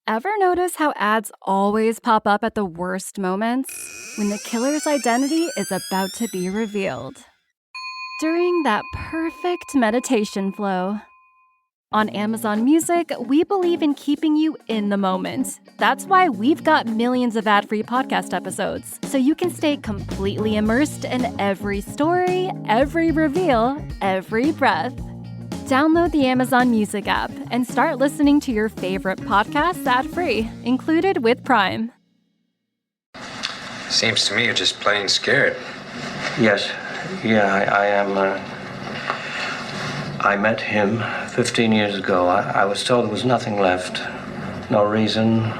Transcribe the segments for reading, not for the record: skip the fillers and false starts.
Ever notice how ads always pop up at the worst moments? When the killer's identity is about to be revealed. During that perfect meditation flow. On Amazon Music, we believe in keeping you in the moment. That's why we've got millions of ad-free podcast episodes, so you can stay completely immersed in every story, every reveal, every breath. Download the Amazon Music app and start listening to your favorite podcasts ad-free, included with Prime. Seems to me you're just plain scared. Yes. Yeah, I am. I met him 15 years ago. I was told there was nothing left. No reason,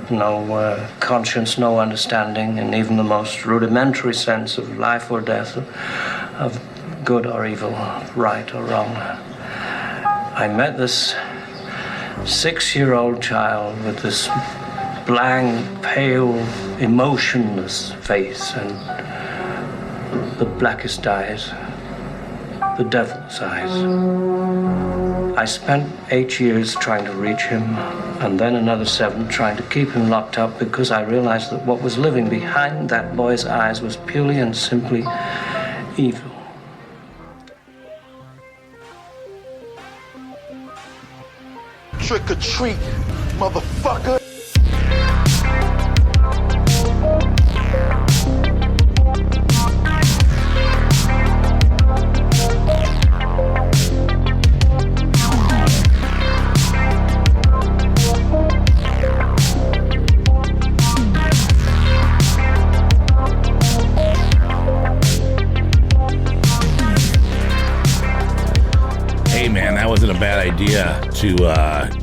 no conscience, no understanding, and even the most rudimentary sense of life or death, of good or evil, right or wrong. I met this 6-year-old child with this blank, pale, emotionless face and the blackest eyes, the devil's eyes. I spent 8 years trying to reach him, and then another 7 trying to keep him locked up, because I realized that what was living behind that boy's eyes was purely and simply evil. Trick or treat, motherfucker. Hey man, that wasn't a bad idea to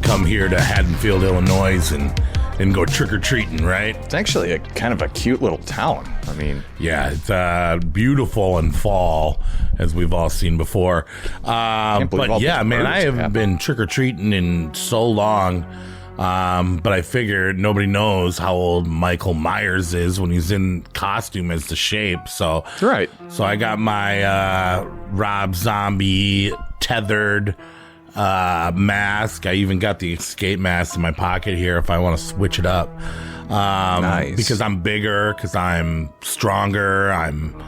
come here to Haddonfield, Illinois and go trick-or-treating, right? It's actually a kind of a cute little town. I mean, yeah, it's beautiful in fall, as we've all seen before. But yeah, man, I haven't been trick-or-treating in so long. But I figured nobody knows how old Michael Myers is when he's in costume as the Shape. So right. So I got my Rob Zombie tethered mask. I even got the escape mask in my pocket here if I want to switch it up. Nice. Because I'm bigger, because I'm stronger, I'm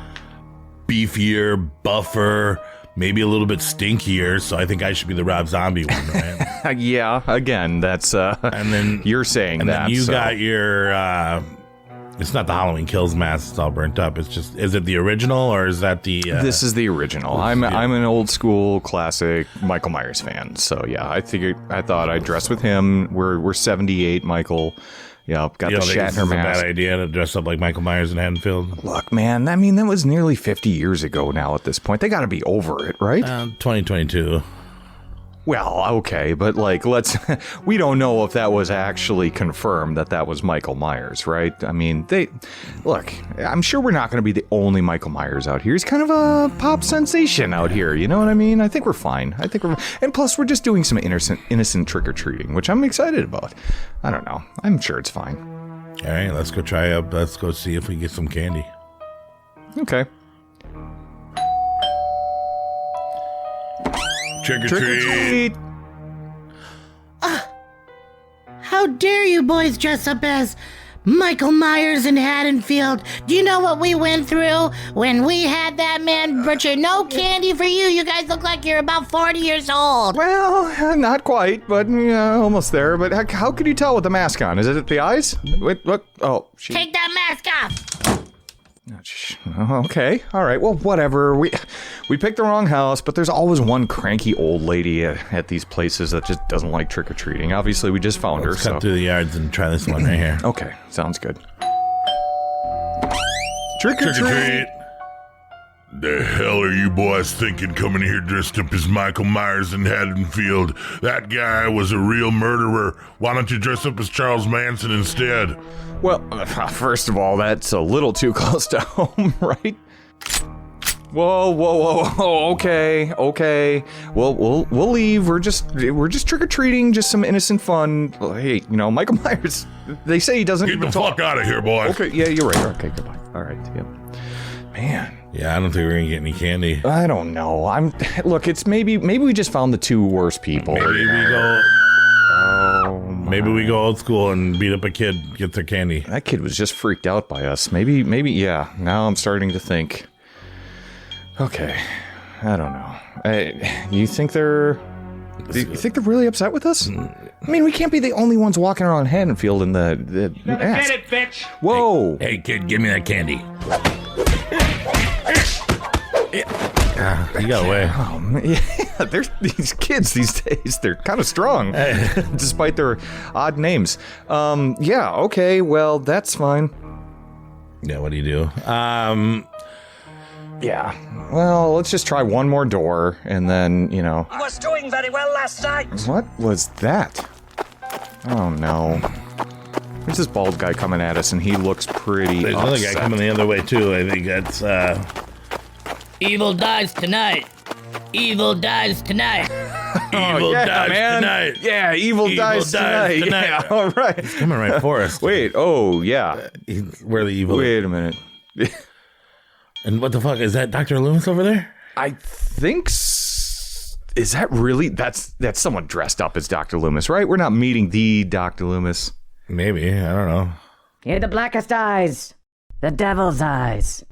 beefier, buffer, maybe a little bit stinkier, so I think I should be the Rob Zombie one, right? Yeah, again, that's and then you're saying and that. Then you so. got your it's not the Halloween Kills mask, it's all burnt up. It's just, is it the original or is that the This is the original. I'm an old school classic Michael Myers fan. So yeah, I thought I'd dress with him. We're 78 Michael. Yeah, got the Shatner mask. A bad idea to dress up like Michael Myers in Haddonfield. Look, man, I mean, that was nearly 50 years ago now at this point. They got to be over it, right? 2022. Well, okay, but like, we don't know if that was actually confirmed that was Michael Myers, right? I mean, look, I'm sure we're not going to be the only Michael Myers out here. He's kind of a pop sensation out here, you know what I mean? I think we're fine. And plus we're just doing some innocent trick-or-treating, which I'm excited about. I don't know. I'm sure it's fine. All right, let's go see if we can get some candy. Okay. Trick or treat. How dare you boys dress up as Michael Myers in Haddonfield? Do you know what we went through when we had that man butcher? No candy for you. You guys look like you're about 40 years old. Well, not quite, but almost there. But how could you tell with the mask on? Is it at the eyes? Wait, look. Oh, Take that mask off. Okay, all right, well, whatever. We picked the wrong house, but there's always one cranky old lady at these places that just doesn't like trick-or-treating. Obviously, we just found her. Let's cut through the yards and try this one right here. Okay, sounds good. Trick-or-treat! The hell are you boys thinking coming here dressed up as Michael Myers in Haddonfield? That guy was a real murderer. Why don't you dress up as Charles Manson instead? Well, first of all, that's a little too close to home, right? Whoa, okay. We'll leave. We're just trick-or-treating, just some innocent fun. Hey, Michael Myers, they say he doesn't Get the fuck out of here, boys. Okay, yeah, you're right. Okay, goodbye. All right, yep. Man. Yeah, I don't think we're gonna get any candy. I don't know. Look, it's maybe we just found the two worst people. Maybe we go. Oh Maybe we go old school and beat up a kid, get their candy. That kid was just freaked out by us. Maybe, yeah. Now I'm starting to think. Okay, I don't know. You think they're really upset with us? I mean, we can't be the only ones walking around Haddonfield in the mask. Get it, bitch! Whoa! Hey, kid, give me that candy. You got away. Oh, man. Yeah, there's these kids these days. They're kind of strong, despite their odd names. Yeah, okay, well, that's fine. Yeah, what do you do? Yeah, well, let's just try one more door, and then, He was doing very well last night. What was that? Oh, no. There's this bald guy coming at us, and he looks pretty There's another guy coming the other way, too. I think that's, Evil dies tonight. Evil dies tonight. Evil dies man. tonight. Yeah, evil dies tonight. Yeah, all right. He's coming right for us. Wait, oh, yeah. Where the evil... Wait a minute. And what the fuck? Is that Dr. Loomis over there? I think... Is that really... That's someone dressed up as Dr. Loomis, right? We're not meeting the Dr. Loomis. Maybe. I don't know. He had the blackest eyes. The devil's eyes.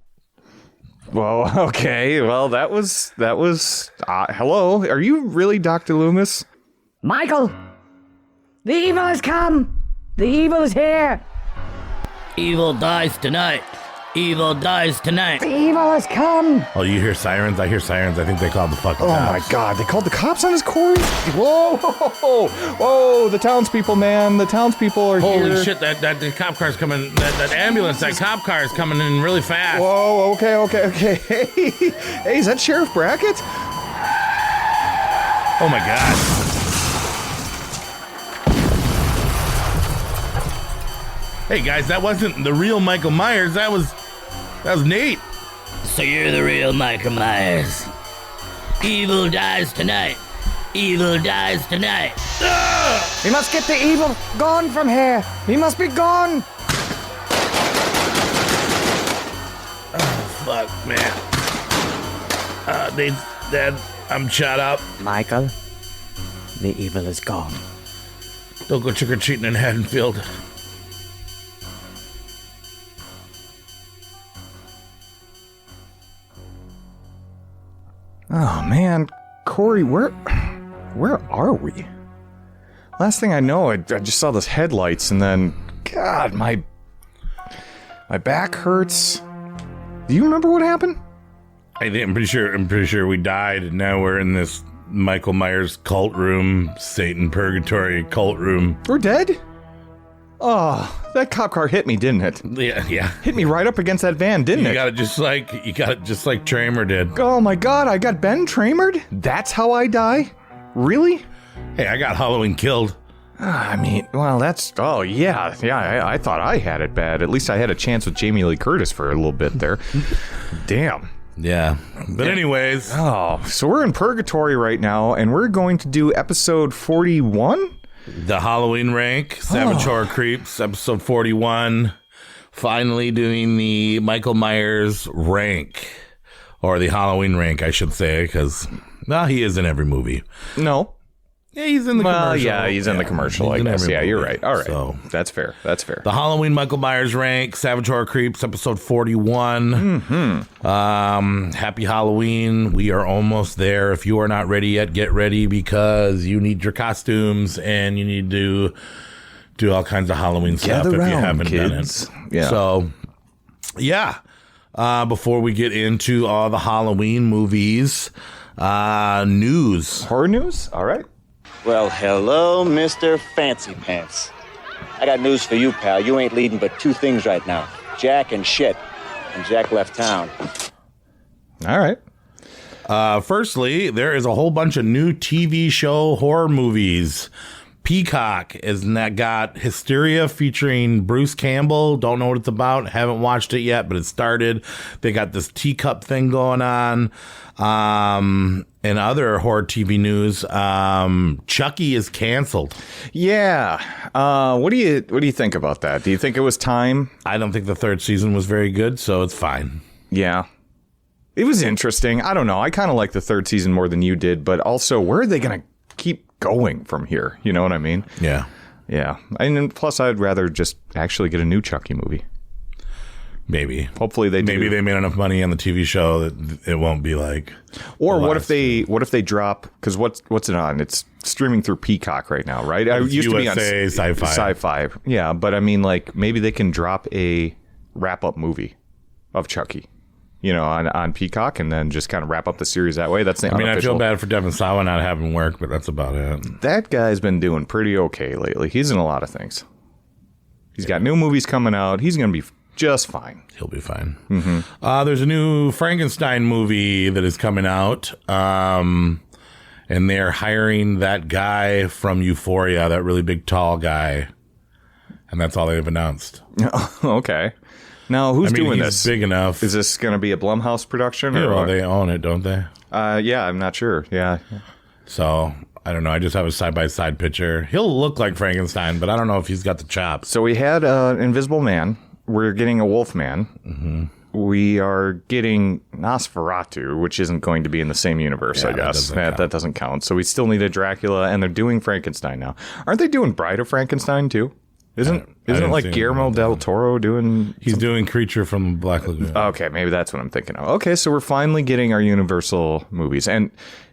Well, okay. Well, that was... hello? Are you really Dr. Loomis? Michael! The evil has come! The evil is here! Evil dies tonight. Evil dies tonight. The evil has come! Oh, you hear sirens? I hear sirens. I think they called the fucking cops. Oh my god, they called the cops on his Corey? Whoa! Whoa, the townspepeople, man. The townspeople are here. Holy shit, that the cop car's coming, that ambulance, that cop car is coming in really fast. Whoa, okay. Hey, is that Sheriff Brackett? Oh my god. Hey guys, that wasn't the real Michael Myers, that was Nate. So you're the real Michael Myers. Evil dies tonight. Evil dies tonight. We must get the evil gone from here! He must be gone! Oh, fuck, man. Nate's dead. I'm shot up. Michael, the evil is gone. Don't go trick-or-treating in Haddonfield. Oh man, Corey, where are we? Last thing I know, I just saw those headlights, and then, God, my back hurts. Do you remember what happened? I'm pretty sure we died, and now we're in this Michael Myers cult room, Satan purgatory cult room. We're dead? Oh, that cop car hit me, didn't it? Yeah. Hit me right up against that van, didn't it? You got it just like Tramer did. Oh my god, I got Ben Tramered? That's how I die? Really? Hey, I got Halloween killed. I mean, well, oh yeah, I thought I had it bad. At least I had a chance with Jamie Lee Curtis for a little bit there. Damn. Yeah. But anyways. Oh, so we're in purgatory right now, and we're going to do episode 41? The Halloween rank, Savage Horror Creeps, episode 41. Finally doing the Michael Myers rank. Or the Halloween rank, I should say, because, well, he is in every movie. No. Yeah, he's in the commercial. Yeah, he's in the commercial, I guess. Yeah, you're right. All right. So, that's fair. The Halloween Michael Myers rank, Savage Horror Creeps, episode 41. Mm-hmm. Happy Halloween. We are almost there. If you are not ready yet, get ready, because you need your costumes and you need to do all kinds of Halloween stuff if you haven't done it. Yeah. So, yeah. Before we get into all the Halloween movies, news. Horror news? All right. Well, hello, Mr. Fancy Pants. I got news for you, pal. You ain't leading but two things right now. Jack and shit. And Jack left town. All right. Firstly, there is a whole bunch of new TV show horror movies. Peacock has got Hysteria featuring Bruce Campbell. Don't know what it's about. Haven't watched it yet, but it started. They got this teacup thing going on. And other horror TV news, Chucky is canceled. Yeah. What do you think about that? Do you think it was time? I don't think the third season was very good, so it's fine. Yeah. It was interesting. I don't know. I kind of like the third season more than you did, but also, where are they going to keep going from here? You know what I mean? Yeah. Yeah. And plus, I'd rather just actually get a new Chucky movie. Maybe. Hopefully they do. Maybe they made enough money on the TV show that it won't be like. Or what if they drop? Because what's it on? It's streaming through Peacock right now, right? It used to be on Sci-Fi. Sci-Fi. Yeah, but I mean, like maybe they can drop a wrap-up movie of Chucky, on Peacock, and then just kind of wrap up the series that way. That's the I feel bad for Devin Sawa not having work, but that's about it. That guy's been doing pretty okay lately. He's in a lot of things. He's got new movies coming out. He's going to be just fine. He'll be fine. Mm-hmm. There's a new Frankenstein movie that is coming out, and they're hiring that guy from Euphoria, that really big, tall guy, and that's all they've announced. Okay. Now, who's doing this? Big enough. Is this going to be a Blumhouse production? Yeah, well, they own it, don't they? Yeah, I'm not sure. Yeah. So, I don't know. I just have a side-by-side picture. He'll look like Frankenstein, but I don't know if he's got the chops. So we had Invisible Man. We're getting a Wolfman. Mm-hmm. We are getting Nosferatu, which isn't going to be in the same universe, I guess. That doesn't count. So we still need a Dracula, and they're doing Frankenstein now. Aren't they doing Bride of Frankenstein, too? Isn't like Guillermo del Toro doing... He's doing Creature from Black Lagoon. Okay, maybe that's what I'm thinking of. Okay, so we're finally getting our Universal movies. And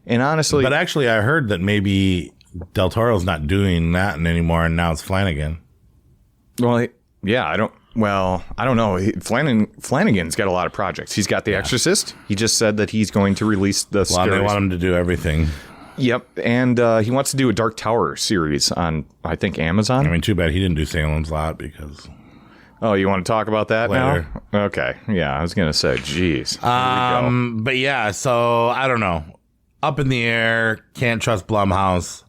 honestly... But actually, I heard that maybe del Toro's not doing that anymore, and now it's Flanagan. Well, yeah, I don't know. Flanagan's got a lot of projects. He's got The Exorcist. He just said that he's going to release the series. They want him to do everything. Yep, and he wants to do a Dark Tower series on, I think, Amazon. I mean, too bad he didn't do Salem's Lot because... Oh, you want to talk about that later now? Okay, yeah, I was going to say, geez. But yeah, so, I don't know. Up in the air, can't trust Blumhouse.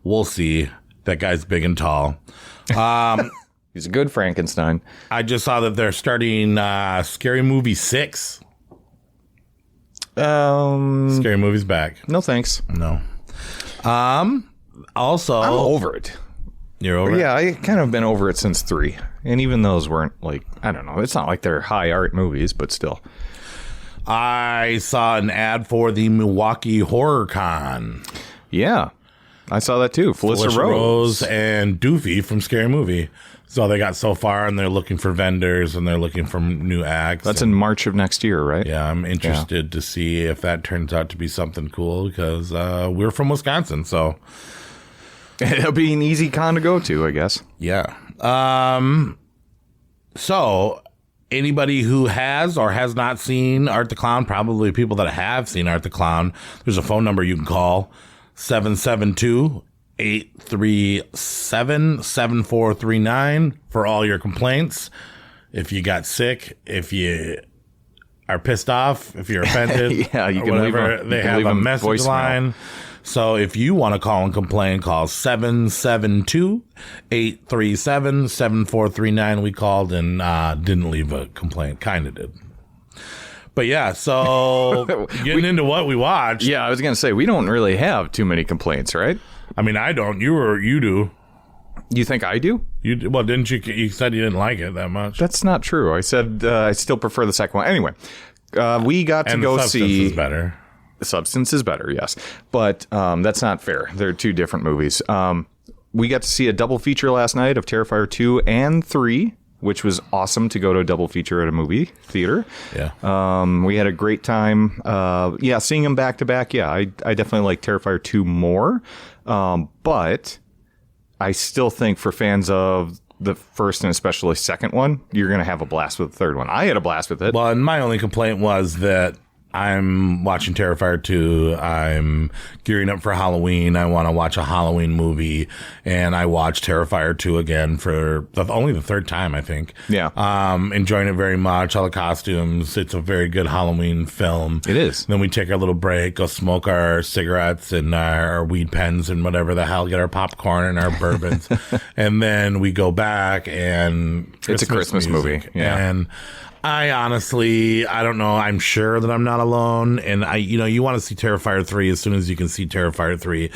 We'll see. That guy's big and tall. He's a good Frankenstein. I just saw that they're starting Scary Movie 6. Scary Movie's back. No thanks. No. Also, I'm over it. You're over it? Yeah, I kind of been over it since 3. And even those weren't like, I don't know. It's not like they're high art movies, but still. I saw an ad for the Milwaukee Horror Con. Yeah. I saw that too. Felissa Rose and Doofy from Scary Movie. So they got so far, and they're looking for vendors, and they're looking for new acts. That's in March of next year, right? Yeah, I'm interested to see if that turns out to be something cool, because we're from Wisconsin, so... It'll be an easy con to go to, I guess. Yeah. So, anybody who has or has not seen Art the Clown, probably people that have seen Art the Clown, there's a phone number you can call, 772-837-7439 for all your complaints. If you got sick, if you are pissed off, if you're offended, yeah, you can whatever, they have a message line. So if you want to call and complain, call 772-837-7439. We called and didn't leave a complaint. Kind of did. But yeah, so getting into what we watched. Yeah, I was going to say, we don't really have too many complaints, right? I mean, I don't. You do. You think I do? Well, didn't you? You said you didn't like it that much. That's not true. I said I still prefer the second one. Anyway, we got to go see... Is better. The Substance is better, yes. But that's not fair. They're two different movies. We got to see a double feature last night of Terrifier 2 and 3, which was awesome to go to a double feature at a movie theater. Yeah. We had a great time. Seeing them back to back. Yeah, I definitely like Terrifier 2 more. But I still think for fans of the first and especially second one, you're going to have a blast with the third one. I had a blast with it. Well, and my only complaint was that I'm watching Terrifier 2. I'm gearing up for Halloween. I want to watch a Halloween movie, and I watched Terrifier 2 again for only the third time, I think. Yeah. Enjoying it very much. All the costumes. It's a very good Halloween film. It is. Then we take our little break, go smoke our cigarettes and our weed pens and whatever the hell, get our popcorn and our bourbons, and then we go back and it's a Christmas movie. Yeah. And I honestly, I don't know. I'm sure that I'm not alone. And you want to see Terrifier 3 as soon as you can see Terrifier 3,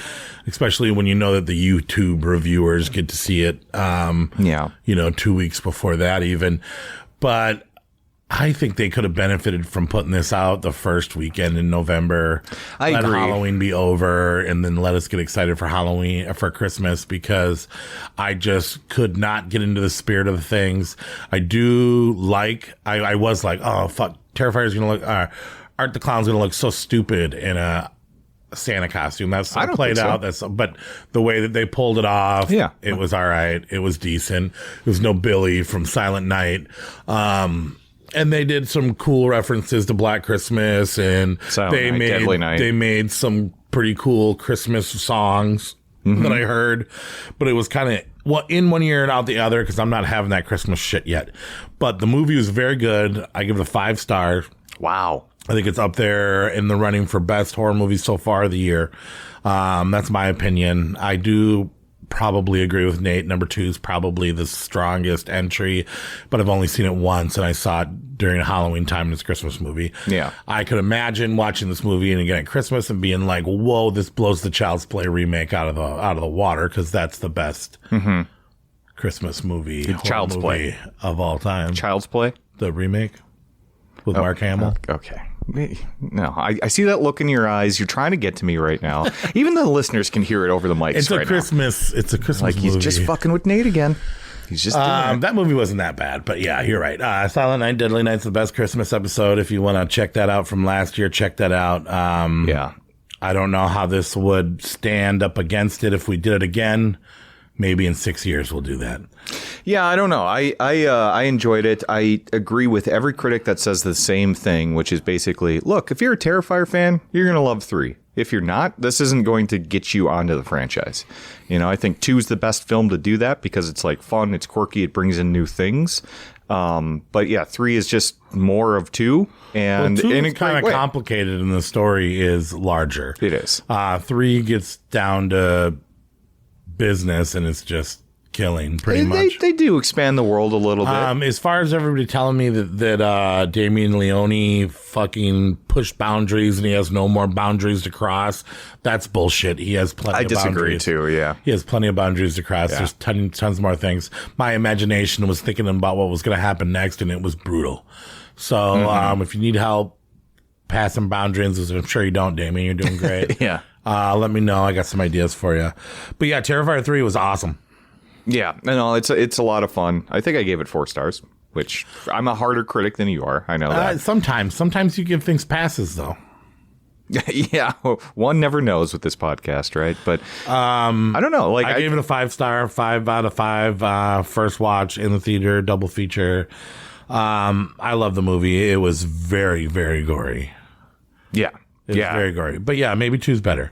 especially when you know that the YouTube reviewers get to see it, 2 weeks before that even. But I think they could have benefited from putting this out the first weekend in November. I agree. Halloween be over, and then let us get excited for Halloween, for Christmas, because I just could not get into the spirit of the things. I do like, I was like, oh, fuck, Terrifier's going to look, Art the Clown's going to look so stupid in a Santa costume. That's played out. But the way that they pulled it off, it was all right. It was decent. It was no Billy from Silent Night. And they did some cool references to Black Christmas, and they made some pretty cool Christmas songs that I heard. But it was kind of in one ear and out the other, because I'm not having that Christmas shit yet. But the movie was very good. I give it a 5 stars. Wow. I think it's up there in the running for best horror movie so far of the year. That's my opinion. I do probably agree with Nate. Number 2 is probably the strongest entry, but I've only seen it once, and I saw it during Halloween time in this Christmas movie. Yeah. I could imagine watching this movie and again at Christmas and being like, whoa, this blows the Child's Play remake out of the water, because that's the best Christmas movie, Child's Play of all time. Child's Play? The remake with Mark Hamill. Okay. No, I see that look in your eyes. You're trying to get to me right now. Even the listeners can hear it over the mics. It's a Christmas like movie. He's just fucking with Nate again. He's just that movie wasn't that bad, but yeah, you're right. Silent Night, Deadly Night's the best Christmas episode. If you want to check that out from last year, check that out. I don't know how this would stand up against it if we did it again. Maybe in 6 years we'll do that. Yeah, I don't know. I enjoyed it. I agree with every critic that says the same thing, which is basically, look, if you're a Terrifier fan, you're going to love 3. If you're not, this isn't going to get you onto the franchise. You know, I think 2 is the best film to do that, because it's like fun, it's quirky, it brings in new things. But yeah, 3 is just more of 2. And 2 in is kind of complicated, and the story is larger. It is. 3 gets down to business, and it's just killing pretty much. They do expand the world a little bit. As far as everybody telling me that Damien Leone fucking pushed boundaries and he has no more boundaries to cross, that's bullshit. He has plenty of boundaries. I disagree too, yeah. He has plenty of boundaries to cross. Yeah. There's tons more things. My imagination was thinking about what was going to happen next, and it was brutal. So if you need help passing boundaries, as I'm sure you don't, Damien, you're doing great. Yeah. Let me know. I got some ideas for you. But yeah, Terrifier 3 was awesome. Yeah, no, it's a lot of fun. I think I gave it 4 stars, which I'm a harder critic than you are. I know that. Sometimes you give things passes, though. Yeah, one never knows with this podcast, right? But I don't know. Like, I gave it a 5 star, 5 out of 5. First watch in the theater, double feature. I love the movie. It was very, very gory. Yeah. It's very gory. But yeah, maybe 2's better.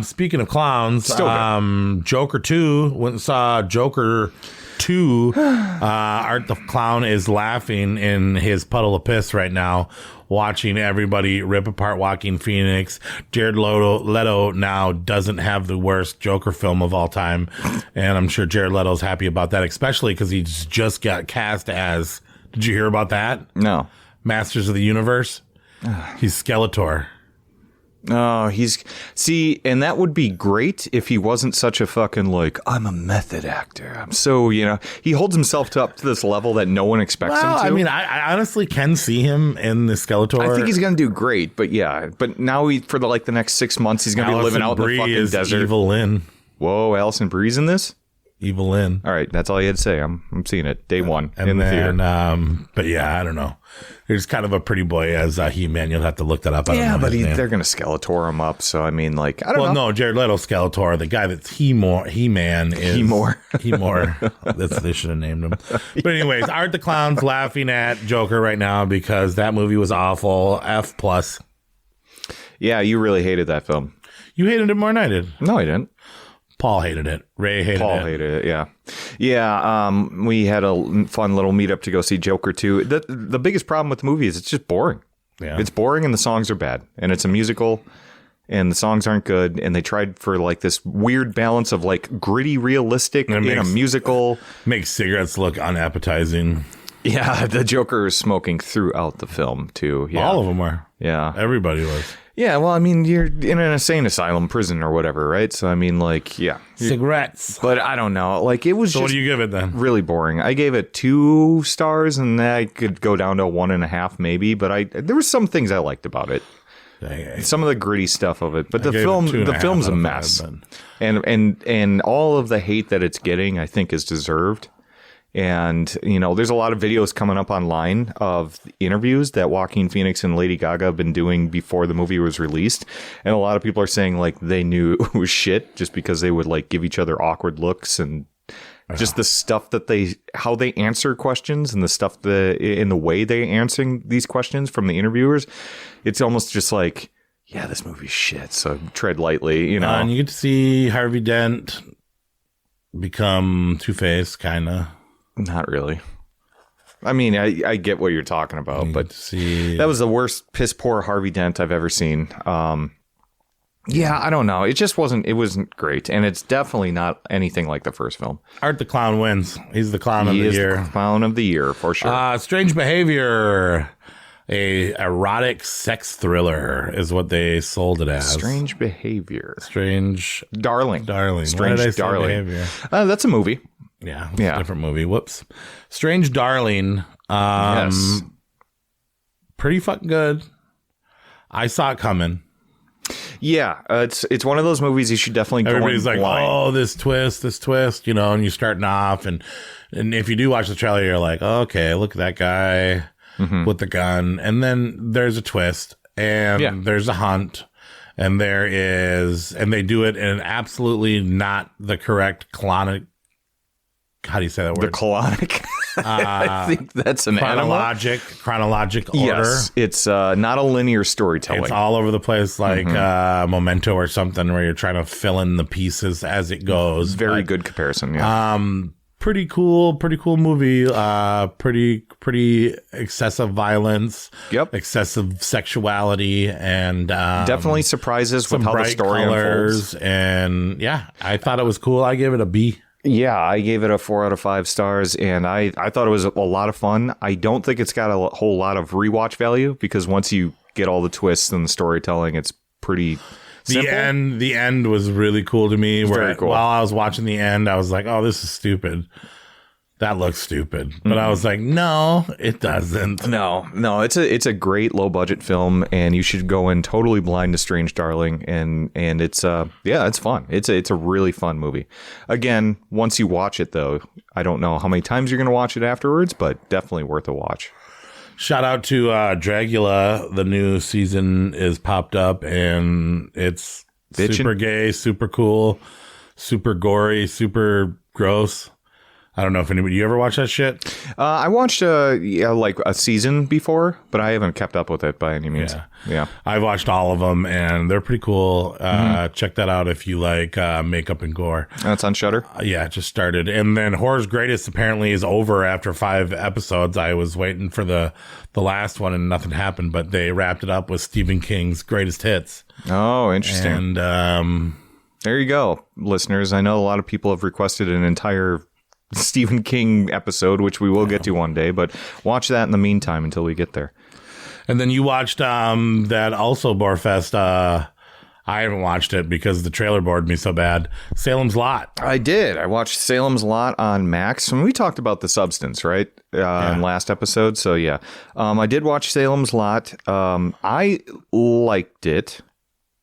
Speaking of clowns, Joker 2, went and saw Joker 2. Art the Clown is laughing in his puddle of piss right now, watching everybody rip apart Joaquin Phoenix. Jared Leto now doesn't have the worst Joker film of all time. And I'm sure Jared Leto's happy about that, especially because he's just got cast as, did you hear about that? No. Masters of the Universe. He's Skeletor. Oh, and that would be great if he wasn't such a fucking, like, I'm a method actor. I'm so, he holds himself up to this level that no one expects him to. I mean, I honestly can see him in the Skeletor. I think he's going to do great, but yeah. But now for the next 6 months, he's going to be living out in the fucking desert. Evil Lynn. Whoa, Allison Brie's in this? Evil Lynn. All right, that's all you had to say. I'm seeing it day one in the theater. But yeah, I don't know. There's kind of a pretty boy as He-Man. You'll have to look that up. Yeah, but they're going to Skeletor him up. So I mean, I don't know. Well, no, Jared Leto Skeletor. The guy that's He-Man is He-More. They should have named him. But anyways, Art the Clown's laughing at Joker right now because that movie was awful. F+. Yeah, you really hated that film. You hated it more than I did. No, I didn't. Paul hated it. Ray hated it. Paul hated it, yeah. Yeah, we had a fun little meetup to go see Joker 2. The biggest problem with the movie is it's just boring. Yeah. It's boring and the songs are bad. And it's a musical and the songs aren't good. And they tried for this weird balance of gritty, realistic in a musical. Makes cigarettes look unappetizing. Yeah, the Joker is smoking throughout the film, too. Yeah. All of them were. Yeah. Everybody was. Yeah, well, I mean, you're in an insane asylum, prison, or whatever, right? So, I mean, like, yeah. Cigarettes. But I don't know. Like, it was So just what do you give it then? really boring. I gave it 2 stars, and I could go down to 1.5 maybe, but there were some things I liked about it. Some of the gritty stuff of it. But the film's a mess. And all of the hate that it's getting, I think, is deserved. And, you know, there's a lot of videos coming up online of interviews that Joaquin Phoenix and Lady Gaga have been doing before the movie was released. And a lot of people are saying, like, they knew it was shit just because they would, like, give each other awkward looks and just the stuff that how they answer questions and the stuff in the way they answering these questions from the interviewers. It's almost just like, yeah, this movie's shit. So tread lightly, you know. And you get to see Harvey Dent become Two-Face, kind of. Not really. I mean, I get what you're talking about, but that was the worst piss poor Harvey Dent I've ever seen. Yeah, I don't know. It wasn't great. And it's definitely not anything like the first film. Art the Clown wins. He's the clown of the year. He is the clown of the year, for sure. Strange Behavior. A erotic sex thriller is what they sold it as. Strange Behavior. Strange. Darling. Strange Darling. Behavior? That's a movie. Yeah. It's a different movie. Whoops. Strange Darling. Yes. Pretty fucking good. I saw it coming. Yeah. It's one of those movies you should definitely go in blind. Everybody's like, oh, this twist, you know, and you're starting off. And if you do watch the trailer, you're like, oh, okay, look at that guy with the gun. And then there's a twist and there's a hunt. And they do it in an absolutely not the correct colonic. How do you say that word? The colonic. I think that's an chronologic order. Yes, it's not a linear storytelling. It's all over the place, like Memento or something, where you're trying to fill in the pieces as it goes. Very good comparison. Yeah. Pretty cool movie. Pretty excessive violence. Yep. Excessive sexuality and definitely surprises with how the story unfolds. And yeah, I thought it was cool. I gave it a B. Yeah, I gave it a 4 out of 5 stars, and I thought it was a lot of fun. I don't think it's got a whole lot of rewatch value because once you get all the twists and the storytelling, it's pretty simple. The end was really cool to me. Very cool. While I was watching the end, I was like, "Oh, this is stupid. That looks stupid." But I was like, "No, it doesn't." No, it's a great low budget film, and you should go in totally blind to Strange Darling, and it's it's fun. It's a really fun movie. Again, once you watch it though, I don't know how many times you're going to watch it afterwards, but definitely worth a watch. Shout out to Dragula. The new season is popped up, and it's super gay, super cool, super gory, super gross. I don't know if anybody, you ever watch that shit? I watched like a season before, but I haven't kept up with it by any means. Yeah. I've watched all of them and they're pretty cool. Check that out if you like makeup and gore. That's on Shudder? Yeah, it just started. And then Horror's Greatest apparently is over after 5 episodes. I was waiting for the last one and nothing happened, but they wrapped it up with Stephen King's greatest hits. Oh, interesting. And there you go, listeners. I know a lot of people have requested an entire Stephen King episode, which we will get to one day, but watch that in the meantime until we get there. And then you watched that also Borefest. I haven't watched it because the trailer bored me so bad. Salem's Lot. I did. I watched Salem's Lot on Max. And we talked about The Substance, right? In last episode. So yeah, I did watch Salem's Lot. I liked it.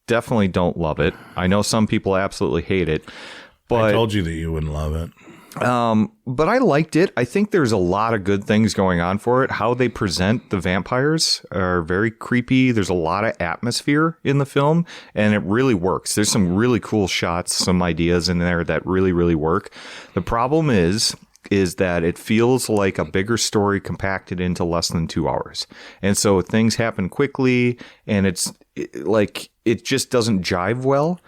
Definitely don't love it. I know some people absolutely hate it. But I told you that you wouldn't love it. But I liked it. I think there's a lot of good things going on for it. How they present the vampires are very creepy. There's a lot of atmosphere in the film, and it really works. There's some really cool shots, some ideas in there that really, really work. The problem is that it feels like a bigger story compacted into less than 2 hours. And so things happen quickly, and it just doesn't jive well.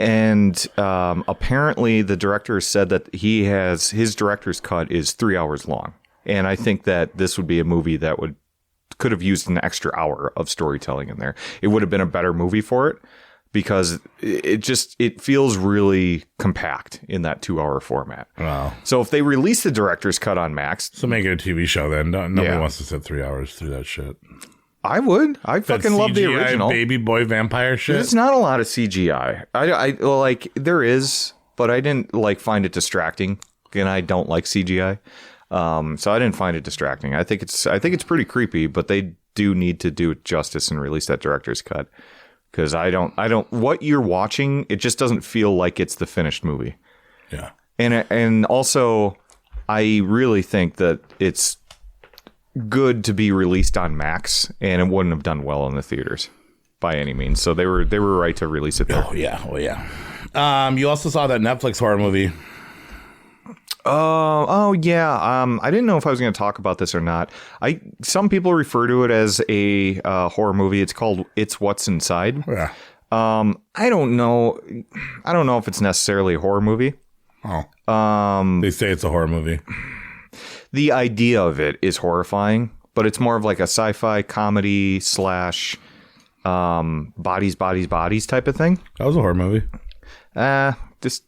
And apparently the director said that his director's cut is 3 hours long. And I think that this would be a movie that could have used an extra hour of storytelling in there. It would have been a better movie for it because it feels really compact in that 2 hour format. Wow. So if they release the director's cut on Max. So make it a TV show then. Nobody wants to sit 3 hours through that shit. I would. I fucking love the CGI original. baby boy vampire shit. There's not a lot of CGI. I like there is, but I didn't like find it distracting. And I don't like CGI. So I didn't find it distracting. I think it's pretty creepy, but they do need to do it justice and release that director's cut. Because I don't what you're watching, it just doesn't feel like it's the finished movie. Yeah. And also I really think that it's good to be released on Max, and it wouldn't have done well in the theaters by any means. So they were right to release it there. Oh yeah. You also saw that Netflix horror movie. Oh yeah. I didn't know if I was going to talk about this or not. Some people refer to it as a horror movie. It's called It's What's Inside. Yeah. I don't know. I don't know if it's necessarily a horror movie. Oh. They say it's a horror movie. The idea of it is horrifying, but it's more of like a sci-fi comedy / bodies type of thing. That was a horror movie.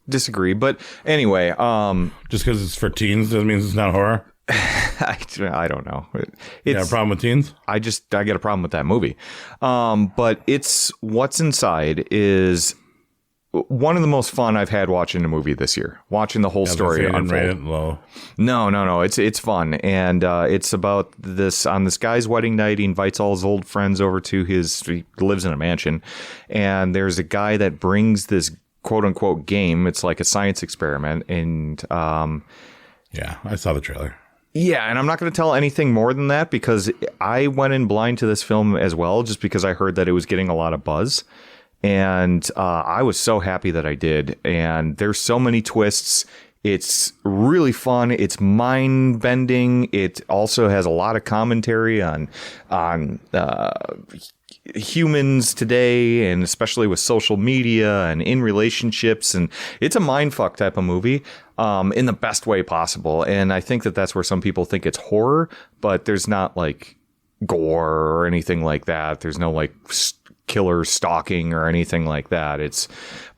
Disagree, but anyway, just because it's for teens doesn't mean it's not horror. I don't know. You got a problem with teens? I get a problem with that movie. But It's What's Inside is one of the most fun I've had watching a movie this year. Watching the whole story unfold. Rate it low. No. It's fun, and it's about this guy's wedding night. He invites all his old friends over to he lives in a mansion, and there's a guy that brings this quote unquote game. It's like a science experiment, and yeah, I saw the trailer. Yeah, and I'm not going to tell anything more than that because I went in blind to this film as well, just because I heard that it was getting a lot of buzz. And I was so happy that I did. And there's so many twists. It's really fun. It's mind bending. It also has a lot of commentary on humans today, and especially with social media and in relationships. And it's a mindfuck type of movie in the best way possible. And I think that that's where some people think it's horror, but there's not like gore or anything like that. There's no like killer stalking or anything like that. It's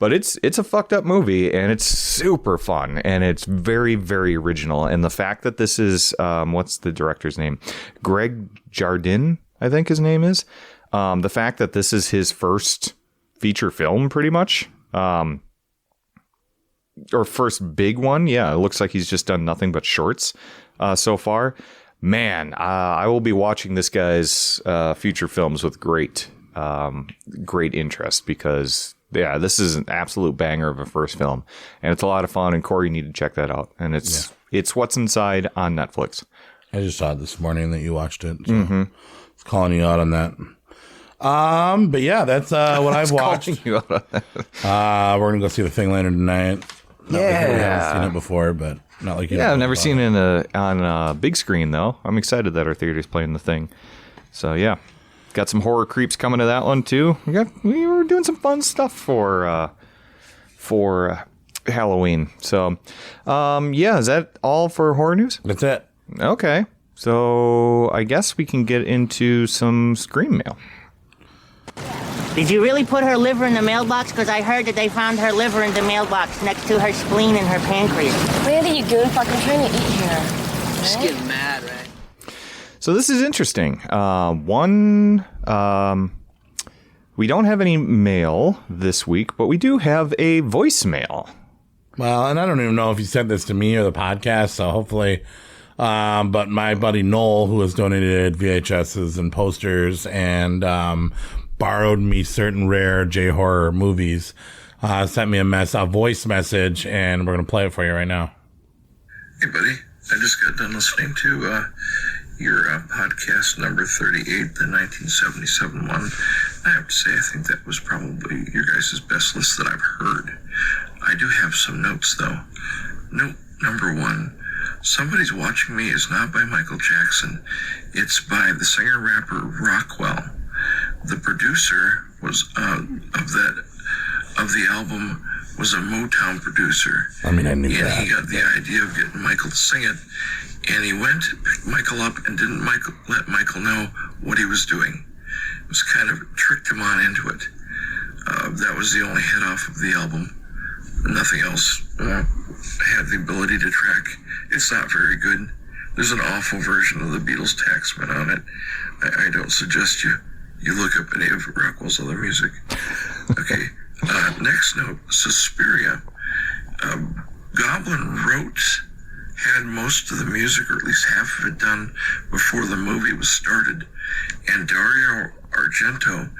a fucked up movie, and it's super fun, and it's very, very original. And the fact that this is what's the director's name? Greg Jardin, I think his name is. The fact that this is his first feature film, pretty much, or first big one. Yeah, it looks like he's just done nothing but shorts so far. Man, I will be watching this guy's future films with great interest, because yeah, this is an absolute banger of a first film, and it's a lot of fun. And Corey, you need to check that out. And it's What's Inside on Netflix. I just saw it this morning that you watched it. So it's calling you out on that. But yeah, that's what I've watched. We're gonna go see The Thing later tonight. Not like we haven't seen it before, but not like you. Yeah, I've never seen it on a big screen though. I'm excited that our theater's playing The Thing. So yeah, got some horror creeps coming to that one too. We were doing some fun stuff for Halloween. So yeah, is that all for horror news? That's it. Okay, so I guess we can get into some Scream mail. Did you really put her liver in the mailbox? Because I heard that they found her liver in the mailbox next to her spleen and her pancreas. Randy, you goon, fucking trying to eat here. Just getting mad, right? So this is interesting. We don't have any mail this week, but we do have a voicemail. Well, and I don't even know if you sent this to me or the podcast, so hopefully... but my buddy Noel, who has donated VHSs and posters and borrowed me certain rare J-horror movies, sent me a voice message, and we're going to play it for you right now. Hey, buddy. I just got done listening to your podcast number 38, the 1977 one. I have to say, I think that was probably your guys' best list that I've heard. I do have some notes, though. Note number 1. Somebody's Watching Me is not by Michael Jackson. It's by the singer-rapper Rockwell. The producer was of the album was a Motown producer. I mean, I knew that. And he got the idea of getting Michael to sing it, and he went, picked Michael up, and didn't let Michael know what he was doing. It was kind of tricked him on into it. That was the only hit off of the album. Nothing else had the ability to track. It's not very good. There's an awful version of the Beatles' Taxman on it. I don't suggest you look up any of Rockwell's other music. Okay, next note, Suspiria. Goblin had most of the music, or at least half of it, done before the movie was started, and Dario Argento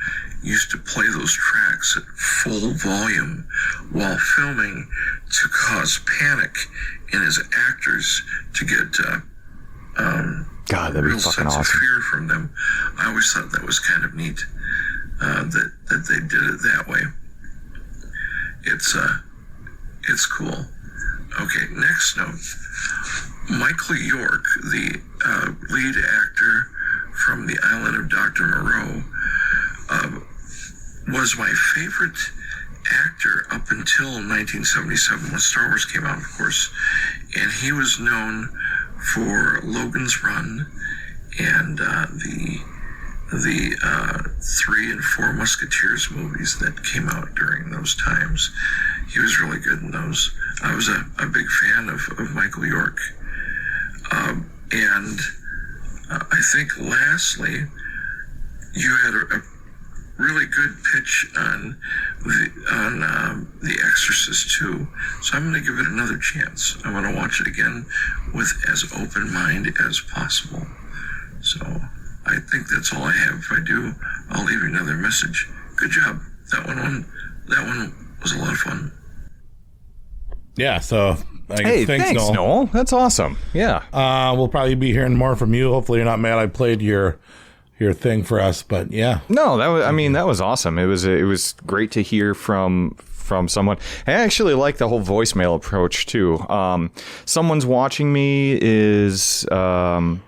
used to play those tracks at full volume while filming to cause panic in his actors to get God, that'd be real fucking sense awesome. of fear from them. I always thought that was kind of neat that they did it that way. It's cool. Okay, next note. Michael York, the lead actor from The Island of Dr. Moreau, was my favorite actor up until 1977 when Star Wars came out, of course. And he was known for Logan's Run and the 3 and 4 Musketeers movies that came out during those times. He was really good in those. I was a big fan of Michael York. And I think lastly, you had a really good pitch on The Exorcist 2. So I'm going to give it another chance. I want to watch it again with as open mind as possible. So I think that's all I have. If I do, I'll leave you another message. Good job. That one was a lot of fun. Yeah, so Hey, thanks, Noel. That's awesome. Yeah. We'll probably be hearing more from you. Hopefully you're not mad I played your thing for us, but yeah. No, that was awesome. It was great to hear from someone. I actually like the whole voicemail approach too. Someone's watching me is a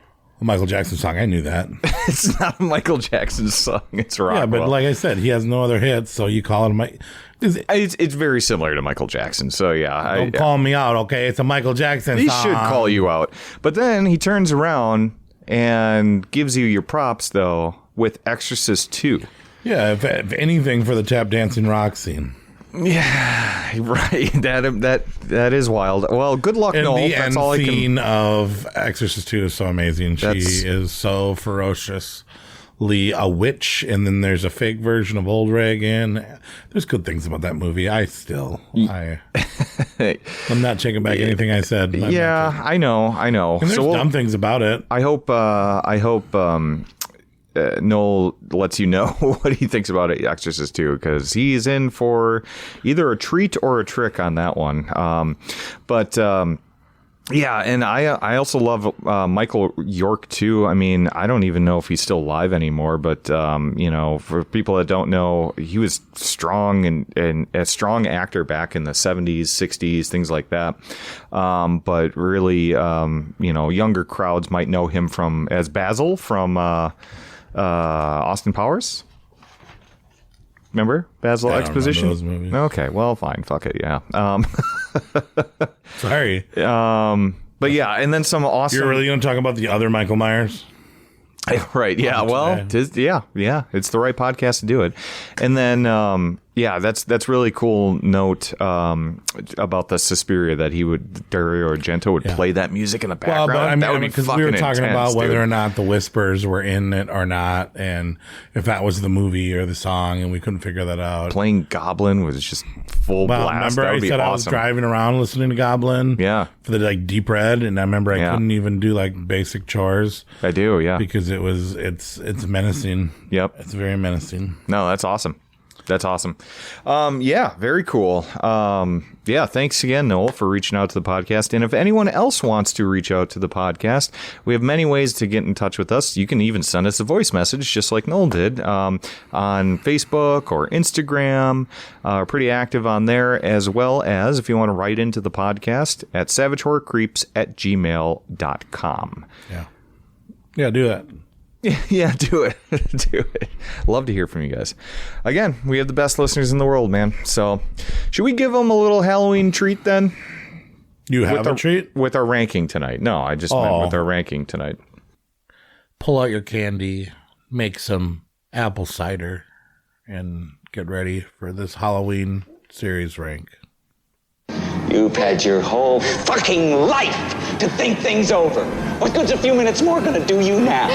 Michael Jackson song. I knew that. It's not a Michael Jackson song. It's Rockwell. Yeah, but like I said, he has no other hits, so you call it a Mike. It's very similar to Michael Jackson. So yeah, don't call me out, okay? It's a Michael Jackson he song. Should call you out. But then he turns around and gives you your props though with Exorcist 2. Yeah, if anything for the tap dancing rock scene. Yeah, right. That is wild. Well, good luck, And Noel. the That's end all I can. scene of Exorcist 2 is so amazing. She is so ferociously a witch, and then there's a fake version of Old Reagan. There's good things about that movie. I'm not taking back anything I said. Yeah, I know. And there's dumb things about it. I hope Noel lets you know what he thinks about it, Exorcist 2, because he's in for either a treat or a trick on that one. Yeah, and I also love Michael York too. I mean, I don't even know if he's still alive anymore, but for people that don't know, he was strong and a strong actor back in the 70s, 60s, things like that. But really, younger crowds might know him as Basil from Austin Powers. Remember Basil Exposition? Those movies. Okay, well, fine, fuck it, yeah. Sorry. But yeah, and then some awesome. You're really going to talk about the other Michael Myers? Right. Yeah. Well, it's the right podcast to do it. And then, that's really cool note about the Suspiria that Dario Argento would play that music in the background. Well, but that would be because fucking we were talking intense, about whether dude. or not the Whispers were in it or not, and if that was the movie or the song, and we couldn't figure that out. Playing Goblin was just full blast. Remember That I would be said awesome. I was driving around listening to Goblin? Yeah. For the Deep Red, and I remember I couldn't even do basic chores. I do, yeah. Because it's menacing. Yep. It's very menacing. No, that's awesome. That's awesome. Very cool. Thanks again, Noel, for reaching out to the podcast. And if anyone else wants to reach out to the podcast, we have many ways to get in touch with us. You can even send us a voice message, just like Noel did, on Facebook or Instagram. We're pretty active on there, as well as if you want to write into the podcast at savagehorrorcreeps@gmail.com. Yeah. Yeah, do that. Yeah, do it. Do it. Love to hear from you guys. Again, we have the best listeners in the world, man. So, should we give them a little Halloween treat then? You have a treat? With our ranking tonight. No, I just meant with our ranking tonight. Pull out your candy, make some apple cider, and get ready for this Halloween series rank. You've had your whole fucking life to think things over. What good's a few minutes more gonna do you now?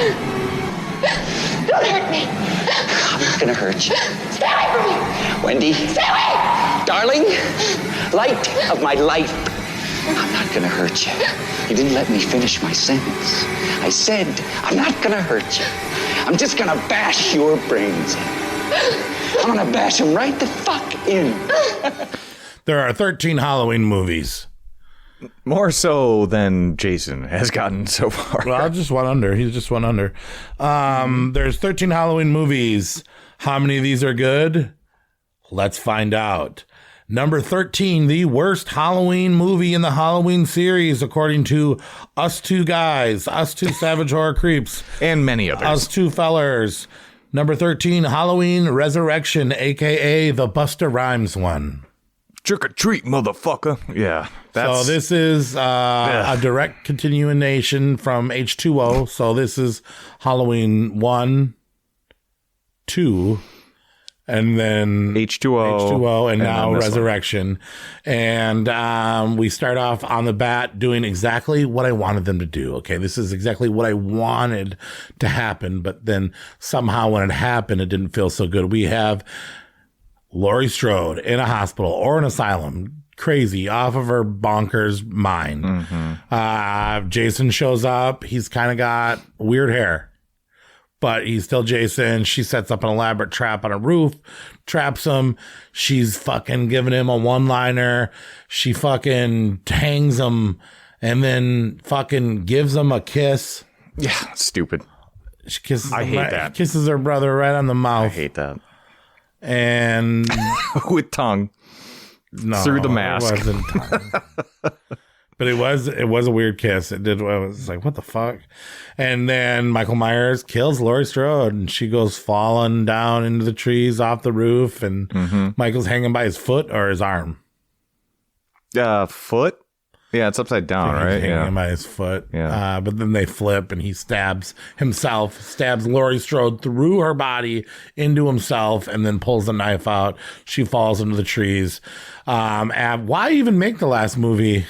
Don't hurt me. I'm not gonna hurt you. Stay away from me. Wendy. Stay away. Darling, light of my life. I'm not gonna hurt you. You didn't let me finish my sentence. I said, I'm not gonna hurt you. I'm just gonna bash your brains in. I'm gonna bash them right the fuck in. There are 13 Halloween movies. More so than Jason has gotten so far. Well, just one under. He's just one under. There's 13 Halloween movies. How many of these are good? Let's find out. Number 13, the worst Halloween movie in the Halloween series, according to Us Two Guys, Us Two Savage Horror Creeps, and many others. Us Two Fellers. Number 13, Halloween Resurrection, a.k.a. the Busta Rhymes one. Trick or treat, motherfucker. Yeah. So this is a direct continuation from H2O. So this is Halloween 1, 2, and then H2O, and now then Resurrection. And we start off on the bat doing exactly what I wanted them to do. Okay, this is exactly what I wanted to happen. But then somehow when it happened, it didn't feel so good. We have Laurie Strode in a hospital or an asylum, crazy, off of her bonkers mind. Mm-hmm. Jason shows up. He's kind of got weird hair, but he's still Jason. She sets up an elaborate trap on a roof, traps him. She's fucking giving him a one-liner. She fucking hangs him and then fucking gives him a kiss. Yeah, stupid. She kisses I hate that. Kisses her brother right on the mouth. I hate that. And with tongue through the mask. It wasn't tongue. But it was a weird kiss. It was like, what the fuck? And then Michael Myers kills Laurie Strode and she goes falling down into the trees off the roof, and Michael's hanging by his foot or his arm. Foot? Yeah, it's upside down, right? Hanging by his foot. Yeah. But then they flip and he stabs Laurie Strode through her body into himself, and then pulls the knife out. She falls into the trees. Why even make the last movie?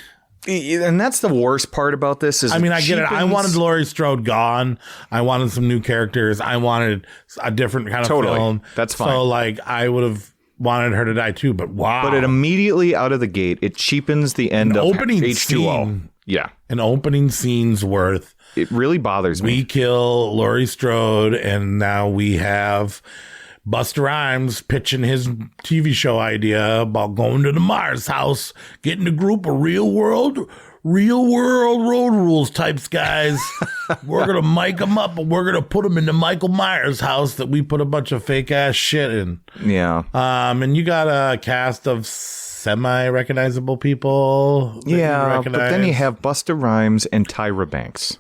And that's the worst part about this is, I mean, I get it. I wanted Laurie Strode gone. I wanted some new characters. I wanted a different kind of film. That's fine. So like I would have wanted her to die too, but wow. But it immediately out of the gate, it cheapens the end of opening H2O. Scene, yeah. An opening scene's worth. It really bothers me. We kill Laurie Strode, and now we have Busta Rhymes pitching his TV show idea about going to the Myers house, getting a group of real world road rules types guys. We're going to mic them up, and we're going to put them in the Michael Myers house that we put a bunch of fake ass shit in. Yeah. And you got a cast of semi-recognizable people. Yeah, but then you have Busta Rhymes and Tyra Banks.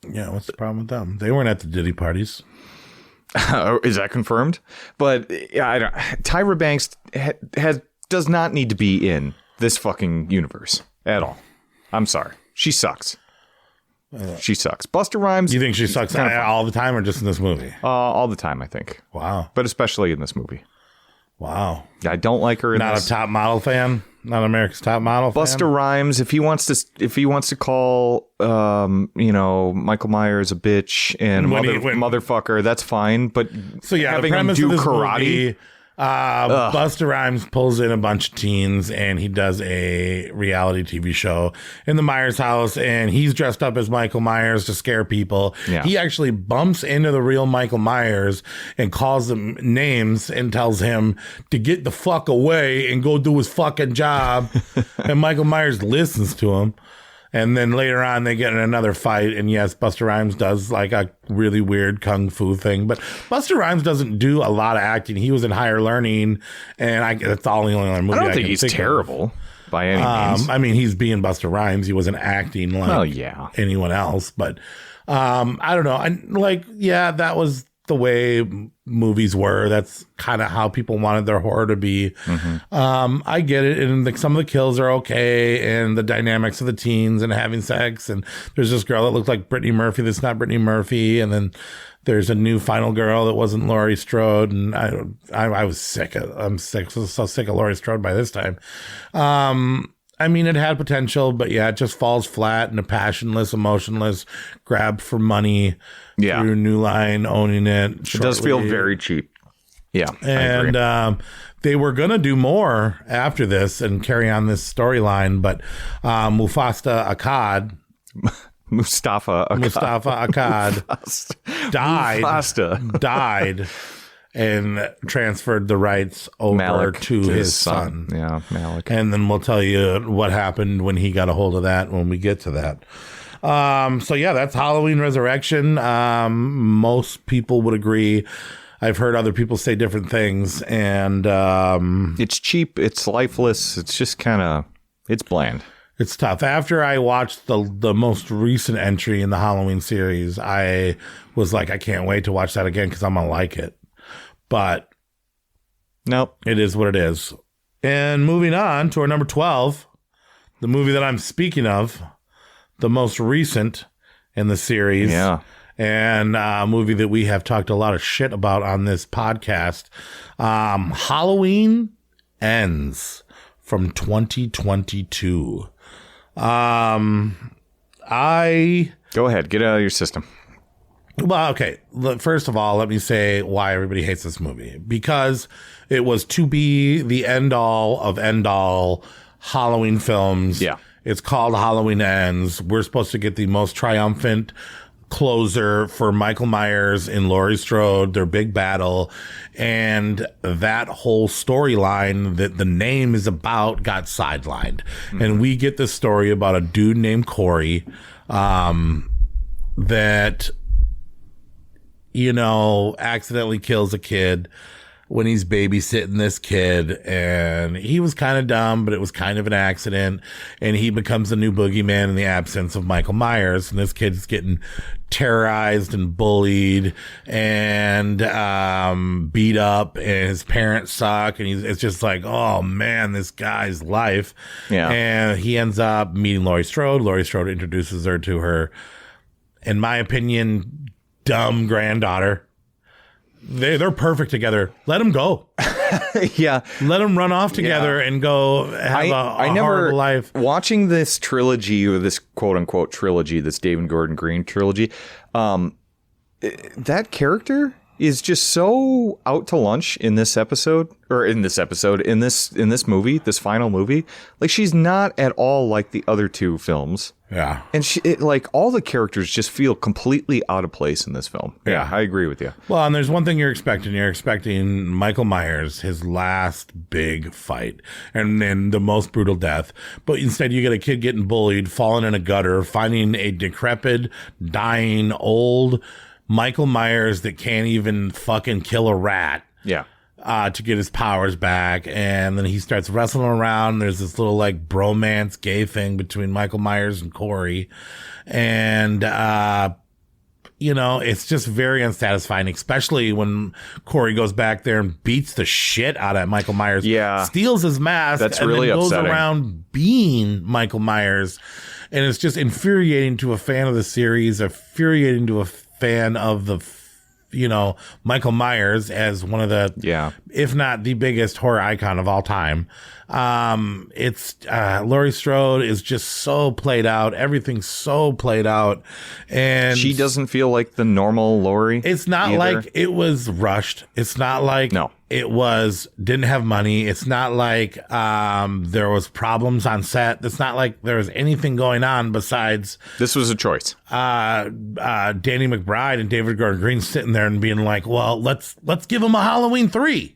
Yeah, what's the problem with them? They weren't at the Diddy parties. Is that confirmed? But yeah, Tyra Banks does not need to be in this fucking universe at all. I'm sorry. She sucks. She sucks. Busta Rhymes. You think she sucks all the time or just in this movie? All the time, I think. Wow. But especially in this movie. Wow. I don't like her in Not this. a top model fan? Not America's Top Model fan? Busta Rhymes, if he wants to call Michael Myers a bitch and motherfucker, that's fine. But so yeah, having the him premise do of this karate. Movie, Busta Rhymes pulls in a bunch of teens and he does a reality TV show in the Myers house, and he's dressed up as Michael Myers to scare people. Yeah. He actually bumps into the real Michael Myers and calls him names and tells him to get the fuck away and go do his fucking job. And Michael Myers listens to him. And then later on, they get in another fight. And yes, Busta Rhymes does like a really weird kung fu thing. But Busta Rhymes doesn't do a lot of acting. He was in Higher Learning. And that's the only other movie I don't think he's terrible by any means. I mean, he's being Busta Rhymes. He wasn't acting like anyone else. But I don't know. That was the way movies were. That's kind of how people wanted their horror to be. I get it, and some of the kills are okay, and the dynamics of the teens and having sex, and there's this girl that looked like Brittany Murphy that's not Brittany Murphy, and then there's a new final girl that wasn't Laurie Strode, and I was sick. I'm so sick of Laurie Strode by this time. I mean, it had potential, but yeah, it just falls flat in a passionless, emotionless grab for money through New Line owning it. It does feel very cheap. Yeah. And they were going to do more after this and carry on this storyline, but Mustafa Akkad died and transferred the rights over to his son. Yeah, Malik. And then we'll tell you what happened when he got a hold of that when we get to that. So yeah, that's Halloween Resurrection. Most people would agree. I've heard other people say different things, and it's cheap, it's lifeless, it's just kind of, it's bland. It's tough. After I watched the most recent entry in the Halloween series, I was like, I can't wait to watch that again because I'm going to like it. But nope, it is what it is. And moving on to our number 12, the movie that I'm speaking of, the most recent in the series. Yeah. And a movie that we have talked a lot of shit about on this podcast. Halloween Ends from 2022. Go ahead, get it out of your system. Well, okay. First of all, let me say why everybody hates this movie. Because it was to be the end all of end all Halloween films. Yeah. It's called Halloween Ends. We're supposed to get the most triumphant closer for Michael Myers and Laurie Strode, their big battle. And that whole storyline that the name is about got sidelined. Mm-hmm. And we get this story about a dude named Corey, that, you know, accidentally kills a kid when he's babysitting this kid, and he was kind of dumb, but it was kind of an accident, and he becomes the new boogeyman in the absence of Michael Myers, and this kid's getting terrorized and bullied and beat up, and his parents suck, and it's just like, oh man, this guy's life. Yeah. And he ends up meeting Laurie Strode. Laurie Strode introduces her to her, in my opinion, dumb granddaughter. They're perfect together. Let them go. Yeah. Let them run off together and go have a horrible life. Watching this trilogy, or this quote unquote trilogy, this David Gordon Green trilogy, that character is just so out to lunch in this movie, this final movie. Like, she's not at all like the other two films. Yeah. And like, all the characters just feel completely out of place in this film. Yeah, I agree with you. Well, and there's one thing you're expecting. You're expecting Michael Myers, his last big fight, and then the most brutal death. But instead, you get a kid getting bullied, falling in a gutter, finding a decrepit, dying, old Michael Myers that can't even fucking kill a rat. Yeah. To get his powers back. And then he starts wrestling around. There's this little like bromance gay thing between Michael Myers and Corey. And, you know, it's just very unsatisfying, especially when Corey goes back there and beats the shit out of Michael Myers. Yeah. Steals his mask. That's and really then goes upsetting. around being Michael Myers. And it's just infuriating to a fan of the series, infuriating to a fan of the, you know, Michael Myers as one of the, if not the biggest horror icon of all time. It's Laurie Strode is just so played out. Everything's so played out, and she doesn't feel like the normal Laurie. It's not either. like it was rushed. It's not like it was didn't have money. It's not like there was problems on set. It's not like there was anything going on besides this was a choice. Danny McBride and David Gordon Green sitting there and being like, well, let's give him a Halloween 3.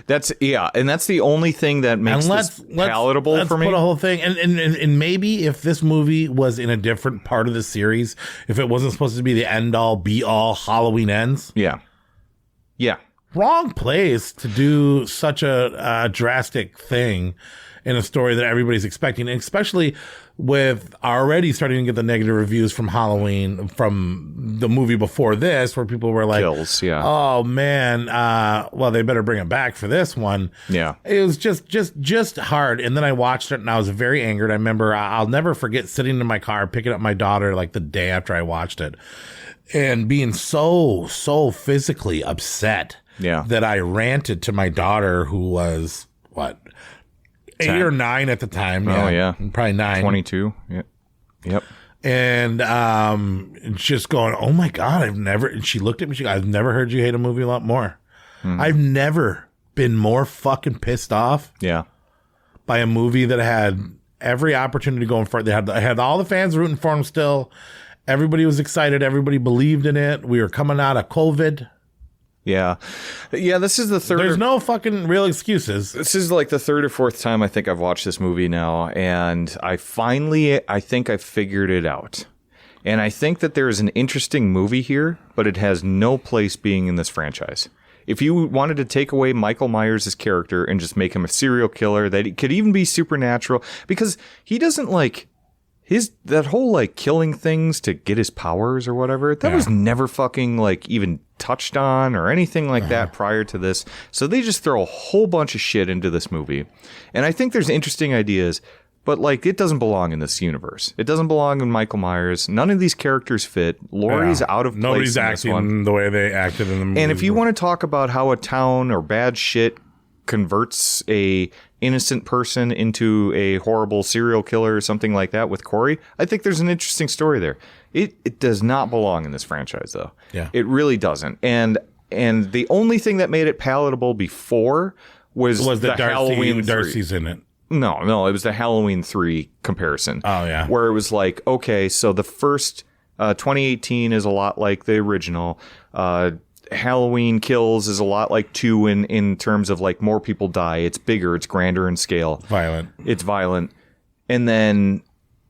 And that's the only thing that makes this palatable for me. Let's put a whole thing, and maybe if this movie was in a different part of the series, if it wasn't supposed to be the end all be all Halloween Ends, wrong place to do such a drastic thing in a story that everybody's expecting, and especially with already starting to get the negative reviews from Halloween, from the movie before this, where people were like, Kills, oh man, well, they better bring it back for this one. Yeah. It was just hard. And then I watched it and I was very angered. I remember, I'll never forget sitting in my car, picking up my daughter like the day after I watched it and being so physically upset that I ranted to my daughter, who was 8 or 9 at the time. Oh, yeah. Probably 9. 22. Yep. And just going, oh my God, and she looked at me, I've never heard you hate a movie a lot more. I've never been more fucking pissed off by a movie that had every opportunity going for it. They had all the fans rooting for them still. Everybody was excited. Everybody believed in it. We were coming out of COVID. Yeah. This is the third. There's no fucking real excuses. This is like the third or fourth time I think I've watched this movie now, and I think I figured it out. And I think that there is an interesting movie here, but it has no place being in this franchise. If you wanted to take away Michael Myers' character and just make him a serial killer, that he could even be supernatural, because he doesn't like that whole like killing things to get his powers or whatever, that was never fucking like even touched on or anything like that prior to this. So they just throw a whole bunch of shit into this movie. And I think there's interesting ideas, but like it doesn't belong in this universe. It doesn't belong in Michael Myers. None of these characters fit. Laurie's out of place. Nobody's in this acting one. the way they acted in the movie. And if you want to talk about how a town or bad shit converts a innocent person into a horrible serial killer or something like that with Corey, I think there's an interesting story there. It does not belong in this franchise, though. Yeah. It really doesn't. And the only thing that made it palatable before was the Halloween 3. Darcy's in it. No, it was the Halloween 3 comparison. Oh, yeah. Where it was like, okay, so the first 2018 is a lot like the original. Halloween Kills is a lot like 2 in terms of like more people die. It's bigger, it's grander in scale. It's violent. And then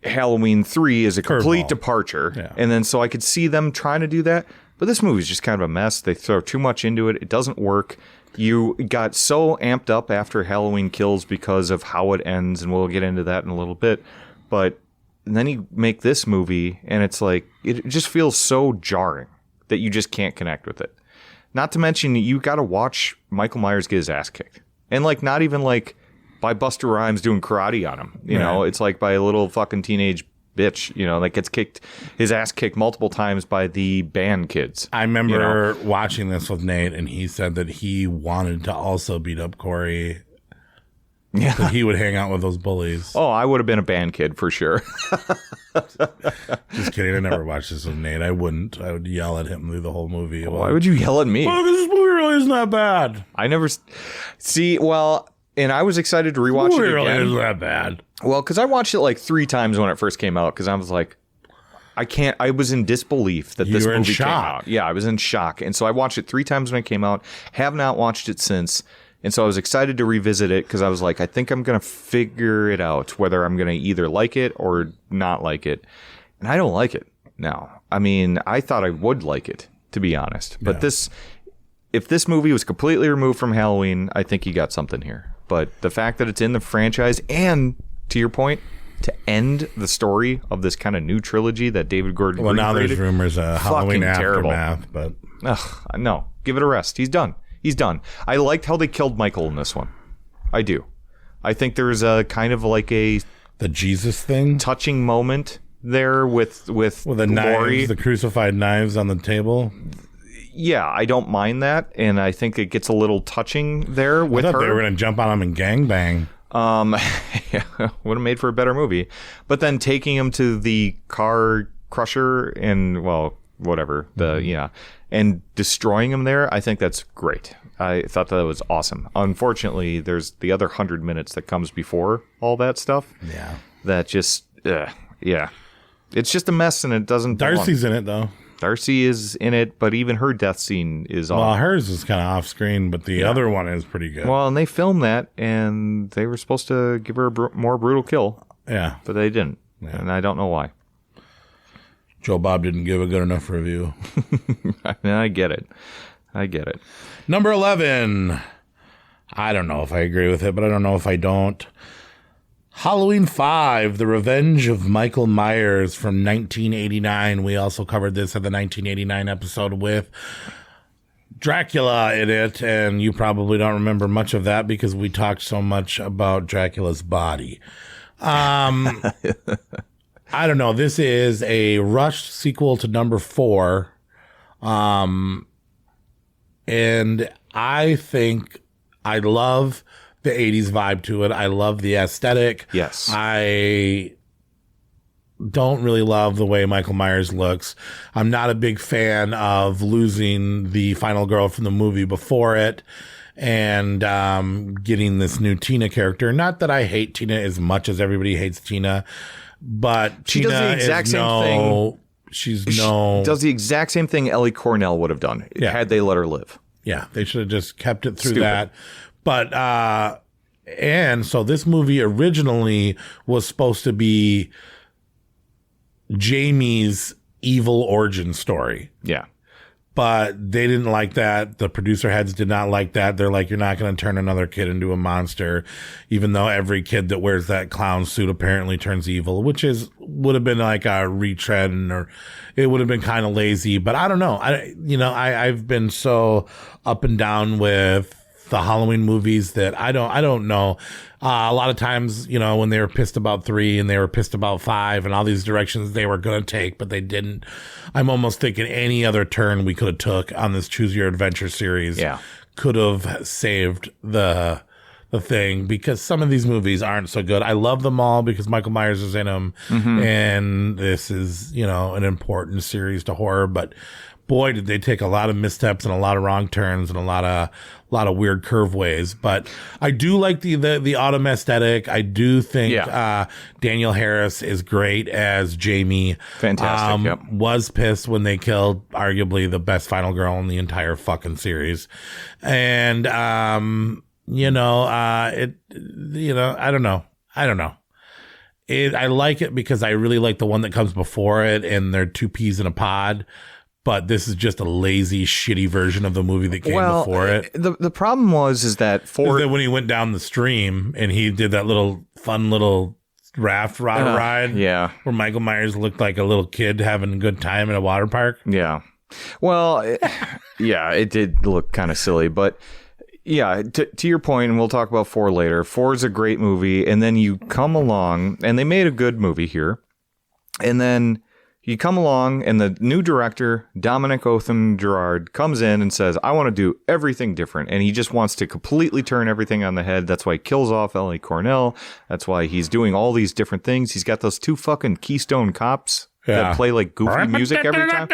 Halloween 3 is a complete departure. Yeah. And then so I could see them trying to do that. But this movie is just kind of a mess. They throw too much into it. It doesn't work. You got so amped up after Halloween Kills because of how it ends, and we'll get into that in a little bit. But then you make this movie, and it's like, it just feels so jarring that you just can't connect with it. Not to mention, you got to watch Michael Myers get his ass kicked. And like, not even like by Busta Rhymes doing karate on him. You know, it's like by a little fucking teenage bitch, you know, like gets his ass kicked multiple times by the band kids. I remember watching this with Nate, and he said that he wanted to also beat up Corey. Yeah. That he would hang out with those bullies. Oh, I would have been a band kid for sure. Just kidding. I never watched this with Nate. I wouldn't. I would yell at him through the whole movie. Why would you yell at me? Oh, this movie really isn't that bad. I never see. Well, and I was excited to rewatch it again. Really isn't that bad. Well, because I watched it like 3 times when it first came out, because I was like, I was in disbelief that this movie came out. Yeah, I was in shock. And so I watched it 3 times when it came out, have not watched it since. And so I was excited to revisit it because I was like, I think I'm going to figure it out, whether I'm going to either like it or not like it. And I don't like it now. I mean, I thought I would like it, to be honest. But if this movie was completely removed from Halloween, I think you got something here. But the fact that it's in the franchise, and to your point, to end the story of this kind of new trilogy that David Gordon Well, Green now created, there's rumors of Halloween terrible. Aftermath, but no, give it a rest. He's done. He's done. I liked how they killed Michael in this one. I do. I think there's a kind of like the Jesus thing, touching moment there with the Laurie. knives, the crucified knives on the table. Yeah, I don't mind that, and I think it gets a little touching there with I thought her. they were going to jump on him and gangbang. Would have made for a better movie. But then taking him to the car crusher and, well, whatever, and destroying him there, I think that's great. I thought that was awesome. Unfortunately, there's the other 100 minutes that comes before all that stuff. Yeah. That just, it's just a mess, and it doesn't Darcy's belong. in it, though. Darcy is in it, but even her death scene is Well, hers is kind of off screen, but the other one is pretty good. Well, and they filmed that, and they were supposed to give her a more brutal kill. Yeah. But they didn't, and I don't know why. Joe Bob didn't give a good enough review. I get it. Number 11. I don't know if I agree with it, but I don't know if I don't. Halloween 5, The Revenge of Michael Myers from 1989. We also covered this in the 1989 episode with Dracula in it, and you probably don't remember much of that because we talked so much about Dracula's body. I don't know. This is a rushed sequel to number 4. And I think I love the 80s vibe to it. I love the aesthetic. Yes. I don't really love the way Michael Myers looks. I'm not a big fan of losing the final girl from the movie before it and getting this new Tina character. Not that I hate Tina as much as everybody hates Tina, but she Tina does the exact is same thing. She does the exact same thing Ellie Cornell would have done had they let her live. Yeah, they should have just kept it through that. But and so this movie originally was supposed to be Jamie's evil origin story. Yeah. But they didn't like that. The producer heads did not like that. They're like, you're not going to turn another kid into a monster, even though every kid that wears that clown suit apparently turns evil, which would have been like a retread, or it would have been kind of lazy. But I don't know. I've been so up and down with the Halloween movies that I don't know. A lot of times, when they were pissed about 3 and they were pissed about 5 and all these directions they were going to take, but they didn't. I'm almost thinking any other turn we could have took on this Choose Your Adventure series could have saved the thing, because some of these movies aren't so good. I love them all because Michael Myers is in them, and this is, an important series to horror, but boy, did they take a lot of missteps and a lot of wrong turns and a lot of weird curve ways. But I do like the autumn aesthetic. I do think Danielle Harris is great as Jamie. Fantastic. Was pissed when they killed arguably the best final girl in the entire fucking series. And I don't know. I like it because I really like the one that comes before it, and they're 2 peas in a pod. But this is just a lazy, shitty version of the movie that came before it. The problem is that when he went down the stream and he did that fun little raft ride, where Michael Myers looked like a little kid having a good time in a water park. Yeah. Well, it did look kind of silly, but yeah, to your point, and we'll talk about 4 later. 4 is a great movie, and then you come along, and they made a good movie here, and then you come along, and the new director, Dominic Otham-Gerard, comes in and says, I want to do everything different. And he just wants to completely turn everything on the head. That's why he kills off Ellie Cornell. That's why he's doing all these different things. He's got those 2 fucking Keystone Cops that play like goofy music every time.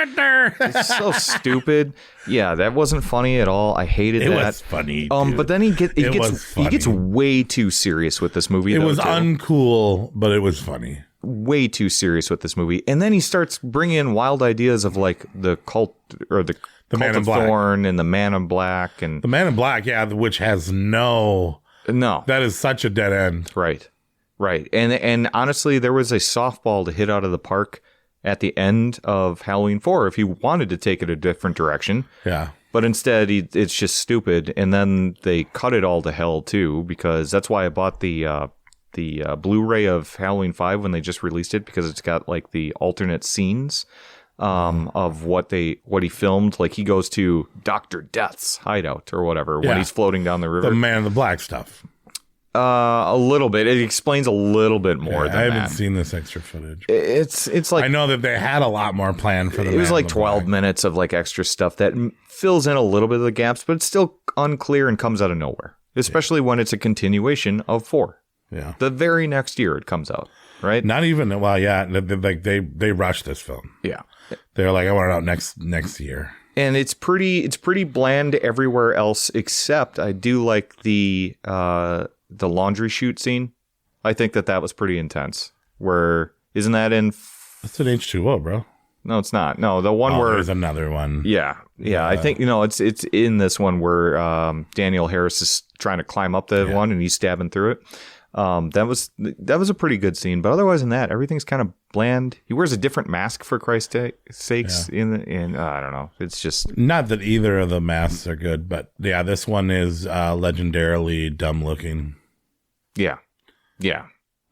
It's so stupid. Yeah, that wasn't funny at all. I hated that. It was funny. But then he gets way too serious with this movie. It was uncool, but it was funny. Way too serious with this movie, and then he starts bringing in wild ideas of like the cult or the Cult Man in of Black. Thorn and the Man in Black, and the Man in Black, which has no, that is such a dead end, right, and honestly, there was a softball to hit out of the park at the end of Halloween 4 if he wanted to take it a different direction, but instead it's just stupid, and then they cut it all to hell too, because that's why I bought the Blu-ray of Halloween 5 when they just released it, because it's got like the alternate scenes of what he filmed. Like he goes to Dr. Death's hideout or whatever when he's floating down the river. The Man in the Black stuff. A little bit. It explains a little bit more than I haven't that. seen this extra footage. It's like, I know that they had a lot more planned for the It was Man like in the 12 Black. minutes of like extra stuff that fills in a little bit of the gaps, but it's still unclear and comes out of nowhere, especially when it's a continuation of 4. Yeah. The very next year it comes out, right? Not even, well, yeah, like they rushed this film. Yeah. They're like, I want it out next year. And it's pretty bland everywhere else, except I do like the laundry chute scene. I think that was pretty intense. Isn't that in? It's an H2O, bro. No, it's not. No, the one where there's another one. Yeah. I think it's in this one where Danielle Harris is trying to climb up the one and he's stabbing through it. That was a pretty good scene, but otherwise than that, everything's kind of bland. He wears a different mask for Christ's sakes. I don't know. It's just not that either of the masks are good, but yeah, this one is legendarily dumb looking. Yeah. There's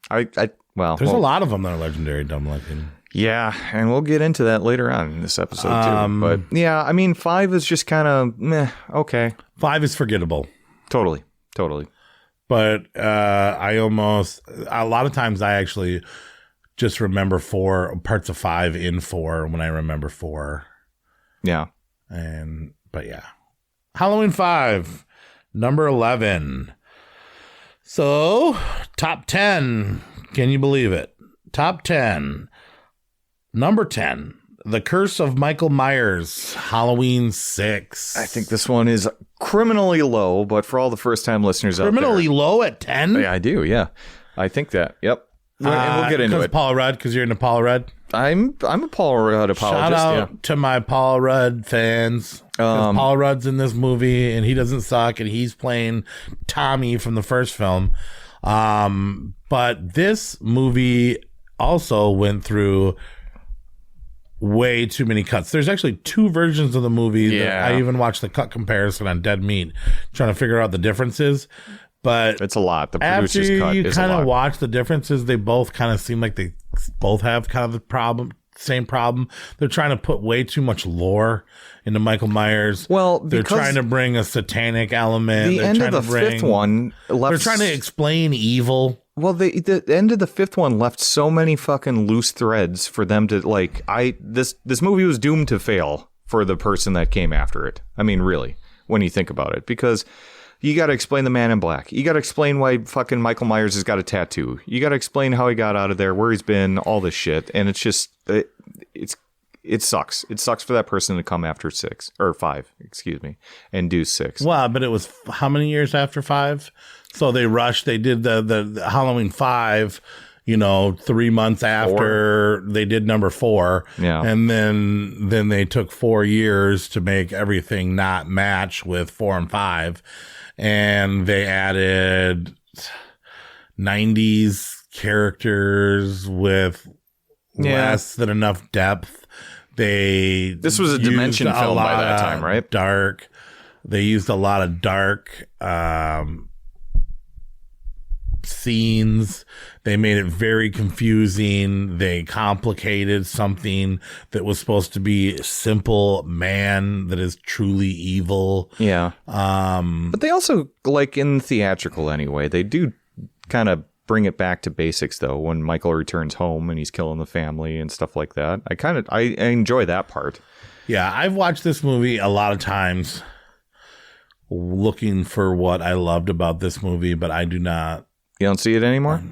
a lot of them that are legendary dumb looking. Yeah, and we'll get into that later on in this episode too. But yeah, I mean, 5 is just kind of meh. Okay, 5 is forgettable. Totally. But a lot of times I actually just remember 4 parts of 5 in 4 when I remember 4. Yeah. But yeah. Halloween 5, number 11. So, top 10. Can you believe it? Top 10. Number 10. The Curse of Michael Myers, Halloween 6. I think this one is criminally low, but for all the first-time listeners out there. Criminally low at 10? Yeah, I do, yeah. I think that, yep. And we'll get into it. Paul Rudd, because you're into Paul Rudd? I'm a Paul Rudd apologist. Shout out to my Paul Rudd fans. Paul Rudd's in this movie, and he doesn't suck, and he's playing Tommy from the first film. But this movie also went through way too many cuts. There's actually 2 versions of the movie. Yeah. I even watched the cut comparison on Dead Meat, trying to figure out the differences. But it's a lot. The after producer's cut you is kind a lot. of watch the differences, they both kind of seem like they both have kind of the same problem. They're trying to put way too much lore into Michael Myers. Well, they're trying to bring a satanic element. The they're end trying of the to fifth one left. They're trying to explain evil. Well, the end of the fifth one left so many fucking loose threads for them to this movie was doomed to fail for the person that came after it. I mean, really, when you think about it, because you got to explain the Man in Black. You got to explain why fucking Michael Myers has got a tattoo. You got to explain how he got out of there, where he's been, all this shit, and it's just it sucks. It sucks for that person to come after 5, and do 6. Well, but it was how many years after 5? So they rushed. They did the Halloween 5, 3 months after they did number 4. Yeah. And then they took 4 years to make everything not match with 4 and 5. And they added 90s characters with less than enough depth. This was a Dimension film by that time, right? Dark. They used a lot of dark scenes. They made it very confusing. They complicated something that was supposed to be simple man that is truly evil. Yeah. But they also, like in theatrical anyway, they do kind of bring it back to basics though when Michael returns home and he's killing the family and stuff like that. I enjoy that part. Yeah, I've watched this movie a lot of times looking for what I loved about this movie, but I do not. You don't see it anymore?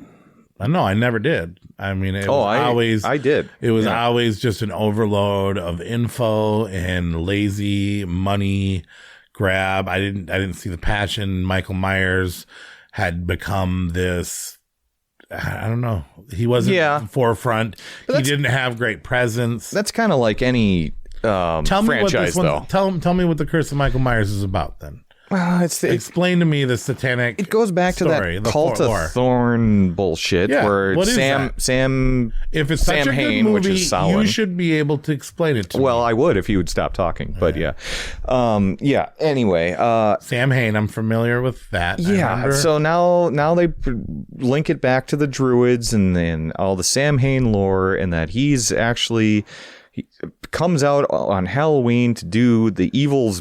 No, I never did. I mean, I did. It was always just an overload of info and lazy money grab. I didn't see the passion. Michael Myers had become this, I don't know. He wasn't forefront. He didn't have great presence. That's kind of like any franchise, though. Tell me what the Curse of Michael Myers is about then. Well, explain to me the satanic. It goes back story, to that Cult of Thorn bullshit, where what is Sam. If it's Sam such a Hain, good movie, which is Samhain, you should be able to explain it to me. Well, I would if you would stop talking, but yeah. Anyway, Sam Hain, I'm familiar with that. Yeah. So now they link it back to the Druids and then all the Sam Hain lore, and that he comes out on Halloween to do the evils.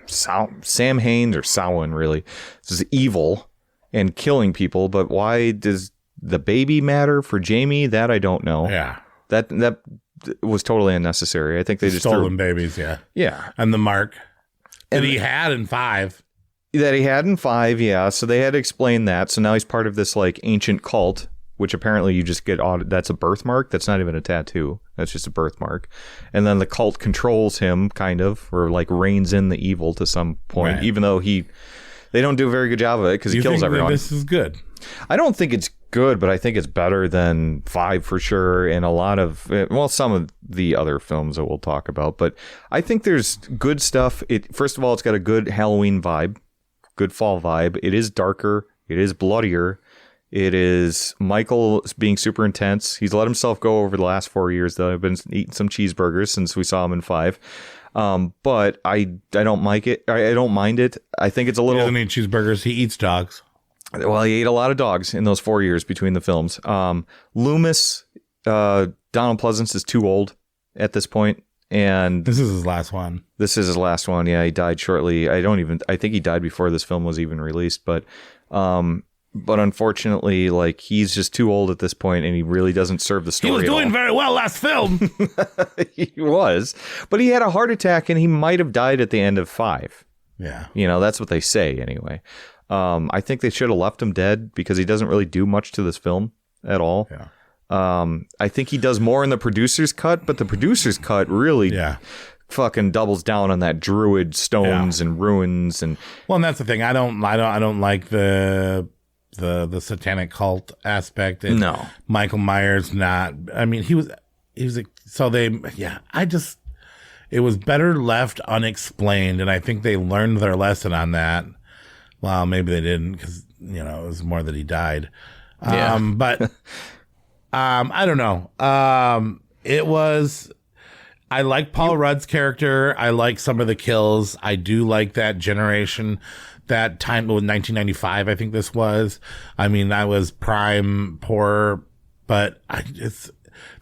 Sam Hain or Samhain really is evil and killing people, but why does the baby matter for Jamie? That I don't know. Yeah, that was totally unnecessary. I think they just stolen babies. Yeah, and the mark that he had in 5. Yeah. So they had to explain that. So now he's part of this like ancient cult, which apparently you just get that's a birthmark. That's not even a tattoo. That's just a birthmark. And then the cult controls him kind of, or like reins in the evil to some point, right. Even though they don't do a very good job of it because he kills everyone. This is good. I don't think it's good, but I think it's better than 5 for sure. And some of the other films that we'll talk about, but I think there's good stuff. First of all, it's got a good Halloween vibe, good fall vibe. It is darker. It is bloodier. It is Michael being super intense. He's let himself go over the last 4 years, though. I've been eating some cheeseburgers since we saw him in 5. But I don't like it. I don't mind it. I think it's a little. He doesn't eat cheeseburgers. He eats dogs. Well, he ate a lot of dogs in those 4 years between the films. Loomis, Donald Pleasance is too old at this point. And this is his last one. Yeah, he died shortly. I think he died before this film was even released, but unfortunately, like, he's just too old at this point, and he really doesn't serve the story. He was doing very well last film. He was, but he had a heart attack, and he might have died at the end of 5. Yeah, that's what they say anyway. I think they should have left him dead because he doesn't really do much to this film at all. Yeah. I think he does more in the producer's cut, but the producer's cut really fucking doubles down on that druid stones and ruins and. Well, and that's the thing. I don't like the satanic cult aspect. No, Michael Myers not. I mean, he was so they. Yeah, it was better left unexplained, and I think they learned their lesson on that. Well, maybe they didn't because it was more that he died. But. I don't know. It was. I like Paul Rudd's character. I like some of the kills. I do like that generation, that time with 1995. I think this was. I mean, I was prime poor, but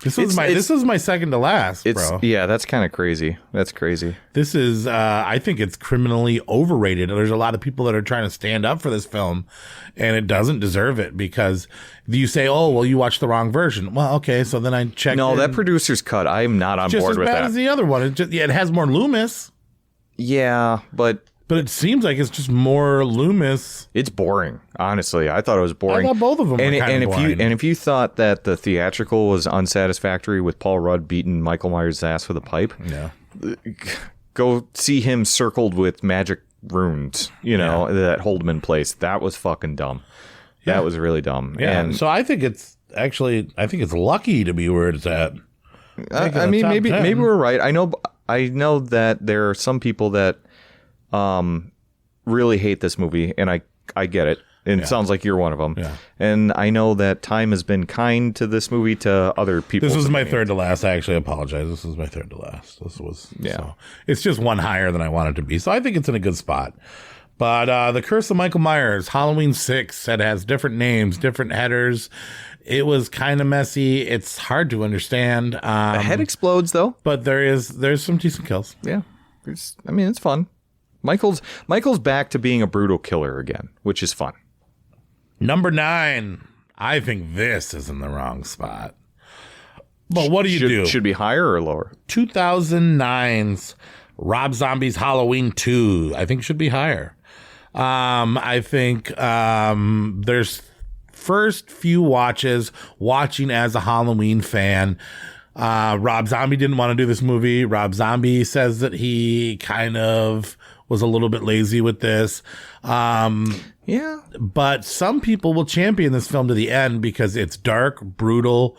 this was my second to last, bro. Yeah, that's kind of crazy. That's crazy. This is. I think it's criminally overrated. There's a lot of people that are trying to stand up for this film, and it doesn't deserve it because you say, "Oh, well, you watched the wrong version." Well, okay, so then I checked. No, that producer's cut. I'm not on board with that. Just as bad as the other one. It has more Loomis. Yeah, but it seems like it's just more Loomis. It's boring, honestly. I thought it was boring. I thought both of them were kind of boring. If you thought that the theatrical was unsatisfactory with Paul Rudd beating Michael Myers' ass with a pipe, go see him circled with magic runes, that hold him in place. That was fucking dumb. Yeah. That was really dumb. Yeah. And so I think it's lucky to be where it's at. I mean, maybe we're right. I know that there are some people that really hate this movie, and I get it. And it sounds like you're one of them. Yeah. And I know that time has been kind to this movie to other people. This was my third to last. I actually apologize. This was my third to last. So it's just one higher than I wanted to be. So I think it's in a good spot. But The Curse of Michael Myers, Halloween 6, that has different names, different headers. It was kind of messy. It's hard to understand. The head explodes though. But there's some decent kills. Yeah. It's fun. Michael's back to being a brutal killer again, which is fun. Number 9. I think this is in the wrong spot. But what do you do? Should be higher or lower? 2009's Rob Zombie's Halloween 2. I think should be higher. I think there's first few watching as a Halloween fan. Rob Zombie didn't want to do this movie. Rob Zombie says that he kind of was a little bit lazy with this. Yeah. But some people will champion this film to the end because it's dark, brutal,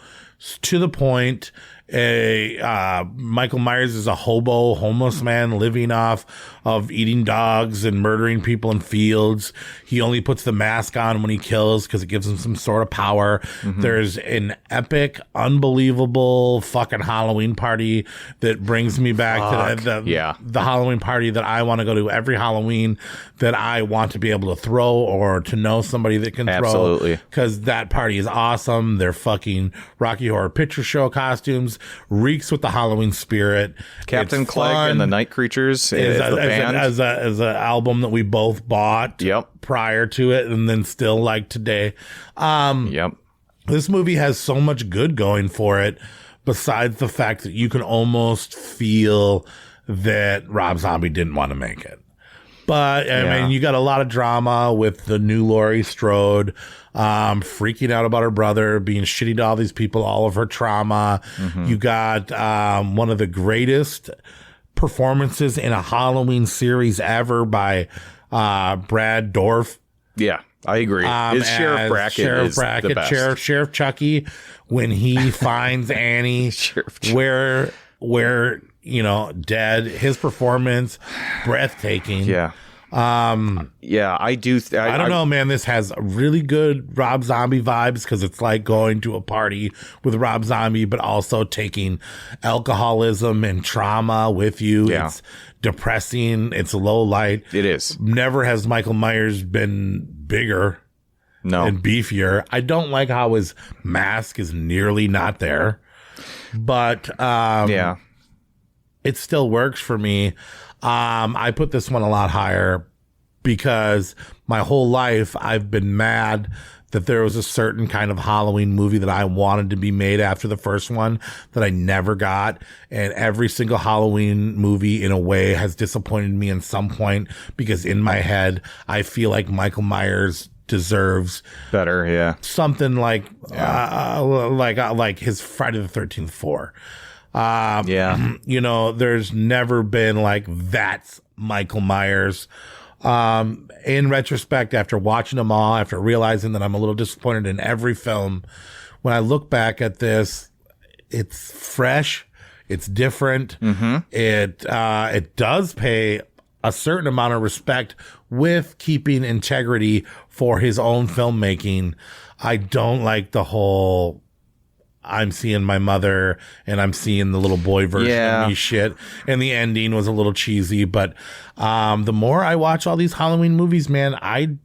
to the point. Michael Myers is a homeless man living off of eating dogs and murdering people in fields. He only puts the mask on when he kills because it gives him some sort of power. Mm-hmm. There's an epic, unbelievable fucking Halloween party that brings me back to the Halloween party that I want to go to every Halloween, that I want to be able to throw or to know somebody that can throw. Because that party is awesome. They're fucking Rocky Horror Picture Show costumes. Reeks with the Halloween spirit. Captain Clegg and the Night Creatures is the band. As an album that we both bought prior to it and then still like today. This movie has so much good going for it, besides the fact that you can almost feel that Rob Zombie didn't want to make it. But, I mean, you got a lot of drama with the new Laurie Strode freaking out about her brother, being shitty to all these people, all of her trauma. Mm-hmm. You got one of the greatest performances in a Halloween series ever by Brad Dourif. Yeah, I agree. His Sheriff Brackett is the best. Sheriff Chucky, when he finds Annie where dead. His performance, breathtaking. Yeah. I do. I don't know, man. This has really good Rob Zombie vibes because it's like going to a party with Rob Zombie, but also taking alcoholism and trauma with you. Yeah. It's depressing. It's low light. It is. Never has Michael Myers been bigger. No. And beefier. I don't like how his mask is nearly not there, but it still works for me. I put this one a lot higher because my whole life I've been mad that there was a certain kind of Halloween movie that I wanted to be made after the first one that I never got. And every single Halloween movie in a way has disappointed me in some point, because in my head, I feel like Michael Myers deserves better. Yeah. Something like his Friday the 13th 4. You know, there's never been like, that's Michael Myers. In retrospect, after watching them all, after realizing that I'm a little disappointed in every film, when I look back at this, it's fresh, it's different. It does pay a certain amount of respect with keeping integrity for his own filmmaking. I don't like the whole I'm seeing my mother and I'm seeing the little boy version of me shit. And the ending was a little cheesy, but the more I watch all these Halloween movies, man, I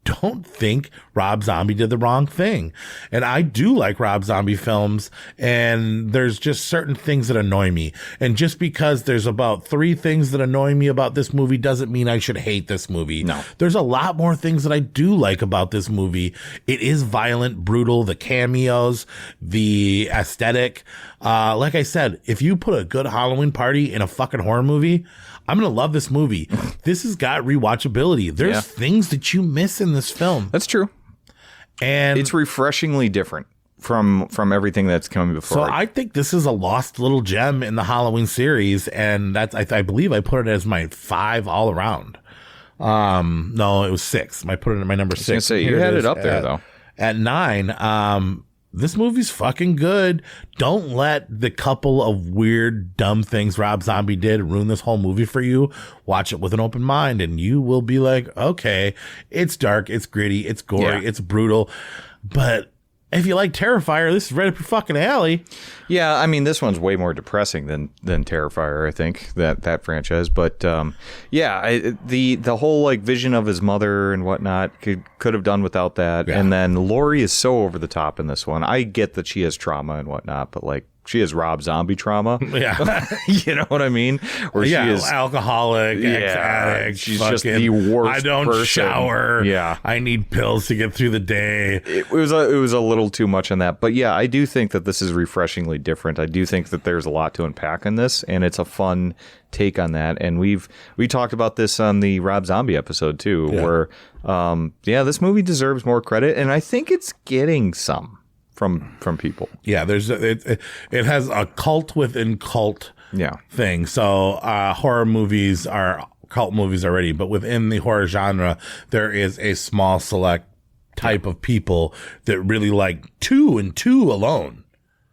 don't think Rob Zombie did the wrong thing. And I do like Rob Zombie films, and there's just certain things that annoy me. And just because there's about 3 things that annoy me about this movie doesn't mean I should hate this movie. No. There's a lot more things that I do like about this movie. It is violent, brutal, the cameos, the aesthetic. Like I said, if you put a good Halloween party in a fucking horror movie, I'm going to love this movie. This has got rewatchability. There's things that you miss in this film. That's true. And it's refreshingly different from everything that's coming before. So I think this is a lost little gem in the Halloween series. And that's, I believe I put it as my 5 all around. No, it was 6. I put it in my number 6. I was gonna say, you had it up there though. At 9. This movie's fucking good. Don't let the couple of weird, dumb things Rob Zombie did ruin this whole movie for you. Watch it with an open mind and you will be like, okay, it's dark, it's gritty, it's gory, it's brutal. But if you like Terrifier, this is right up your fucking alley. Yeah, I mean, this one's way more depressing than Terrifier, I think, that franchise. But the whole like vision of his mother and whatnot could have done without that. Yeah. And then Laurie is so over the top in this one. I get that she has trauma and whatnot, but like, she has Rob Zombie trauma. Yeah. You know what I mean? Where she is alcoholic, ex-addict. She's just the worst I don't person. shower. Yeah. I need pills to get through the day. It was a little too much on that. But yeah, I do think that this is refreshingly different. I do think that there's a lot to unpack in this, and it's a fun take on that. And we talked about this on the Rob Zombie episode too, where this movie deserves more credit, and I think it's getting some from people. Yeah, it has a cult within cult thing. So horror movies are cult movies already, but within the horror genre, there is a small select type of people that really like 2 and 2 alone.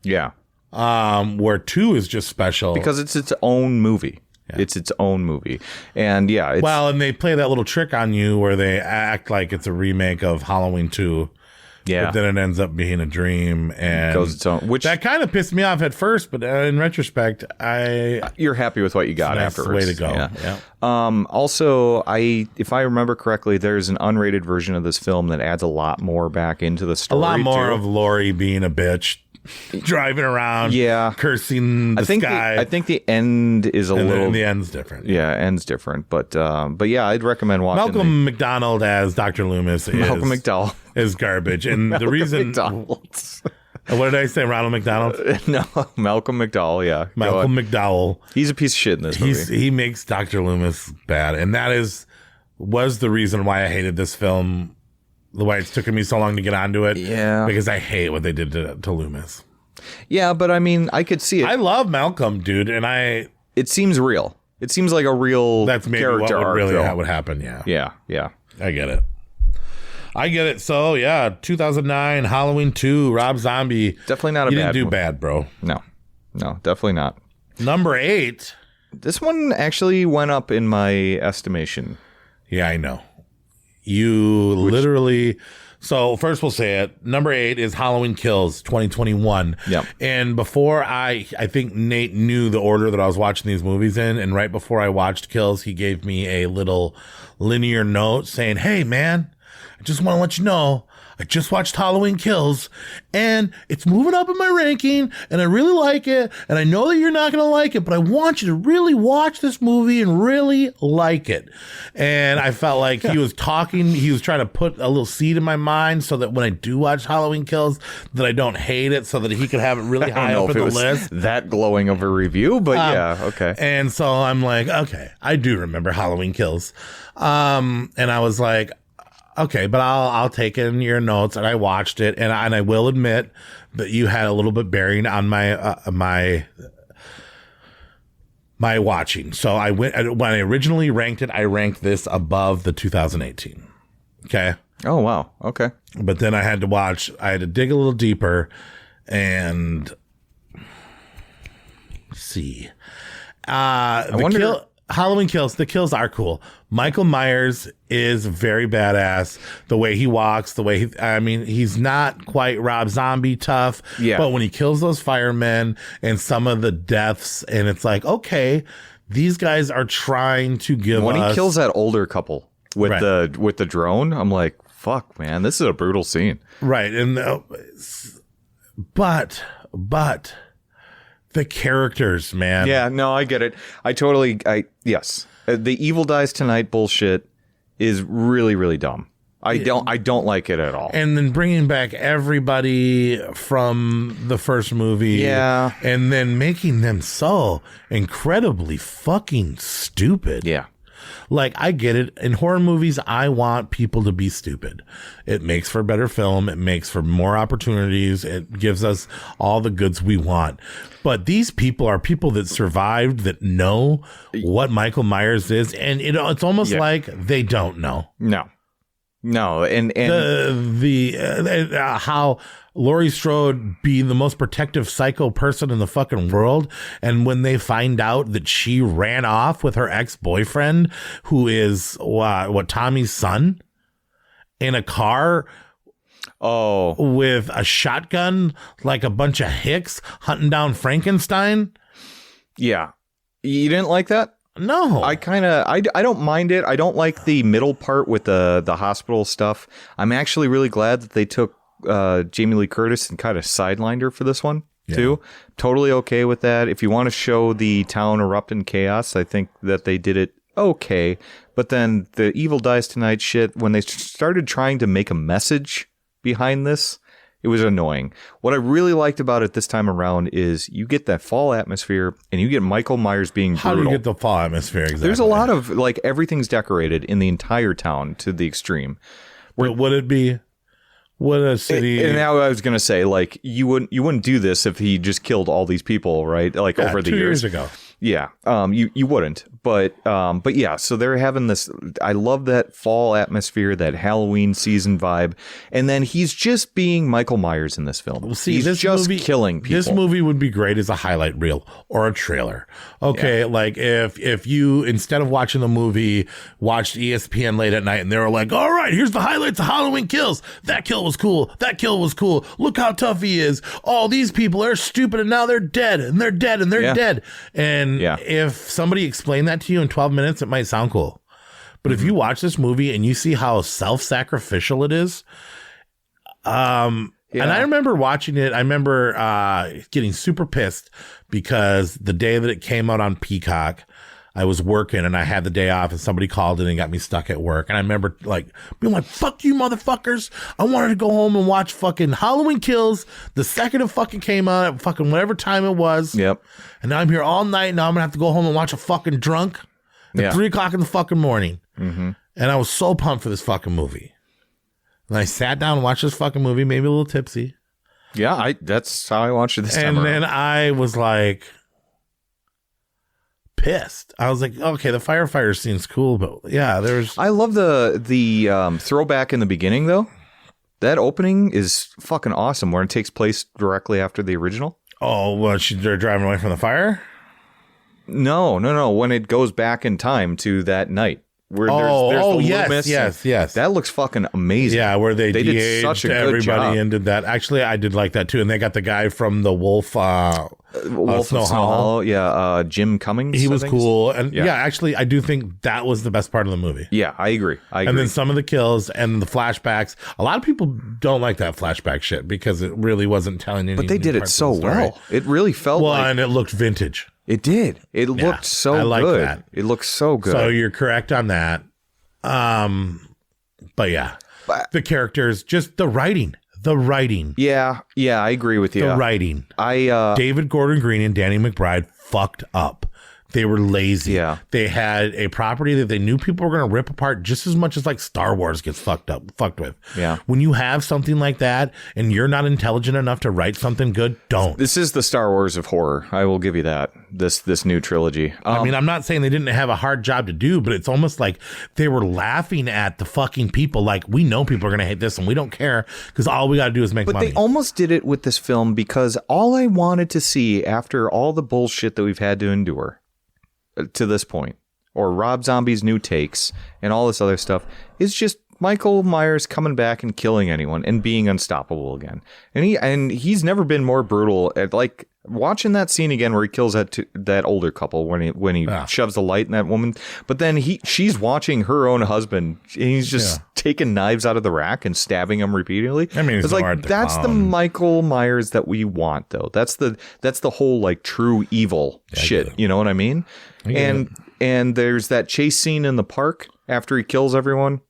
Yeah. Where 2 is just special. Because it's its own movie. Yeah. It's its own movie. And and they play that little trick on you where they act like it's a remake of Halloween 2. Yeah. But then it ends up being a dream, and goes its own, which that kind of pissed me off at first, but in retrospect, you're happy with what you got afterwards. Way to go. Yeah. Also, if I remember correctly, there's an unrated version of this film that adds a lot more back into the story. A lot more of Laurie being a bitch, driving around, cursing the sky. I think the end is the end's different. Yeah, end's different. But yeah, I'd recommend watching. Malcolm McDonald as Dr. Loomis. Malcolm McDowell is garbage, and the reason. McDonald's. What did I say? Ronald McDonald? No, Malcolm McDowell. Yeah, Malcolm McDowell. He's a piece of shit in this movie. He makes Dr. Loomis bad, and that was the reason why I hated this film. The way it's taken me so long to get onto it. Yeah. Because I hate what they did to Loomis. Yeah, but I mean, I could see it. I love Malcolm, dude, and it seems real. It seems like a real that's maybe character what would really film. would happen, yeah. Yeah. I get it. So, 2009, Halloween 2, Rob Zombie. Definitely not a bad You didn't do movie. bad, bro. No, definitely not. Number 8. This one actually went up in my estimation. Yeah, I know. Literally... So first we'll say it. Number 8 is Halloween Kills 2021. Yep. And before I think Nate knew the order that I was watching these movies in. And right before I watched Kills, he gave me a little linear note saying, "Hey man, I just want to let you know I just watched Halloween Kills, and it's moving up in my ranking, and I really like it, and I know that you're not going to like it, but I want you to really watch this movie and really like it. And I felt like he was trying to put a little seed in my mind so that when I do watch Halloween Kills, that I don't hate it, so that he could have it really high up in the list. That glowing of a review, but yeah, okay. And so I'm like, okay, I do remember Halloween Kills. And I was like, okay, but I'll take in your notes, and I watched it, and I will admit that you had a little bit bearing on my watching. So I went when I originally ranked it. I ranked this above the 2018. Okay. Oh wow. Okay. But then I had to dig a little deeper, and see. Halloween Kills. The kills are cool. Michael Myers is very badass. The way he walks, he's not quite Rob Zombie tough. Yeah. But when he kills those firemen and some of the deaths, and it's like, okay, these guys are trying to give when us. He kills that older couple with the drone, I'm like, fuck, man, this is a brutal scene. Right. And but the characters, man. Yeah, no, I get it. Yes. The evil dies tonight bullshit is really, really dumb. I don't like it at all. And then bringing back everybody from the first movie. Yeah. And then making them so incredibly fucking stupid. Yeah. Like, I get it. In horror movies, I want people to be stupid. It makes for better film. It makes for more opportunities. It gives us all the goods we want. But these people are people that survived, that know what Michael Myers is. And it's almost like they don't know. No. And how Laurie Strode be the most protective psycho person in the fucking world. And when they find out that she ran off with her ex-boyfriend, who is Tommy's son, in a car with a shotgun, like a bunch of hicks hunting down Frankenstein. Yeah. You didn't like that? No. I don't mind it. I don't like the middle part with the hospital stuff. I'm actually really glad that they took Jamie Lee Curtis and kind of sidelined her for this one too. Totally okay with that. If you want to show the town erupt in chaos, I think that they did it okay. But then the evil dies tonight shit, when they started trying to make a message behind this, it was annoying. What I really liked about it this time around is you get that fall atmosphere, and you get Michael Myers being brutal. How do you get the fall atmosphere exactly? There's a lot of, like, everything's decorated in the entire town to the extreme. Would it be? What a city! And now I was gonna say, like, you wouldn't do this if he just killed all these people, right? Like over the 2 years ago. Yeah, you wouldn't, but yeah. So they're having this. I love that fall atmosphere, that Halloween season vibe, and then he's just being Michael Myers in this film. See, he's this just movie, killing people. This movie would be great as a highlight reel or a trailer. Okay, like if you, instead of watching the movie, watched ESPN late at night, and they were like, "All right, here's the highlights of Halloween Kills. That kill was cool. That kill was cool. Look how tough he is. Oh, these people are stupid, and now they're dead, and they're dead, and they're dead." And if somebody explained that to you in 12 minutes, it might sound cool. But if you watch this movie and you see how self-sacrificial it is, and I remember watching it, I remember getting super pissed because the day that it came out on Peacock, I was working and I had the day off, and somebody called in and got me stuck at work. And I remember being like, "Fuck you, motherfuckers. I wanted to go home and watch fucking Halloween Kills the second it fucking came out at fucking whatever time it was." Yep. And now I'm here all night. Now I'm going to have to go home and watch a fucking drunk at 3 o'clock in the fucking morning. Mm-hmm. And I was so pumped for this fucking movie. And I sat down and watched this fucking movie, maybe a little tipsy. Yeah, that's how I watched it this time around. And then I was like, pissed. I was like, okay, the firefighter scene's cool, but yeah, I love the throwback in the beginning though. That opening is fucking awesome, where it takes place directly after the original. Oh, well, they're driving away from the fire? No. When it goes back in time to that night Where there's the yes, Loomis. yes. That looks fucking amazing. Yeah, where they did de-aged such a good everybody job. and did that. Actually, I did like that too. And they got the guy from the Wolf Snow Hollow. Yeah, Jim Cummings. He was cool. And Yeah. actually, I do think that was the best part of the movie. Yeah, I agree. And then some of the kills and the flashbacks. A lot of people don't like that flashback shit because it really wasn't telling anything. But they did it so well. It really felt and it looked vintage. It did. It looked so I like good. that. It looked so good. So you're correct on that. But yeah, the characters, just the writing. Yeah, I agree with you. The writing. David Gordon Green and Danny McBride fucked up. They were lazy. Yeah. They had a property that they knew people were going to rip apart just as much as like Star Wars gets fucked with. Yeah. When you have something like that and you're not intelligent enough to write something good, don't. This is the Star Wars of horror. I will give you that. This new trilogy. I mean, I'm not saying they didn't have a hard job to do, but it's almost like they were laughing at the fucking people. Like, we know people are going to hate this and we don't care because all we got to do is make money. But they almost did it with this film because all I wanted to see after all the bullshit that we've had to endure to this point, or Rob Zombie's new takes and all this other stuff, is just Michael Myers coming back and killing anyone and being unstoppable again. And he's never been more brutal. Like watching that scene again where he kills that older couple when he shoves the light in that woman, but then she's watching her own husband and he's just taking knives out of the rack and stabbing him repeatedly. I mean, it's like that's the Michael Myers that we want, though. That's the whole like true evil shit. You know what I mean? And there's that chase scene in the park after he kills everyone.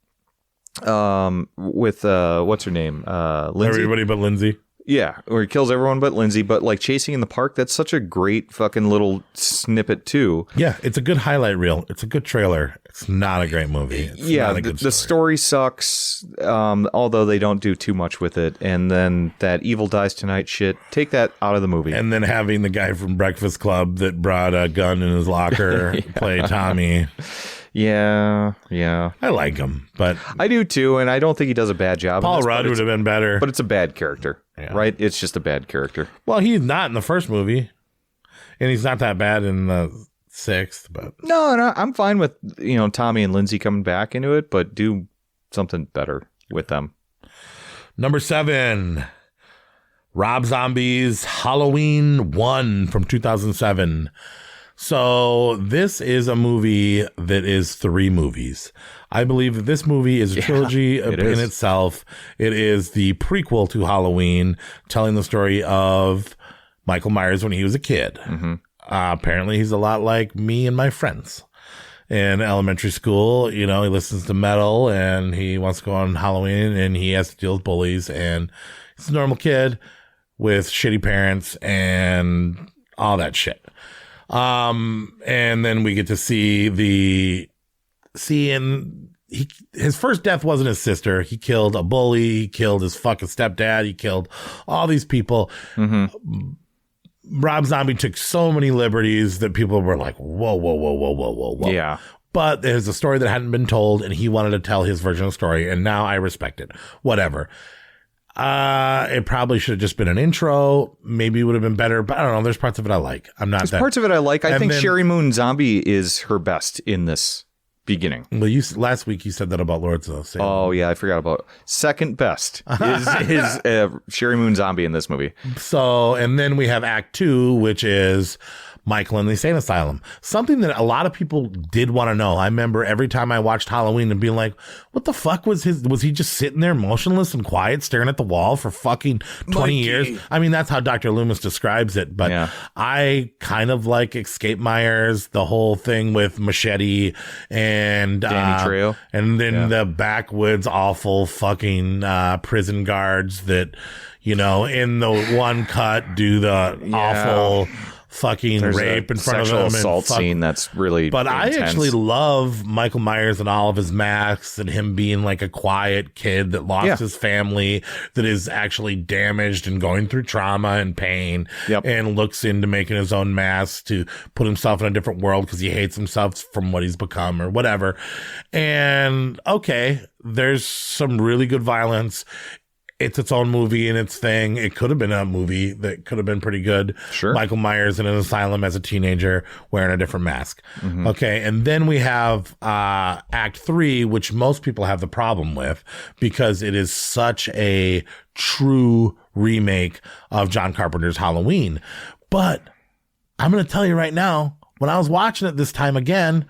With what's her name? Lindsay. Everybody but Lindsay. Yeah, or he kills everyone but Lindsay, but like chasing in the park, that's such a great fucking little snippet too. Yeah, it's a good highlight reel. It's a good trailer. It's not a great movie. It's not a good the story sucks, although they don't do too much with it. And then that Evil Dies Tonight shit, take that out of the movie. And then having the guy from Breakfast Club that brought a gun in his locker play Tommy. Yeah. I like him, but I do too, and I don't think he does a bad job. Paul Rudd would have been better, but it's a bad character, right? It's just a bad character. Well, he's not in the first movie, and he's not that bad in the sixth. But no, I'm fine with Tommy and Lindsay coming back into it, but do something better with them. Number 7, Rob Zombie's Halloween 1 from 2007. So this is a movie that is 3 movies. I believe that this movie is a trilogy in itself. It is the prequel to Halloween, telling the story of Michael Myers when he was a kid. Mm-hmm. Apparently, he's a lot like me and my friends. In elementary school, he listens to metal and he wants to go on Halloween and he has to deal with bullies. And he's a normal kid with shitty parents and all that shit. And then we get to his first death wasn't his sister. He killed a bully. He killed his fucking stepdad. He killed all these people. Mm-hmm. Rob Zombie took so many liberties that people were like, whoa. Yeah. But there's a story that hadn't been told and he wanted to tell his version of the story. And now I respect it. Whatever. It probably should have just been an intro. Maybe it would have been better, but I don't know. There's parts of it I like. There's parts of it I like. I think Sherry Moon Zombie is her best in this beginning. Well, last week you said that about Lords of Salem. Oh yeah, I forgot about second best is Sherry Moon Zombie in this movie. So, and then we have Act 2, which is Michael in the insane asylum. Something that a lot of people did want to know. I remember every time I watched Halloween and being like, what the fuck was he just sitting there motionless and quiet staring at the wall for fucking 20 years? I mean, that's how Dr. Loomis describes it, but I kind of like Escape Myers, the whole thing with Machete and Danny Trejo. And then the backwoods awful fucking prison guards that, in the one cut do the awful fucking rape in front of them, assault scene that's really but intense. I actually love Michael Myers and all of his masks and him being like a quiet kid that lost his family, that is actually damaged and going through trauma and pain, and looks into making his own mask to put himself in a different world because he hates himself from what he's become or whatever. And there's some really good violence. it's its own movie and its thing. It could have been a movie that could have been pretty good. Sure. Michael Myers in an asylum as a teenager wearing a different mask. Okay. And then we have Act 3, which most people have the problem with because it is such a true remake of John Carpenter's Halloween. But I'm going to tell you right now, when I was watching it this time again,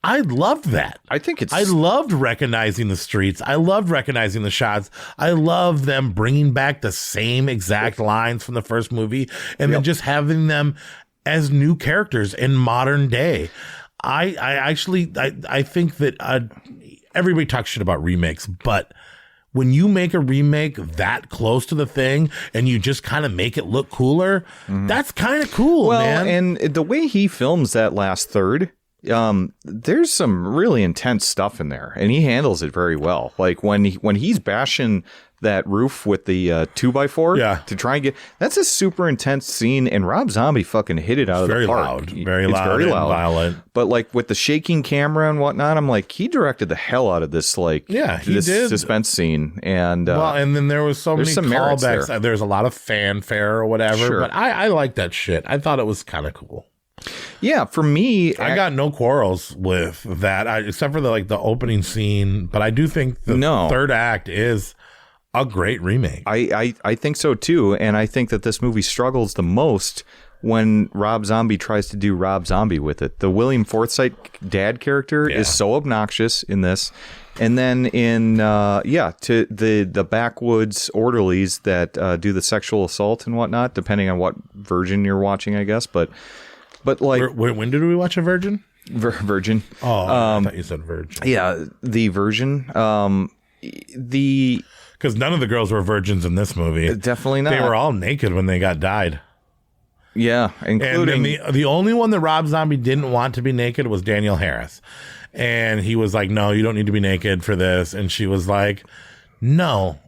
I loved that. I loved recognizing the streets. I loved recognizing the shots. I love them bringing back the same exact lines from the first movie and then just having them as new characters in modern day. I think that everybody talks shit about remakes, but when you make a remake that close to the thing and you just kind of make it look cooler, that's kind of cool, man. And the way he films that last third, there's some really intense stuff in there, and he handles it very well. Like when he's bashing that roof with the 2x4 to try and get, that's a super intense scene, and Rob Zombie fucking hit it out of the park. Very loud and violent. But like with the shaking camera and whatnot, I'm like, he directed the hell out of this, like, he this did. suspense scene. And and then there was so many callbacks. There. There's a lot of fanfare or whatever, but I like that shit. I thought it was kind of cool. Yeah, for me, I got no quarrels with that, except for the opening scene. But I do think the third act is a great remake. I think so too, and I think that this movie struggles the most when Rob Zombie tries to do Rob Zombie with it. The William Forsythe dad character is so obnoxious in this, and then in to the backwoods orderlies that do the sexual assault and whatnot, depending on what version you're watching, I guess, but. But like, when did we watch a Virgin? Virgin. Oh, I thought you said Virgin. Yeah, the Virgin. Because none of the girls were virgins in this movie. Definitely not. They were all naked when they got dyed. Yeah, including the only one that Rob Zombie didn't want to be naked was Danielle Harris, and he was like, "No, you don't need to be naked for this," and she was like, "No,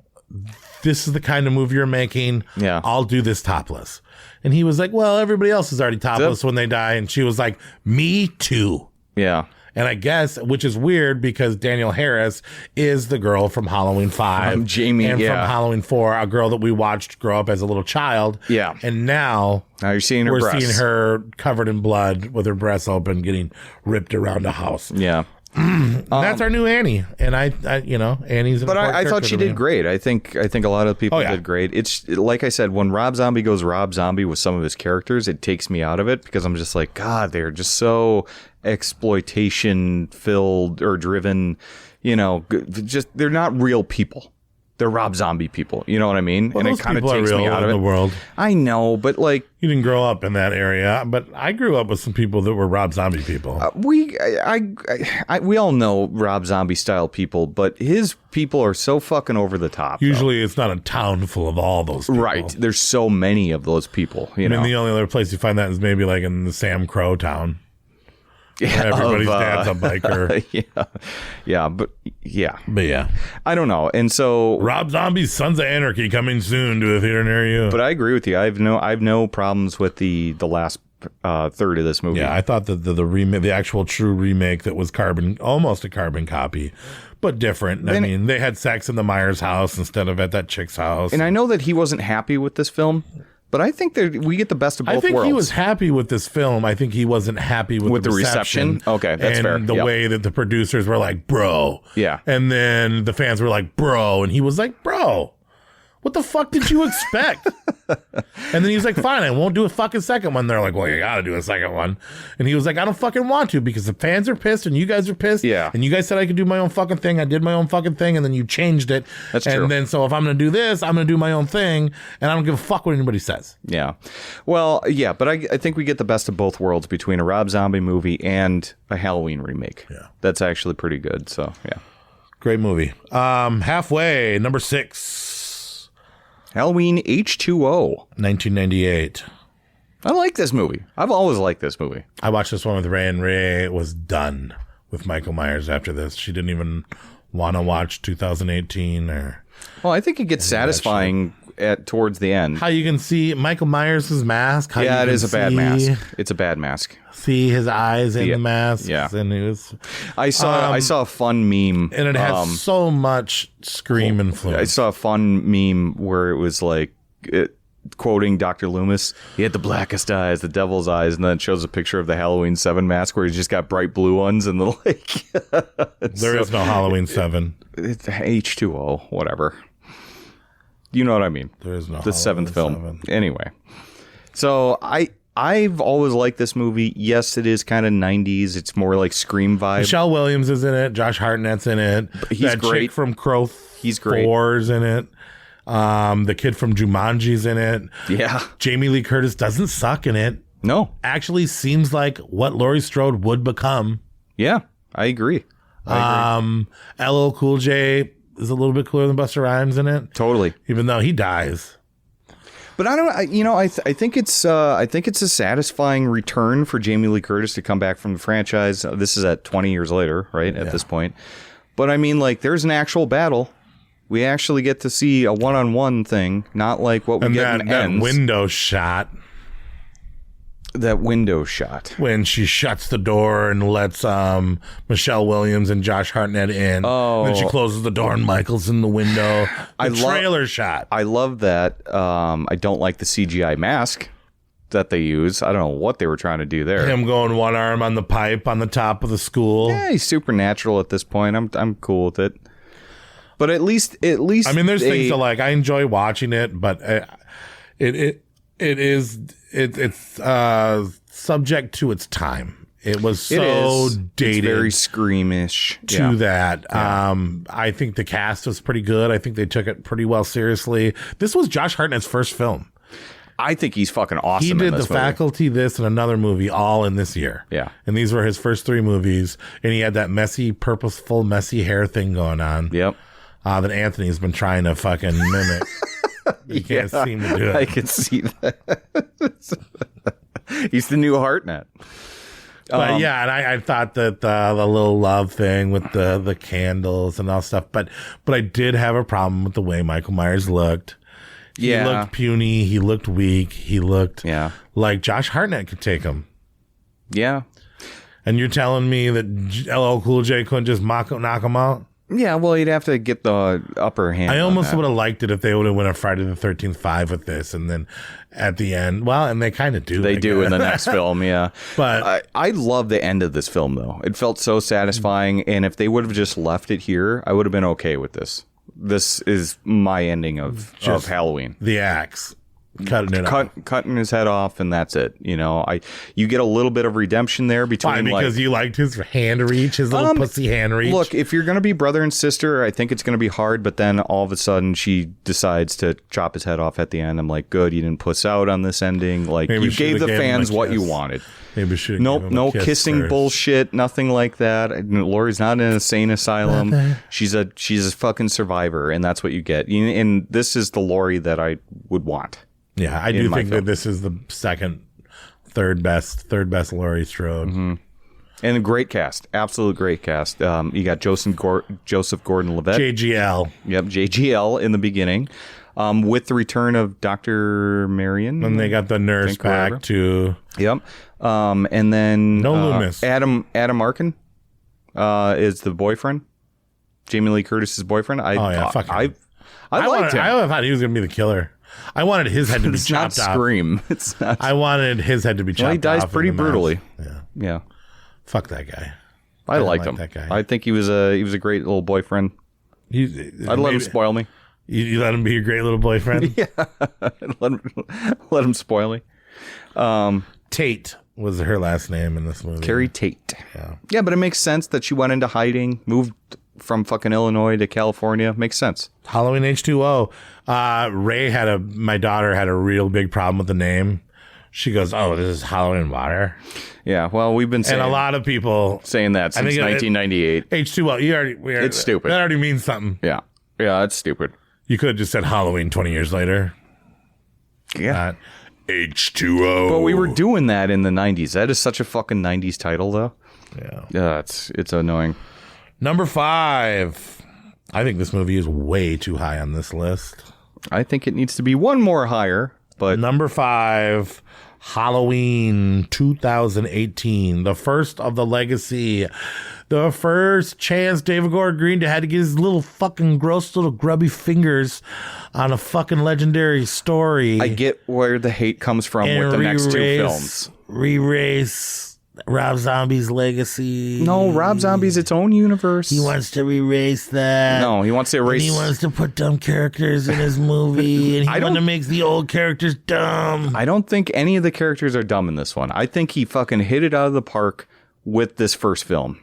this is the kind of movie you're making. Yeah, I'll do this topless." And he was like, well, everybody else is already topless when they die. And she was like, me too. Yeah. And I guess, which is weird because Danielle Harris is the girl from Halloween 5. Jamie, and from Halloween 4, a girl that we watched grow up as a little child. Yeah. And now you're seeing her we're seeing her covered in blood with her breasts open, getting ripped around a house. Yeah. That's our new Annie, and I Annie's. But I thought she did great. I think a lot of people did great. It's like I said, when Rob Zombie goes Rob Zombie with some of his characters, it takes me out of it because I'm just like, God, they're just so exploitation filled or driven. Just they're not real people. They're Rob Zombie people. You know what I mean? Well, and it kind of takes me out of it. The world. I know, but like you didn't grow up in that area, but I grew up with some people that were Rob Zombie people. We all know Rob Zombie style people, but his people are so fucking over the top. Usually, it's not a town full of all those people. Right? There's so many of those people. You know, the only other place you find that is maybe like in the Sam Crow town. Yeah, everybody's dad's a biker. But yeah. I don't know. And so Rob Zombie's Sons of Anarchy coming soon to a theater near you. But I agree with you. I've no problems with the last third of this movie. Yeah, I thought that the remake, the actual true remake that was almost a carbon copy, but different. I mean, they had sex in the Myers house instead of at that chick's house. And I know that he wasn't happy with this film. But I think that we get the best of both worlds. I think he was happy with this film. I think he wasn't happy with the reception. Okay, that's fair. And the way that the producers were like, bro. Yeah. And then the fans were like, bro. And he was like, bro, what the fuck did you expect? And then he was like, fine, I won't do a fucking second one. They're like, well, you gotta do a second one. And he was like, I don't fucking want to because the fans are pissed and you guys are pissed. Yeah. And you guys said I could do my own fucking thing. I did my own fucking thing. And then you changed it. That's true. And then so if I'm going to do this, I'm going to do my own thing. And I don't give a fuck what anybody says. Yeah. Well, yeah, but I think we get the best of both worlds between a Rob Zombie movie and a Halloween remake. Yeah. That's actually pretty good. So, yeah. Great movie. Halfway, number 6. Halloween H2O. 1998. I like this movie. I've always liked this movie. I watched this one with Ray, and Ray was done with Michael Myers after this. She didn't even want to watch 2018 or... Well, I think it gets satisfying towards the end. How you can see Michael Myers' mask. How Yeah, it is a bad mask. It's a bad mask. See his eyes in the mask. Yeah. And it was, I saw a fun meme. and it has so much Scream influence. I saw a fun meme where it was like quoting Dr. Loomis. He had the blackest eyes, the devil's eyes, and then it shows a picture of the Halloween 7 mask where he's just got bright blue ones and the like. There is no Halloween 7. It's H2O, whatever. You know what I mean. There is no the Halloween 7th film. 7. Anyway. So I've always liked this movie. Yes, it is kind of 90s. It's more like Scream vibe. Michelle Williams is in it. Josh Hartnett's in it. He's that great. chick from Crow He's great. 4's in it. The kid from Jumanji's in it. Yeah. Jamie Jamie Lee Curtis doesn't suck in it. No. Actually seems like what Laurie Strode would become. Yeah, I agree. LL Cool J is a little bit cooler than Busta Rhymes in it. Totally. Even though he dies. But I don't. I think it's a satisfying return for Jamie Lee Curtis to come back from the franchise. This is at 20 years later, right? At this point. But I mean, like, there's an actual battle. We actually get to see a one-on-one thing, not like what we get in that Ends. window shot. That window shot. When she shuts the door and lets Michelle Williams and Josh Hartnett in. Oh. And then she closes the door and Michael's in the window. Trailer shot. I love that. I don't like the CGI mask that they use. I don't know what they were trying to do there. Him going one arm on the pipe on the top of the school. Yeah, he's supernatural at this point. I'm cool with it. But at least I mean, there's things to like. I enjoy watching it, but it's subject to its time. It was so dated. It's very Screamish to that. I think the cast was pretty good. I think they took it pretty well seriously. This was Josh Hartnett's first film. I think he's fucking awesome. He did in this The movie. Faculty, this, and another movie all in this year. Yeah. And these were his first 3 movies. And he had that messy, purposeful, messy hair thing going on. Yep. That Anthony's been trying to fucking mimic. He can't seem to do it. I can see that. He's the new Hartnett. But yeah, and I thought that the little love thing with the candles and all stuff. But I did have a problem with the way Michael Myers looked. He looked puny. He looked weak. He looked like Josh Hartnett could take him. Yeah. And you're telling me that LL Cool J couldn't just knock him out? Yeah, well, you'd have to get the upper hand. I almost would have liked it if they would have went a Friday the 13th 5 with this, and then at the end, well, and they kind of do. They do in the next film, yeah. But I love the end of this film, though. It felt so satisfying, and if they would have just left it here, I would have been okay with this. This is my ending of Halloween. The axe. Cutting his head off, and that's it. You know, you get a little bit of redemption there between. Why? Because you liked his hand reach, his little pussy hand reach. Look, if you're gonna be brother and sister, I think it's gonna be hard. But then all of a sudden, she decides to chop his head off at the end. I'm like, good, you didn't puss out on this ending. Like, Maybe you gave the fans what you wanted. Maybe should. No kissing bullshit, nothing like that. Laurie's not in an insane asylum. She's a fucking survivor, and that's what you get. And this is the Laurie that I would want. Yeah, I do think that this is the third best Laurie Strode. Mm-hmm. And a great cast, absolute great cast. You got Joseph Gordon-Levitt, JGL. Yep, JGL in the beginning, with the return of Dr. Marion, and they got the nurse back too. Yep, and then Loomis. Adam Arkin is the boyfriend, Jamie Lee Curtis's boyfriend. I liked him. I thought he was gonna be the killer. I wanted his head to be it's chopped not off. Scream. It's not. I wanted his head to be chopped off. Well, he dies pretty brutally. Yeah. Fuck that guy. I liked him. That guy. I think he was a great little boyfriend. I'd let him spoil me. You let him be your great little boyfriend? Yeah. let him spoil me. Tate was her last name in this movie. Carrie Tate. Yeah, but it makes sense that she went into hiding, moved from fucking Illinois to California. Makes sense. Halloween H2O. My daughter had a real big problem with the name. She goes, "Oh, this is Halloween water." Yeah, well, we've been saying, and a lot of people saying that since 1998. H2O. It's stupid. That already means something. Yeah, that's stupid. You could have just said Halloween 20 years later. Yeah. H2O. But we were doing that in the 90s. That is such a fucking 90s title, though. Yeah, it's annoying. Number 5. I think this movie is way too high on this list. I think it needs to be one more higher. But number 5, Halloween 2018, the first of the legacy. The first chance David Gordon Green had to get his little fucking gross little grubby fingers on a fucking legendary story. I get where the hate comes from with the next 2 films. Re-race Rob Zombie's legacy. No, Rob Zombie's its own universe. He wants to re-race that. No, he wants to erase. And he wants to put dumb characters in his movie, and he wants to make the old characters dumb. I don't think any of the characters are dumb in this one. I think he fucking hit it out of the park with this first film.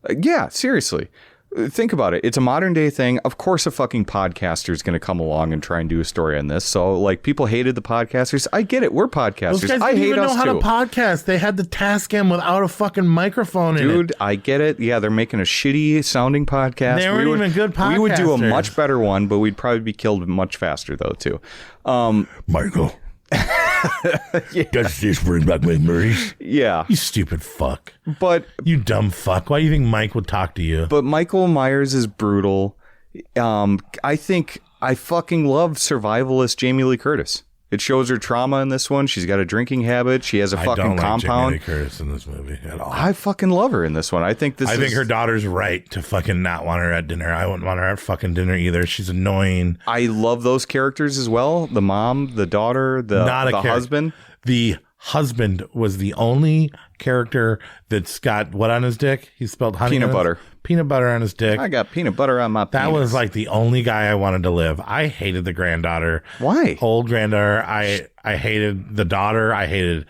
Yeah, seriously. Think about it. It's a modern day thing. Of course, a fucking podcaster is going to come along and try and do a story on this. So, like, people hated the podcasters. I get it. We're podcasters. Those guys I didn't hate even know us how too. to podcast. They had the Tascam without a fucking microphone in it. Dude, I get it. Yeah, they're making a shitty sounding podcast. They weren't even good podcasters. We would do a much better one, but we'd probably be killed much faster, though, too. Michael. Does this bring back memories? Yeah. You stupid fuck. But you dumb fuck. Why do you think Mike would talk to you? But Michael Myers is brutal. I think I fucking love survivalist Jamie Lee Curtis. It shows her trauma in this one. She's got a drinking habit. She has a fucking I don't like compound. Jamie Lee Curtis in this movie at all. I fucking love her in this one. I think her daughter's right to fucking not want her at dinner. I wouldn't want her at fucking dinner either. She's annoying. I love those characters as well. The mom, the daughter, the husband. The husband was the only character that's got what on his dick? He spelled honey. Peanut butter. Peanut butter on his dick. I got peanut butter on my penis. That was like the only guy I wanted to live. I hated the granddaughter. Why? Old granddaughter. I hated the daughter. I hated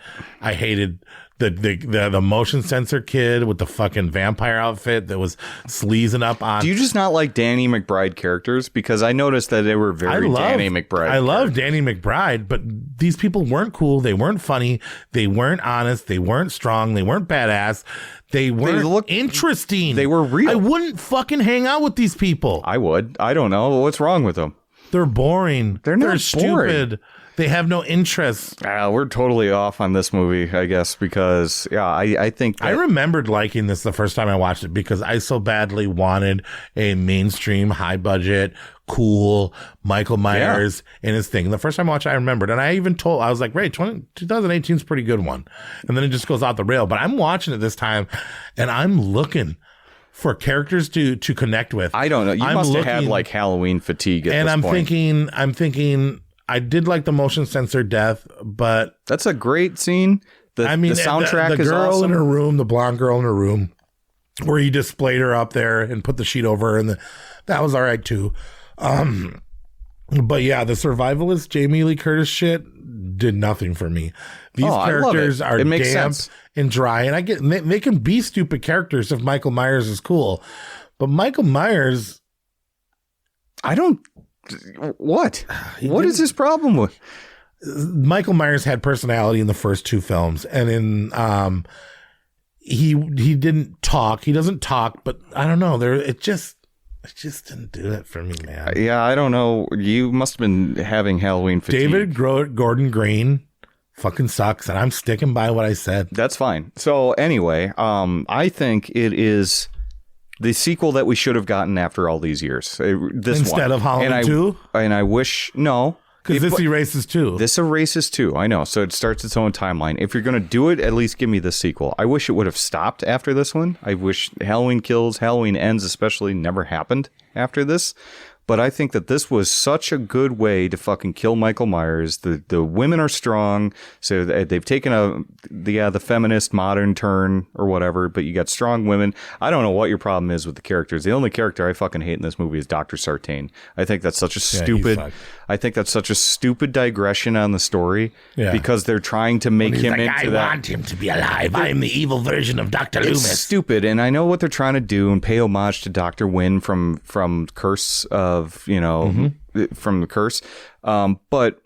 the motion sensor kid with the fucking vampire outfit that was sleazing up on. Do you just not like Danny McBride characters? Because I noticed that they were very Danny McBride. I love Danny McBride, but these people weren't cool. They weren't funny. They weren't honest. They weren't strong. They weren't badass. They weren't interesting. They were real. I wouldn't fucking hang out with these people. I would. I don't know. What's wrong with them? They're boring. They're not stupid. boring. They have no interest. We're totally off on this movie, I guess, because, I think that... I remembered liking this the first time I watched it because I so badly wanted a mainstream, high-budget, cool Michael Myers in his thing. The first time I watched it, I remembered. And I even I was like, Ray, 2018 is a pretty good one. And then it just goes out the rail. But I'm watching it this time, and I'm looking for characters to connect with. I don't know. You must have had, like, Halloween fatigue at this point. I'm thinking... I did like the motion sensor death, but that's a great scene. The soundtrack the is girl awesome. in her room, the blonde girl in her room, where he displayed her up there and put the sheet over her, and that was all right too. But yeah, the survivalist Jamie Lee Curtis shit did nothing for me. These characters are damp and dry, and I get they can be stupid characters if Michael Myers is cool, but Michael Myers, I don't. What is his problem with Michael Myers? Had personality in the first 2 films, and in he didn't talk. He doesn't talk, but I don't know. It just didn't do it for me, man. Yeah, I don't know. You must have been having Halloween fatigue. David Gordon Green fucking sucks, and I'm sticking by what I said. That's fine. So anyway, I think it is the sequel that we should have gotten after all these years. Instead of Halloween 2? And I wish, no. Because this erases 2. This erases 2, I know. So it starts its own timeline. If you're going to do it, at least give me the sequel. I wish it would have stopped after this one. I wish Halloween Kills, Halloween Ends especially never happened after this. But I think that this was such a good way to fucking kill Michael Myers. The women are strong, so they've taken the feminist modern turn or whatever. But you got strong women. I don't know what your problem is with the characters. The only character I fucking hate in this movie is Dr. Sartain. I think that's such a stupid. I think that's such a stupid digression on the story because they're trying to make him into that. I want him to be alive. I am the evil version of Dr. Loomis. It's stupid, and I know what they're trying to do and pay homage to Dr. Wynn from Curse of, from the Curse. But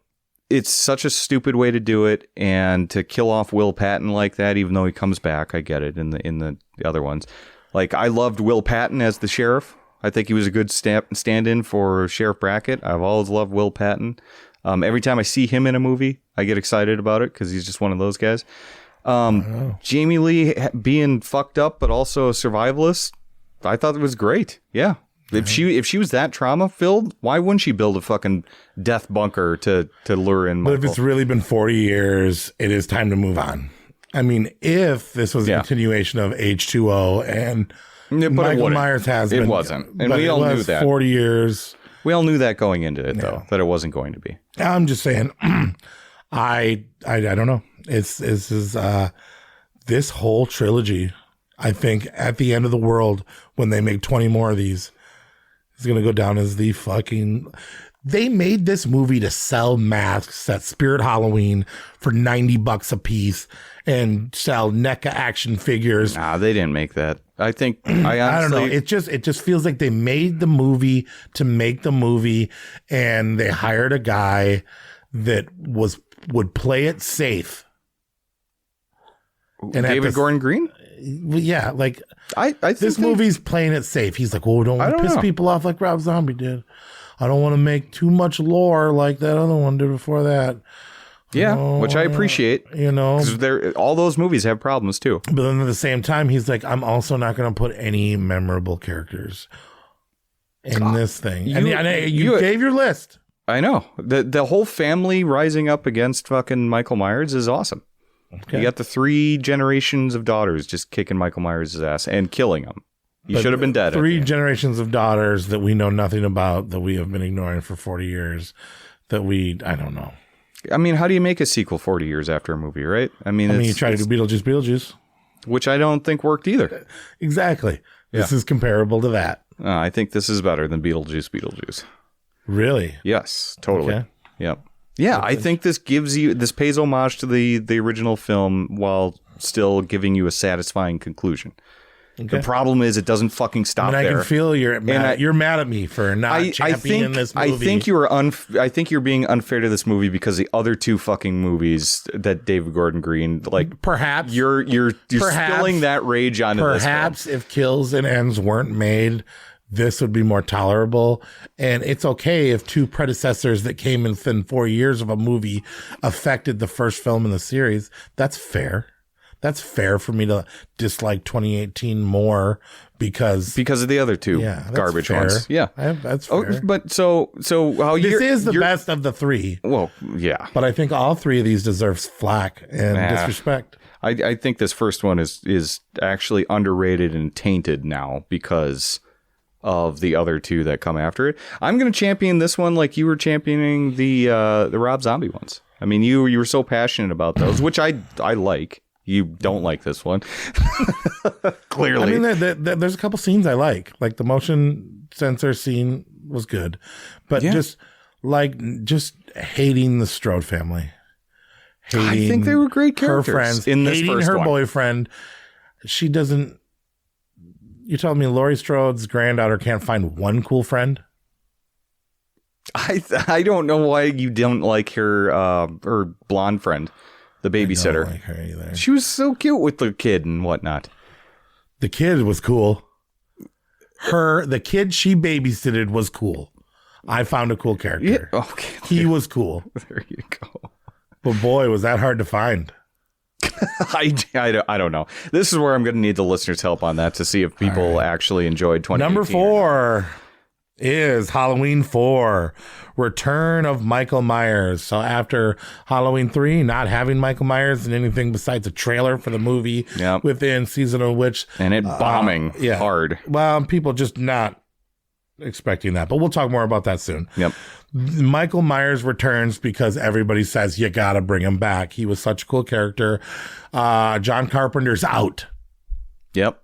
it's such a stupid way to do it, and to kill off Will Patton like that, even though he comes back. I get it in the other ones. Like, I loved Will Patton as the sheriff. I think he was a good stand-in for Sheriff Brackett. I've always loved Will Patton. Every time I see him in a movie, I get excited about it because he's just one of those guys. Jamie Lee being fucked up, but also a survivalist, I thought it was great. Yeah. If she was that trauma filled, why wouldn't she build a fucking death bunker to lure in Michael? But if it's really been 40 years, it is time to move on. I mean, if this was a continuation of H2O and Michael Myers has been. It wasn't. And we all knew that. 40 years. We all knew that going into it, though, that it wasn't going to be. I'm just saying, I don't know. This whole trilogy, I think at the end of the world, when they make 20 more of these, is going to go down as the fucking... They made this movie to sell masks at Spirit Halloween for $90 a piece and sell NECA action figures. Nah, they didn't make that. I think I don't know. It just feels like they made the movie to make the movie, and they hired a guy that would play it safe. And David Gordon Green? Yeah, like I think this movie's playing it safe. He's like, oh, don't want to piss people off like Rob Zombie did. I don't want to make too much lore like that other one did before that. Yeah, which I appreciate. You know, because all those movies have problems too. But then at the same time, he's like, I'm also not going to put any memorable characters in this thing. You gave your list. I know. The whole family rising up against fucking Michael Myers is awesome. Okay. You got the 3 generations of daughters just kicking Michael Myers' ass and killing him. You should have been dead. 3 generations of daughters that we know nothing about, that we have been ignoring for 40 years, I don't know. I mean, how do you make a sequel 40 years after a movie, right? I mean, you try to do Beetlejuice. Which I don't think worked either. Exactly. This is comparable to that. I think this is better than Beetlejuice. Really? Yes, totally. Okay. Yep. Yeah, I think this pays homage to the original film while still giving you a satisfying conclusion. Okay. The problem is it doesn't fucking stop there. I can feel you're mad at me for not championing this movie. I think you're being unfair to this movie because the other 2 fucking movies that David Gordon Green, like, perhaps you're spilling that rage onto this film. Perhaps if Kills and Ends weren't made, this would be more tolerable. And it's okay if 2 predecessors that came within 4 years of a movie affected the first film in the series. That's fair. That's fair for me to dislike 2018 more because of the other 2 garbage ones. Yeah, that's fair. But so how this is the best of the 3. Well, yeah, but I think all 3 of these deserves flack and disrespect. I think this first one is actually underrated and tainted now because of the other 2 that come after it. I'm going to champion this one like you were championing the Rob Zombie ones. I mean, you were so passionate about those, which I like. You don't like this one. Clearly. I mean, there's a couple scenes I like the motion sensor scene was good, but just hating the Strode family. I think they were great characters. Her friends, in this hating first her one. boyfriend. She doesn't. You telling me Laurie Strode's granddaughter can't find one cool friend? I don't know why you don't like her blonde friend. The babysitter. I don't like her either. She was so cute with the kid and whatnot. The kid was cool. The kid she babysitted was cool. I found a cool character. Yeah, okay. He was cool. There you go. But boy, was that hard to find. I don't know. This is where I'm going to need the listeners' help on that to see if people actually enjoyed 2018. Number 4 is Halloween 4, Return of Michael Myers. So after Halloween 3, not having Michael Myers in anything besides a trailer for the movie within Season of Witch. And it bombing hard. Well, people just not expecting that. But we'll talk more about that soon. Yep. Michael Myers returns because everybody says you got to bring him back. He was such a cool character. John Carpenter's out. Yep.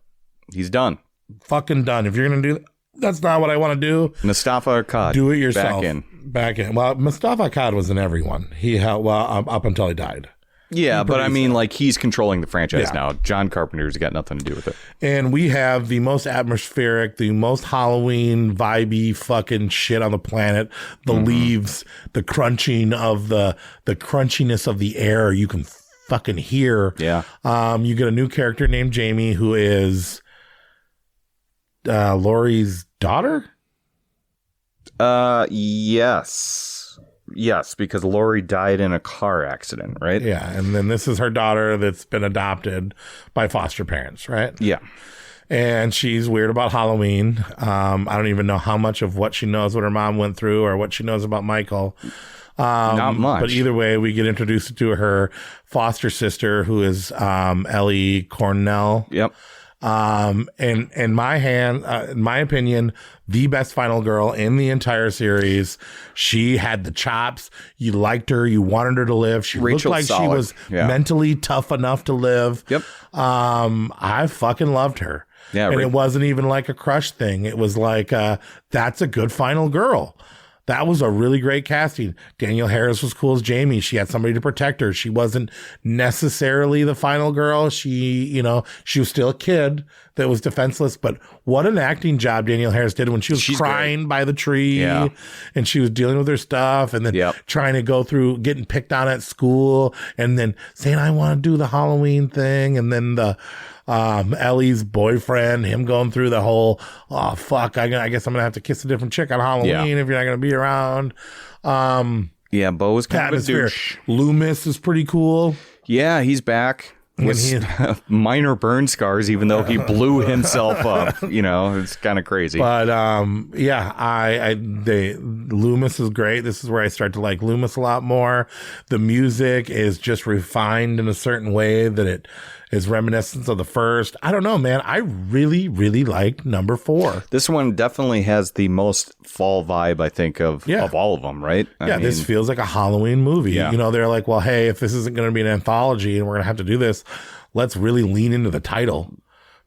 He's done. Fucking done. If you're going to do that's not what I want to do. Mustafa Akkad. Do it yourself. Back in. Well, Mustafa Akkad was in everyone. He held up until he died. Yeah, but I mean, like, he's controlling the franchise now. John Carpenter's got nothing to do with it. And we have the most atmospheric, the most Halloween vibey fucking shit on the planet. The leaves, the crunching of the crunchiness of the air you can fucking hear. Yeah. You get a new character named Jamie who is Laurie's daughter? Yes, because Laurie died in a car accident, right? Yeah, and then this is her daughter that's been adopted by foster parents, right? Yeah. and she's weird about Halloween. I don't even know how much of what she knows what her mom went through or what she knows about Michael. Not much. But either way, we get introduced to her foster sister, who is Ellie Cornell. Yep. In my opinion, the best final girl in the entire series. She had the chops. You liked her. You wanted her to live. She looked like she was mentally tough enough to live. Yep. I fucking loved her. Yeah. And it wasn't even like a crush thing. It was like, that's a good final girl. That was a really great casting. Danielle Harris was cool as Jamie. She had somebody to protect her. She wasn't necessarily the final girl. She was still a kid that was defenseless, but what an acting job Danielle Harris did when she's crying by the tree and she was dealing with her stuff and then trying to go through getting picked on at school and then saying, I want to do the Halloween thing. And then Ellie's boyfriend, him going through the whole, oh fuck, I guess I'm gonna have to kiss a different chick on Halloween if you're not gonna be around. Bo was kind of a douche. Loomis is pretty cool. Yeah, he's back with minor burn scars, even though he blew himself up. It's kind of crazy. But Loomis is great. This is where I start to like Loomis a lot more. The music is just refined in a certain way that it is reminiscent of the first. I don't know, man. I really, really liked number 4. This one definitely has the most fall vibe, I think, of all of them, right? I mean, this feels like a Halloween movie. Yeah. They're like, well, hey, if this isn't going to be an anthology and we're going to have to do this, let's really lean into the title.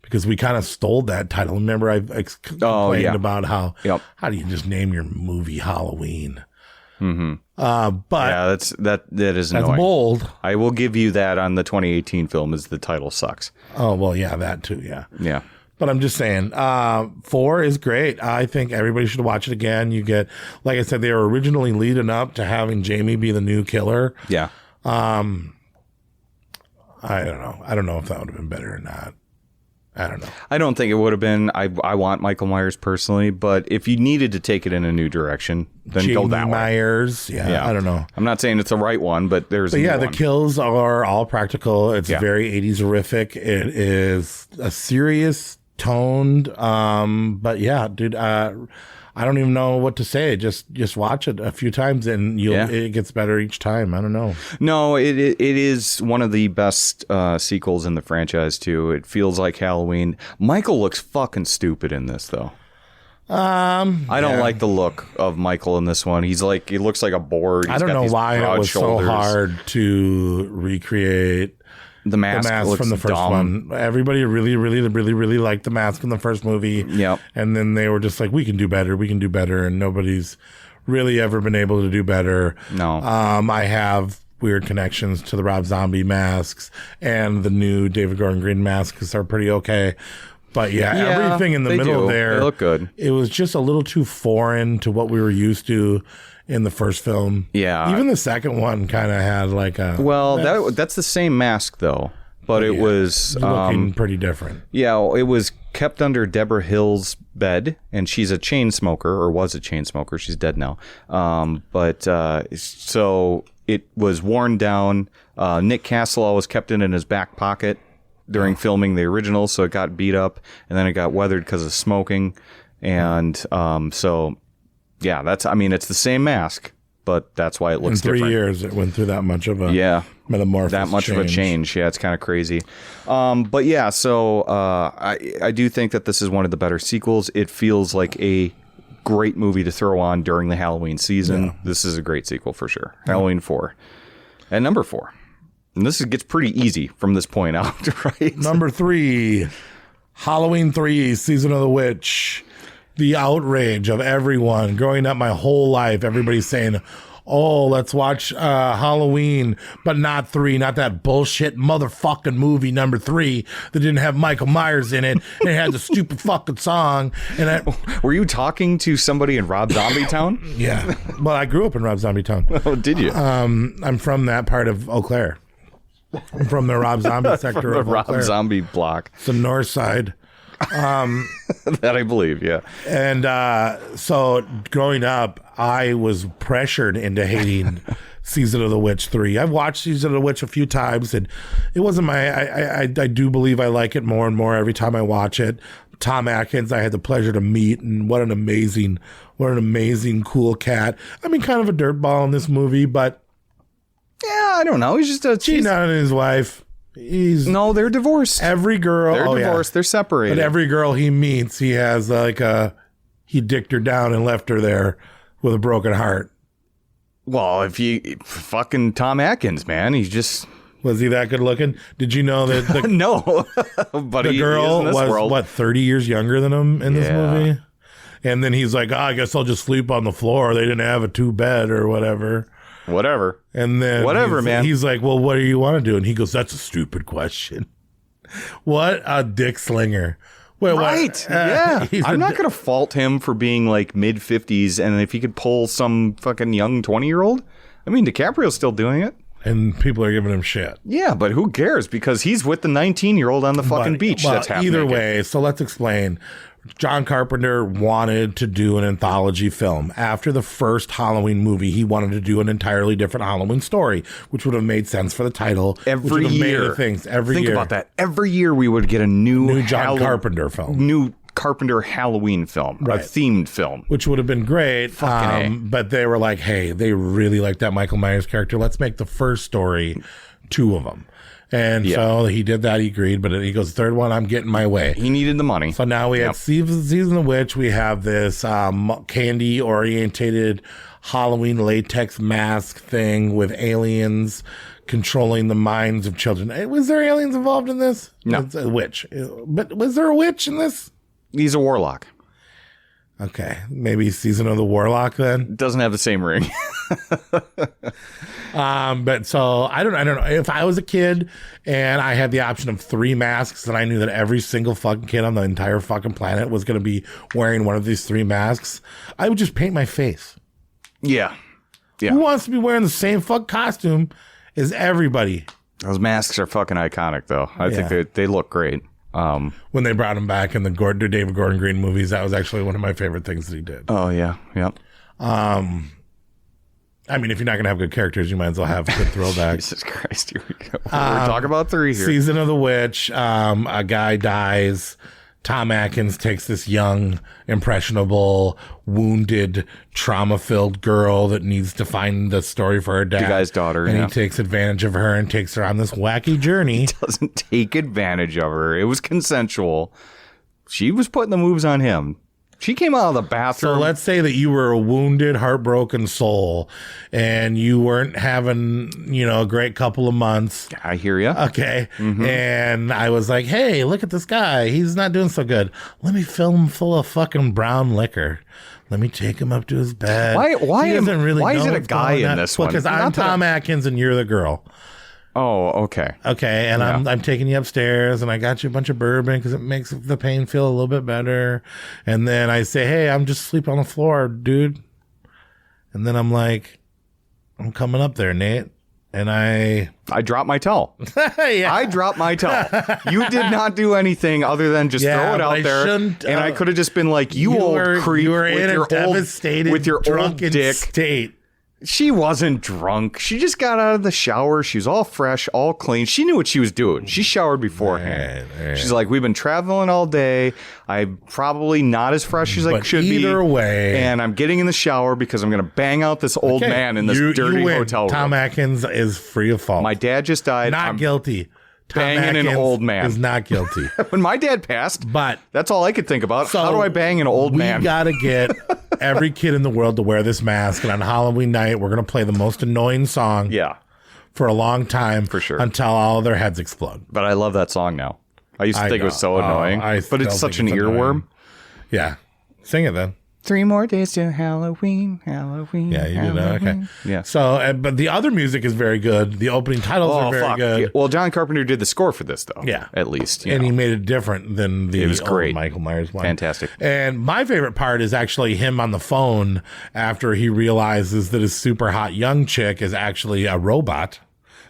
Because we kind of stole that title. Remember, I complained about how do you just name your movie Halloween? Mm-hmm. But that is annoying. That's bold. I will give you that on the 2018 film is the title sucks. Oh, well, yeah, that too. Yeah. Yeah. But I'm just saying, 4 is great. I think everybody should watch it again. You get, like I said, they were originally leading up to having Jamie be the new killer. Yeah. I don't know. I don't know if that would have been better or not. I don't know. I don't think it would have been. I want Michael Myers personally, but if you needed to take it in a new direction, then Jamie go that way. Myers. Yeah, I don't know. I'm not saying it's the right one, but there's a new the one. kills are all practical. It's very 80s horrific. It is a serious toned. But yeah, dude, I don't even know what to say. Just watch it a few times and it gets better each time. I don't know. No, it is one of the best sequels in the franchise too. It feels like Halloween. Michael looks fucking stupid in this though. I don't like the look of Michael in this one. He looks like a board. I don't know why it was shoulders. so hard to recreate the mask from the first one. Everybody really, really, really, really liked the mask from the first movie. Yep. And then they were just like, we can do better. We can do better. And nobody's really ever been able to do better. No. I have weird connections to the Rob Zombie masks and the new David Gordon Green masks are pretty okay. But everything in the middle there, they look good. It was just a little too foreign to what we were used to in the first film. Yeah. Even the second one kind of had like a... Well, that's the same mask, though. But it was... looking pretty different. Yeah, it was kept under Deborah Hill's bed, and she's a chain smoker, or was a chain smoker. She's dead now. So it was worn down. Nick Castle was kept in his back pocket during filming the original, so it got beat up, and then it got weathered because of smoking. And yeah, it's the same mask, but that's why it looks different. In 3 years, it went through that much of a metamorphosis. That much of a change. Yeah, it's kind of crazy. But yeah, so I do think that this is one of the better sequels. It feels like a great movie to throw on during the Halloween season. Yeah. This is a great sequel for sure. Halloween 4. And number 4. And this gets pretty easy from this point out, right? Number 3, Halloween 3, Season of the Witch. The outrage of everyone. Growing up my whole life, everybody's saying, oh, let's watch Halloween, but not 3, not that bullshit motherfucking movie number 3 that didn't have Michael Myers in it. And it had the stupid fucking song. And were you talking to somebody in Rob Zombie Town? Yeah. Well, I grew up in Rob Zombie Town. Oh, did you? I'm from that part of Eau Claire. I'm from the Rob Zombie sector of Eau Claire. Rob Zombie block. It's the north side. That I believe, yeah. And so growing up, I was pressured into hating Season of the Witch 3. I've watched Season of the Witch a few times, and it wasn't I do believe I like it more and more every time I watch it. Tom Atkins, I had the pleasure to meet, and what an amazing cool cat. I mean, kind of a dirtball in this movie, but yeah, I don't know. He's just cheating on his wife. No, they're divorced. Every girl, they're divorced. Yeah. They're separated. But every girl he meets, he has he dicked her down and left her there with a broken heart. Well, if you fucking Tom Atkins, man, he's just. Was he that good looking? Did you know that no, but the girl was what 30 years younger than him in this movie? And then he's like, I guess I'll just sleep on the floor. They didn't have a 2-bed or whatever. And then man. He's like, well, what do you want to do? And he goes, that's a stupid question. What a dick slinger. Wait, right. Yeah. I'm not going to fault him for being like mid 50s. And if he could pull some fucking young 20-year-old, I mean, DiCaprio's still doing it. And people are giving him shit. Yeah, but who cares? Because he's with the 19-year-old on the fucking beach. That's happening. Either way, so let's explain. John Carpenter wanted to do an anthology film. After the first Halloween movie, he wanted to do an entirely different Halloween story, which would have made sense for the title. Every year. Think about that. Every year we would get a new John Carpenter film. New Carpenter Halloween film, right. A themed film, which would have been great. But they were like, hey, they really like that Michael Myers character. Let's make the first story 2 of them. And so he did that. He agreed, but he goes, third one, I'm getting my way. He needed the money. So now we have Season of Witch. We have this candy orientated Halloween latex mask thing with aliens controlling the minds of children. Was there aliens involved in this? No. It's a witch. But was there a witch in this? He's a warlock. Okay. Maybe Season of the Warlock then? Doesn't have the same ring. But so I don't know. If I was a kid and I had the option of 3 masks and I knew that every single fucking kid on the entire fucking planet was going to be wearing one of these 3 masks, I would just paint my face. Yeah. Who wants to be wearing the same fuck costume as everybody? Those masks are fucking iconic, though. I think they look great. When they brought him back in the David Gordon Green movies, that was actually one of my favorite things that he did. Oh, yeah. Yep. I mean, if you're not going to have good characters, you might as well have good throwbacks. Jesus Christ, here we go. We're talking about 3 here. Season of the Witch, a guy dies. Tom Atkins takes this young, impressionable, wounded, trauma-filled girl that needs to find the story for her dad. The guy's daughter, and he takes advantage of her and takes her on this wacky journey. He doesn't take advantage of her. It was consensual. She was putting the moves on him. She came out of the bathroom. So let's say that you were a wounded, heartbroken soul and you weren't having, a great couple of months. I hear you. Okay. Mm-hmm. And I was like, hey, look at this guy. He's not doing so good. Let me fill him full of fucking brown liquor. Let me take him up to his bed. Why is it a guy in this one? Because I'm Tom Atkins and you're the girl. Oh, okay. Okay, and I'm taking you upstairs, and I got you a bunch of bourbon because it makes the pain feel a little bit better. And then I say, hey, I'm just asleep on the floor, dude. And then I'm like, I'm coming up there, Nate. And I dropped my towel. Yeah. I dropped my towel. You did not do anything other than just throw it out there. And I could have just been like, you old creep. You were in a devastated, with your drunken old dick. state. She wasn't drunk. She just got out of the shower. She was all fresh, all clean. She knew what she was doing. She showered beforehand. Right. She's like, we've been traveling all day. I'm probably not as fresh as I should be. Either way. And I'm getting in the shower because I'm going to bang out this old man in this dirty hotel room. Tom Atkins is free of fault. My dad just died. Not guilty. Banging an old man is not guilty. When my dad passed, but that's all I could think about. So how do I bang an old man? We got to get every kid in the world to wear this mask, and on Halloween night, we're going to play the most annoying song. Yeah, for a long time, for sure, until all their heads explode. But I love that song now. I used to think it was so annoying, but it's such an earworm. Yeah, sing it then. 3 more days to Halloween. Yeah, you did that. Okay. Yeah. So, but the other music is very good. The opening titles are very good. Yeah. Well, John Carpenter did the score for this, though. Yeah. At least. And he made it different than the old Michael Myers one. Fantastic. And my favorite part is actually him on the phone after he realizes that his super hot young chick is actually a robot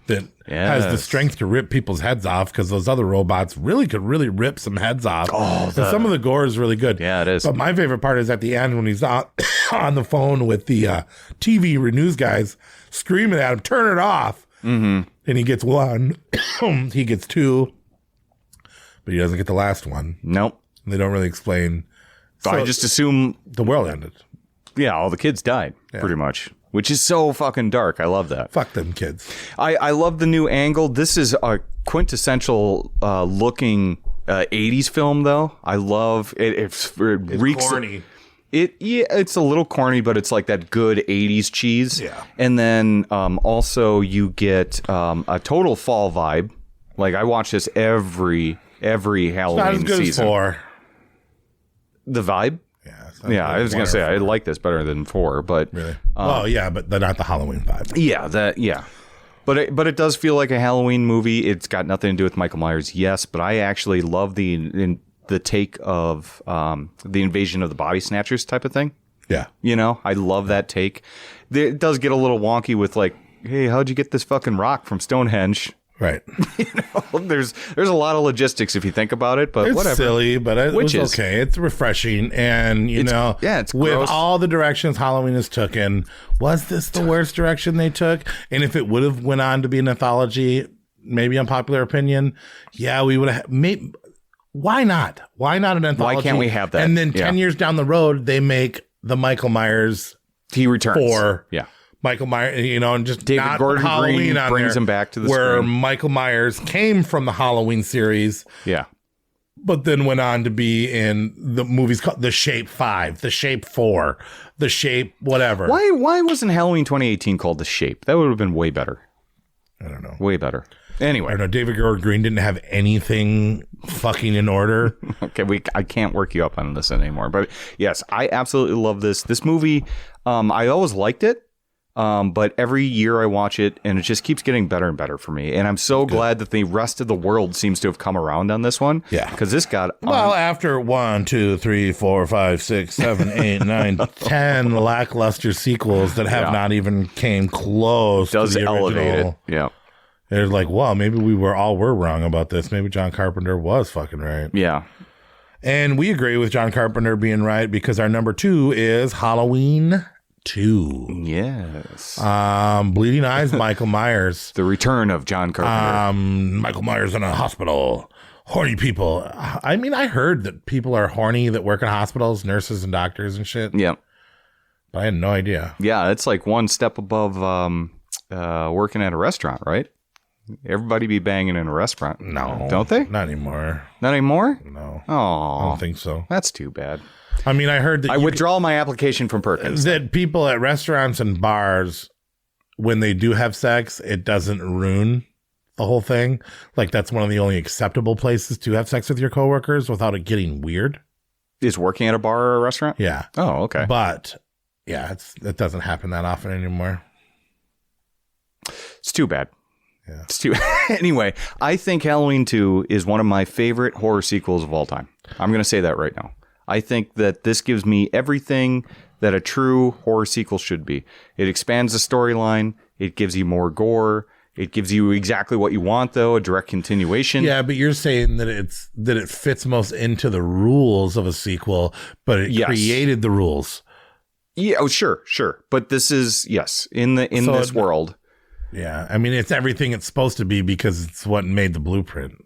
that has the strength to rip people's heads off, because those other robots could really rip some heads off. Some of the gore is really good. Yeah, it is. But my favorite part is at the end when he's on the phone with the TV news guys screaming at him, turn it off. Mm-hmm. And he gets one, he gets two, but he doesn't get the last one. Nope. They don't really explain. So I just assume the world ended. Yeah, all the kids died, pretty much. Which is so fucking dark. I love that. Fuck them kids. I love the new angle. This is a quintessential looking 80s film, though. I love it. It's reeks corny. It's a little corny, but it's like that good 80s cheese. Yeah. And then also you get a total fall vibe. Like, I watch this every Halloween Not as good season. as 4. The vibe? Yeah, I was going to say, I like this better than 4, but... Really? but they're not the Halloween vibe. Yeah. But it does feel like a Halloween movie. It's got nothing to do with Michael Myers, yes, but I actually love the take of the invasion of the body snatchers type of thing. Yeah. You know, I love that take. It does get a little wonky with like, hey, how'd you get this fucking rock from Stonehenge? Right. You know, there's a lot of logistics if you think about it, but it's whatever. Silly, but it was okay. It's refreshing, and it's with gross. all the directions Halloween has taken, was this the worst direction they took? And if it would have went on to be an anthology, maybe unpopular opinion, we would have made. Why not? Why not an anthology? Why can't we have that? And then 10 years down the road, they make the Michael Myers. He returns. 4. Yeah. Michael Myers, and just David not Gordon Halloween Green on brings there, him back to the where screen. Michael Myers came from the Halloween series. Yeah. But then went on to be in the movies called The Shape 5, The Shape 4, The Shape whatever. Why wasn't Halloween 2018 called The Shape? That would have been way better. I don't know. Way better. Anyway. I don't know. David Gordon Green didn't have anything fucking in order. Okay, I can't work you up on this anymore. But yes, I absolutely love this. This movie, I always liked it. But every year I watch it, and it just keeps getting better and better for me. And I'm so glad that the rest of the world seems to have come around on this one. Yeah. Because this got... after 1, 2, 3, 4, 5, 6, 7, 8, 9, 10 lackluster sequels that have not even came close to the elevate original. it. Yeah. It's like, well, maybe we were wrong about this. Maybe John Carpenter was fucking right. Yeah. And we agree with John Carpenter being right, because our number 2 is Halloween 2. Yes. Bleeding Eyes, Michael Myers. The return of John Carpenter. Michael Myers in a hospital. Horny people. I mean, I heard that people are horny that work in hospitals, nurses and doctors and shit. Yeah. But I had no idea. Yeah, it's like one step above working at a restaurant, right? Everybody be banging in a restaurant. No. Don't they? Not anymore. Not anymore? No. Oh. I don't think so. That's too bad. I mean, I heard that I withdraw my application from Perkins. That people at restaurants and bars, when they do have sex, it doesn't ruin the whole thing. Like, that's one of the only acceptable places to have sex with your coworkers without it getting weird. Is working at a bar or a restaurant? Yeah. Oh, okay. But yeah, it doesn't happen that often anymore. It's too bad. Yeah. It's too. Anyway, I think Halloween 2 is one of my favorite horror sequels of all time. I'm going to say that right now. I think that this gives me everything that a true horror sequel should be. It expands the storyline. It gives you more gore. It gives you exactly what you want, though, a direct continuation. Yeah, but you're saying that it fits most into the rules of a sequel, but it created the rules. Yeah, oh, sure. But this is in this world. Yeah, I mean, it's everything it's supposed to be because it's what made the blueprint.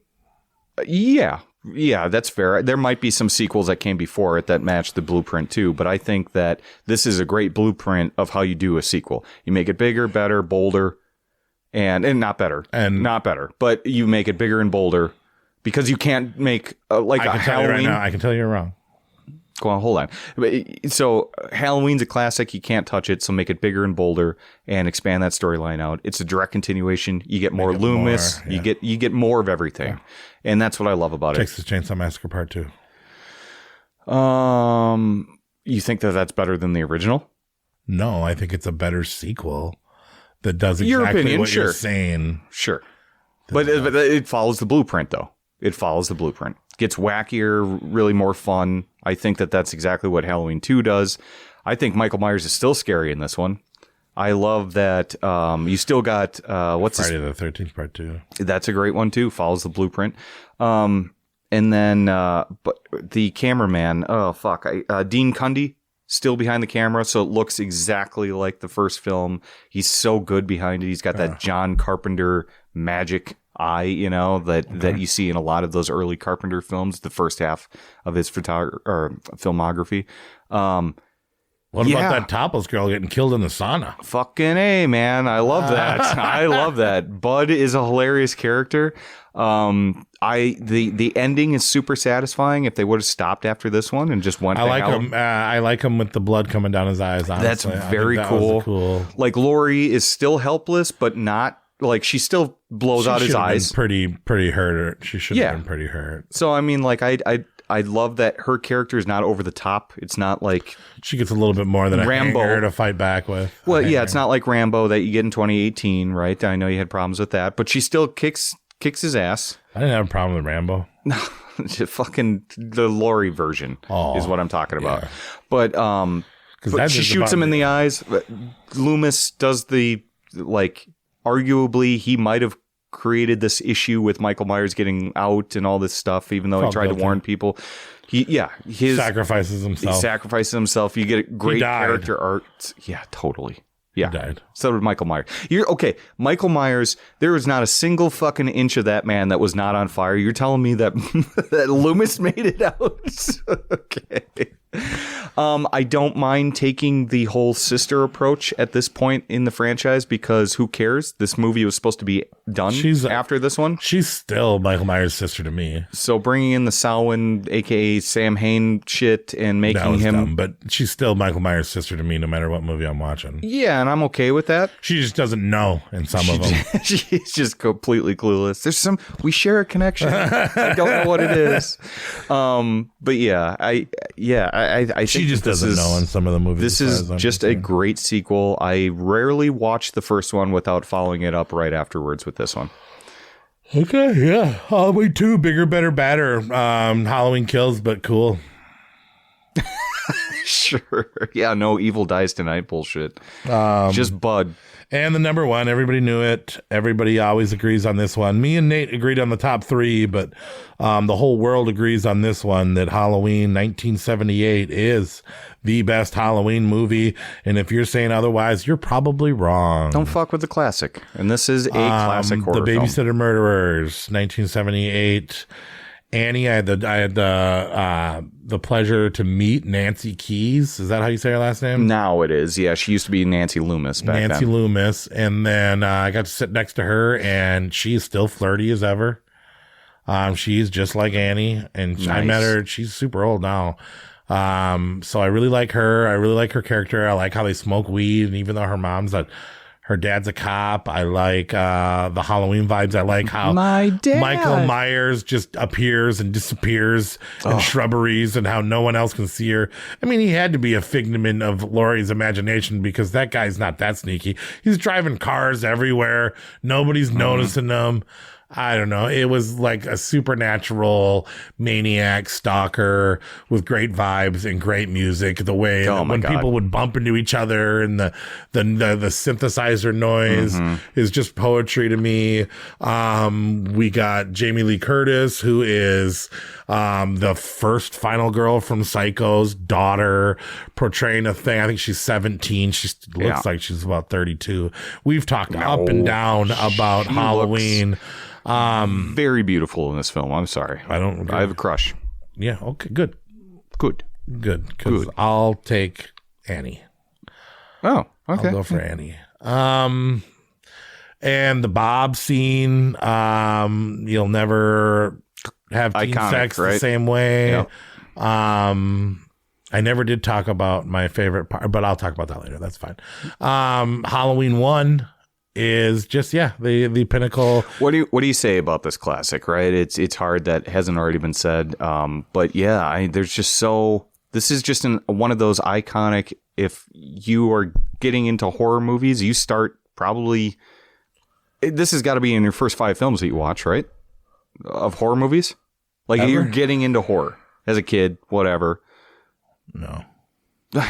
Yeah, that's fair. There might be some sequels that came before it that match the blueprint too, but I think that this is a great blueprint of how you do a sequel. You make it bigger, better, bolder, and not better, but you make it bigger and bolder because you can't make like a Halloween. Right now, I can tell you you're wrong. Go on, hold on. So Halloween's a classic. You can't touch it. So make it bigger and bolder and expand that storyline out. It's a direct continuation. You get more Loomis. You get more of everything, and that's what I love about Texas Chainsaw Massacre Part 2. You think that that's better than the original? No, I think it's a better sequel that does exactly what you're saying. Sure, but it follows the blueprint, though. It follows the blueprint. Gets wackier, really more fun. I think that that's exactly what Halloween 2 does. I think Michael Myers is still scary in this one. I love that you still got what's Friday the 13th Part 2. That's a great one too. Follows the blueprint. And then but the cameraman, Dean Cundy, still behind the camera, so it looks exactly like the first film. He's so good behind it. He's got that John Carpenter magic eye, that you see in a lot of those early Carpenter films, the first half of his filmography. What about that topless girl getting killed in the sauna? Fucking A, man. I love that. I love that. Bud is a hilarious character. The ending is super satisfying. If they would have stopped after this one and just went, I like him with the blood coming down his eyes. Honestly. That's very cool. Like Laurie is still helpless, but not like she still blows out his eyes. Pretty hurt. She should have been pretty hurt. So I mean, like I love that her character is not over the top. It's not like she gets a little bit more than Rambo a hanger to fight back with. Well, yeah, it's not like Rambo that you get in 2018, right? I know you had problems with that, but she still kicks his ass. I didn't have a problem with Rambo. No, fucking the Laurie version is what I'm talking about. Yeah. But she shoots him in the eyes. Loomis does arguably he might have created this issue with Michael Myers getting out and all this stuff, even though he tried to warn people. He sacrifices himself. He sacrifices himself. You get a great character art. Yeah, totally. Yeah. He died. So did Michael Myers. Michael Myers, there was not a single fucking inch of that man that was not on fire. You're telling me that that Loomis made it out? Okay. I don't mind taking the whole sister approach at this point in the franchise because who cares? This movie was supposed to be done after this one. She's still Michael Myers' sister to me. So bringing in the Samhain, aka Sam Hain shit and making him dumb, but she's still Michael Myers' sister to me no matter what movie I'm watching. Yeah, and I'm okay with that. She just doesn't know in some of them. She's just completely clueless. We share a connection. I don't know what it is. But yeah, I think she just doesn't know in some of the movies. This is just a great sequel. I rarely watch the first one without following it up right afterwards with this one. Okay, yeah. Halloween 2, bigger, better, badder. Halloween Kills, but cool. Sure. Yeah, no evil dies tonight bullshit. Just Bud. And the number one, everybody knew it. Everybody always agrees on this one. Me and Nate agreed on the top three, but the whole world agrees on this one, that Halloween 1978 is the best Halloween movie. And if you're saying otherwise, you're probably wrong. Don't fuck with the classic. And this is a classic horror The Babysitter film. Murderers, 1978. Annie, I had the pleasure to meet Nancy Keys. Is that how you say her last name? Now it is. Yeah, she used to be Nancy Loomis back then. Nancy Loomis. And then I got to sit next to her, and she's still flirty as ever. She's just like Annie, and I met her. She's super old now. So I really like her. I really like her character. I like how they smoke weed, and even though her dad's a cop. I like the Halloween vibes. I like how Michael Myers just appears and disappears in shrubberies and how no one else can see her. I mean, he had to be a figment of Laurie's imagination because that guy's not that sneaky. He's driving cars everywhere. Nobody's noticing him. I don't know. It was like a supernatural maniac stalker with great vibes and great music. The way when people would bump into each other and the synthesizer noise is just poetry to me. We got Jamie Lee Curtis, who is the first final girl from Psycho's daughter, portraying a thing. I think she's 17. She looks like she's about 32. We've talked up and down about Halloween. Very beautiful in this film. I'm sorry. I have a crush. Yeah. Okay. Good. Because I'll take Annie. Oh, okay. I'll go for Annie. And the Bob scene. You'll never have teen sex the same way. Yep. I never did talk about my favorite part, but I'll talk about that later. That's fine. Halloween 1 is just the pinnacle. What do you say about this classic? Right, it's hard that hasn't already been said. But yeah, there's just this is just one of those iconic. If you are getting into horror movies, you start probably. This has got to be in your first 5 films that you watch, right? Of horror movies, like you're getting into horror as a kid, whatever. No.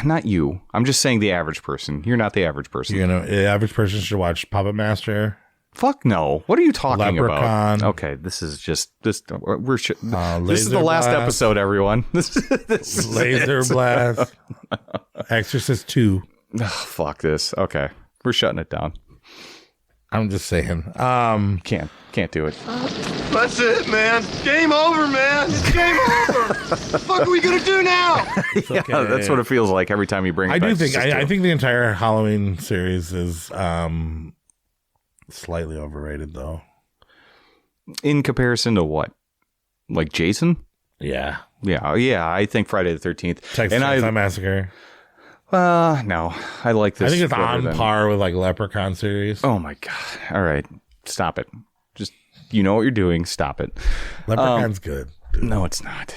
Not you. I'm just saying the average person. You're not the average person. You know, the average person should watch Puppet Master. Fuck no. What are you talking Leprechaun. about? Okay, this is just this. This is Laser the last Blast. episode, everyone. This is Laser Blast. Exorcist 2. Oh, fuck this. Okay, we're shutting it down. I'm just saying. Can't do it. That's it, man. Game over, man. It's game over. What the fuck are we gonna do now? Yeah, that's what it feels like every time you bring it I back. do think I think the entire Halloween series is slightly overrated, though. In comparison to what? Like Jason? Yeah. Yeah. I think Friday the 13th. Texas Chainsaw Massacre. No. I like this. I think it's better on than- par with like Leprechaun series. Oh my god! All right, stop it. Just you know what you're doing. Stop it. Leprechaun's good. Dude. No, it's not.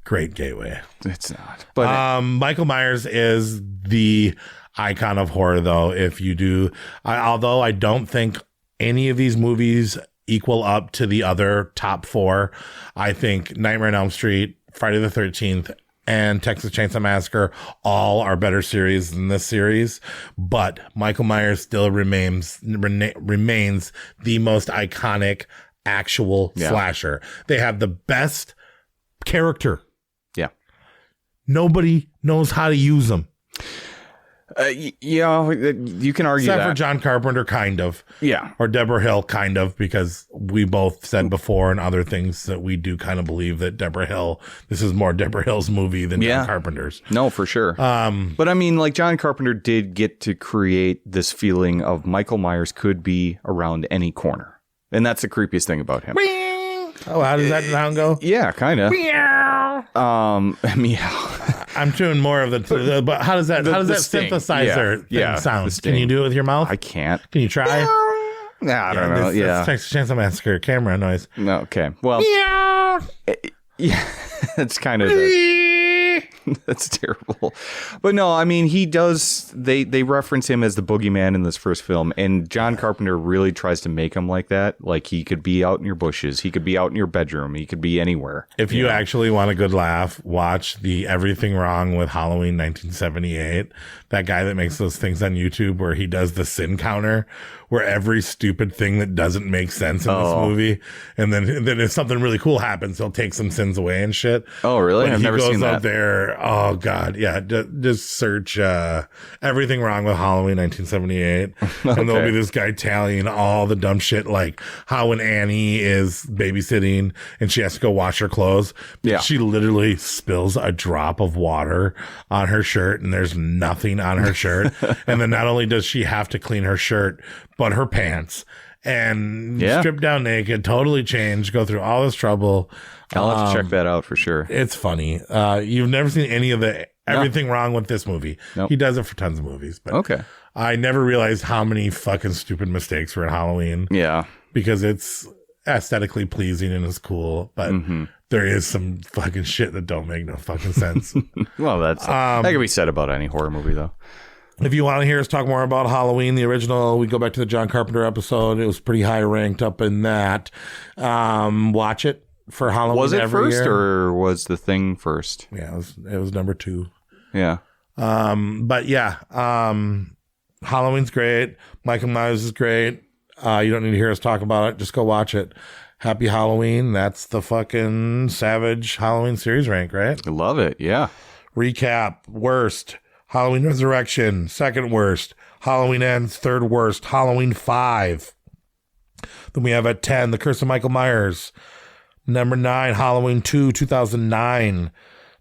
Great gateway. It's not. But Michael Myers is the icon of horror, though. If you do, although I don't think any of these movies equal up to the other top 4. I think Nightmare on Elm Street, Friday the 13th, and Texas Chainsaw Massacre all are better series than this series, but Michael Myers still remains the most iconic actual slasher. They have the best character. Yeah. Nobody knows how to use them. Yeah, you can argue Except that. for John Carpenter, kind of. Yeah. Or Deborah Hill, kind of, because we both said before and other things that we do kind of believe that Deborah Hill, this is more Deborah Hill's movie than John Carpenter's. No, for sure. But I mean, like John Carpenter did get to create this feeling of Michael Myers could be around any corner. And that's the creepiest thing about him. Oh, how does that sound go? Yeah, kind of. Meow. I'm doing more of the but how does that sting. synthesizer thing sound? the sting. Can you do it with your mouth? I can't. Can you try? I don't know. That's Texas Chainsaw Massacre camera noise. No, okay. Well, yeah, that's kind of that's terrible. But no, I mean, he does. They reference him as the boogeyman in this first film, and John Carpenter really tries to make him like that. Like he could be out in your bushes, he could be out in your bedroom, he could be anywhere. If you actually want a good laugh, watch the Everything Wrong with Halloween 1978. That guy that makes those things on YouTube where he does the sin counter, where every stupid thing that doesn't make sense in this movie, and then if something really cool happens, he'll take some sins away and shit. Oh, really? But I've never seen He goes that. out there. Oh God, yeah. Just search Everything Wrong with Halloween 1978, and there'll be this guy tallying all the dumb shit, like how when Annie is babysitting and she has to go wash her clothes, she literally spills a drop of water on her shirt, and there's nothing on her shirt. And then not only does she have to clean her shirt, but her pants, and strip down naked, totally change, go through all this trouble. I'll have to check that out for sure. It's funny. You've never seen any of the Everything Wrong with this movie. Nope. He does it for tons of movies, but I never realized how many fucking stupid mistakes were in Halloween. Yeah. Because it's aesthetically pleasing and it's cool, but there is some fucking shit that don't make no fucking sense. Well, that can be said about any horror movie, though. If you want to hear us talk more about Halloween, the original, we go back to the John Carpenter episode. It was pretty high ranked up in that. Watch it for Halloween. Was it every first year. or was the thing first? Yeah, it was number 2. Yeah. But yeah, Halloween's great. Michael Myers is great. You don't need to hear us talk about it. Just go watch it. Happy Halloween. That's the fucking Savage Halloween series rank, right? I love it. Yeah. Recap. Worst. Halloween Resurrection. Second worst. Halloween Ends. Third worst. Halloween 5. Then we have at 10, The Curse of Michael Myers. Number 9, Halloween 2, 2009.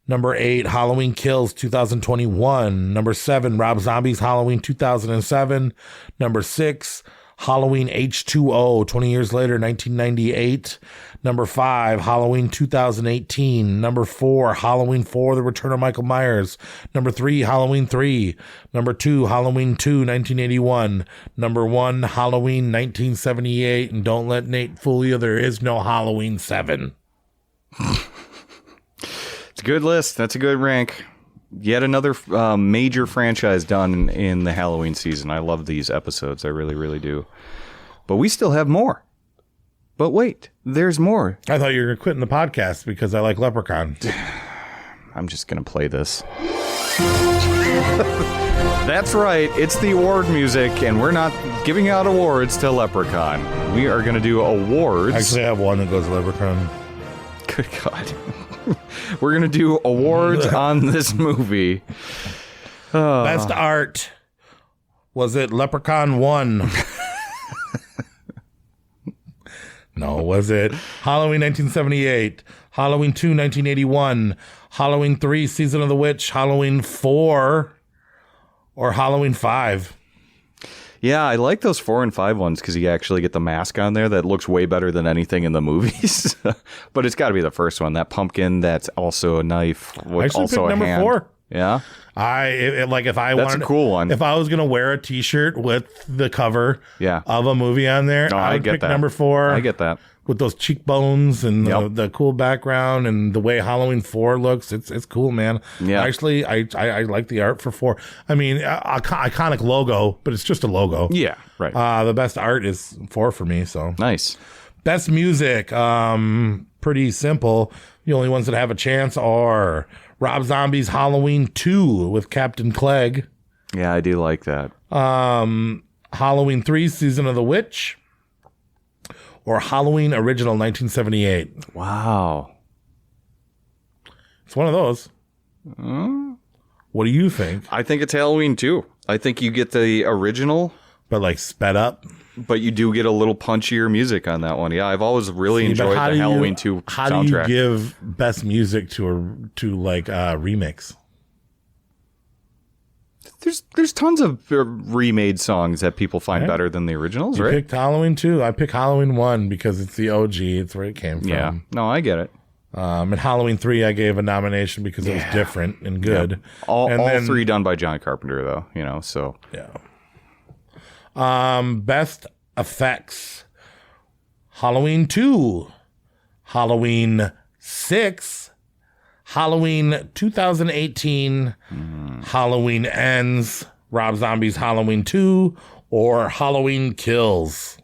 Number 8, Halloween Kills, 2021. Number 7, Rob Zombie's Halloween 2007. Number 6, Halloween H2O, 20 years later, 1998. Number 5, Halloween 2018. Number 4, Halloween 4, The Return of Michael Myers. Number 3, Halloween 3. Number 2, Halloween 2, 1981. Number 1, Halloween 1978. And don't let Nate fool you, there is no Halloween 7. It's a good list. That's a good rank. Yet another major franchise done in the Halloween season. I love these episodes. I really, really do. But we still have more. But wait, there's more. I thought you were quitting the podcast because I like Leprechaun. I'm just going to play this. That's right. It's the award music, and we're not giving out awards to Leprechaun. We are going to do awards. Actually, I have one that goes Leprechaun. Good God. We're going to do awards on this movie. Best art. Was it Leprechaun 1? No, was it Halloween 1978, Halloween 2 1981, Halloween 3 Season of the Witch, Halloween 4, or Halloween 5? Yeah, I like those 4 and 5 ones because you actually get the mask on there that looks way better than anything in the movies. But it's got to be the first one. That pumpkin that's also a knife with also a hand. Number 4. Yeah. If I That's wanted, a cool one. If I was gonna wear a T-shirt with the cover of a movie on there, I would pick number 4. I get that with those cheekbones and the cool background and the way Halloween 4 looks. It's cool, man. Yeah. Actually, I like the art for 4. I mean, iconic logo, but it's just a logo. Yeah, right. The best art is 4 for me. So nice. Best music, pretty simple. The only ones that have a chance are Rob Zombie's Halloween 2 with Captain Clegg. Yeah, I do like that. Halloween 3 Season of the Witch, or Halloween Original 1978. Wow. It's one of those. What do you think? I think it's Halloween 2. I think you get the original, but like sped up. But you do get a little punchier music on that one. Yeah, I've always really enjoyed the Halloween 2 soundtrack. How do you give best music to a remix? There's tons of remade songs that people find better than the originals, right? You picked Halloween 2. I picked Halloween 1 because it's the OG. It's where it came from. Yeah. No, I get it. And Halloween 3 I gave a nomination because it was different and good. Yep. All 3 done by John Carpenter, though, so. Yeah. Best effects. Halloween 2. Halloween 6. Halloween 2018. Halloween Ends. Rob Zombie's Halloween 2. Or Halloween Kills.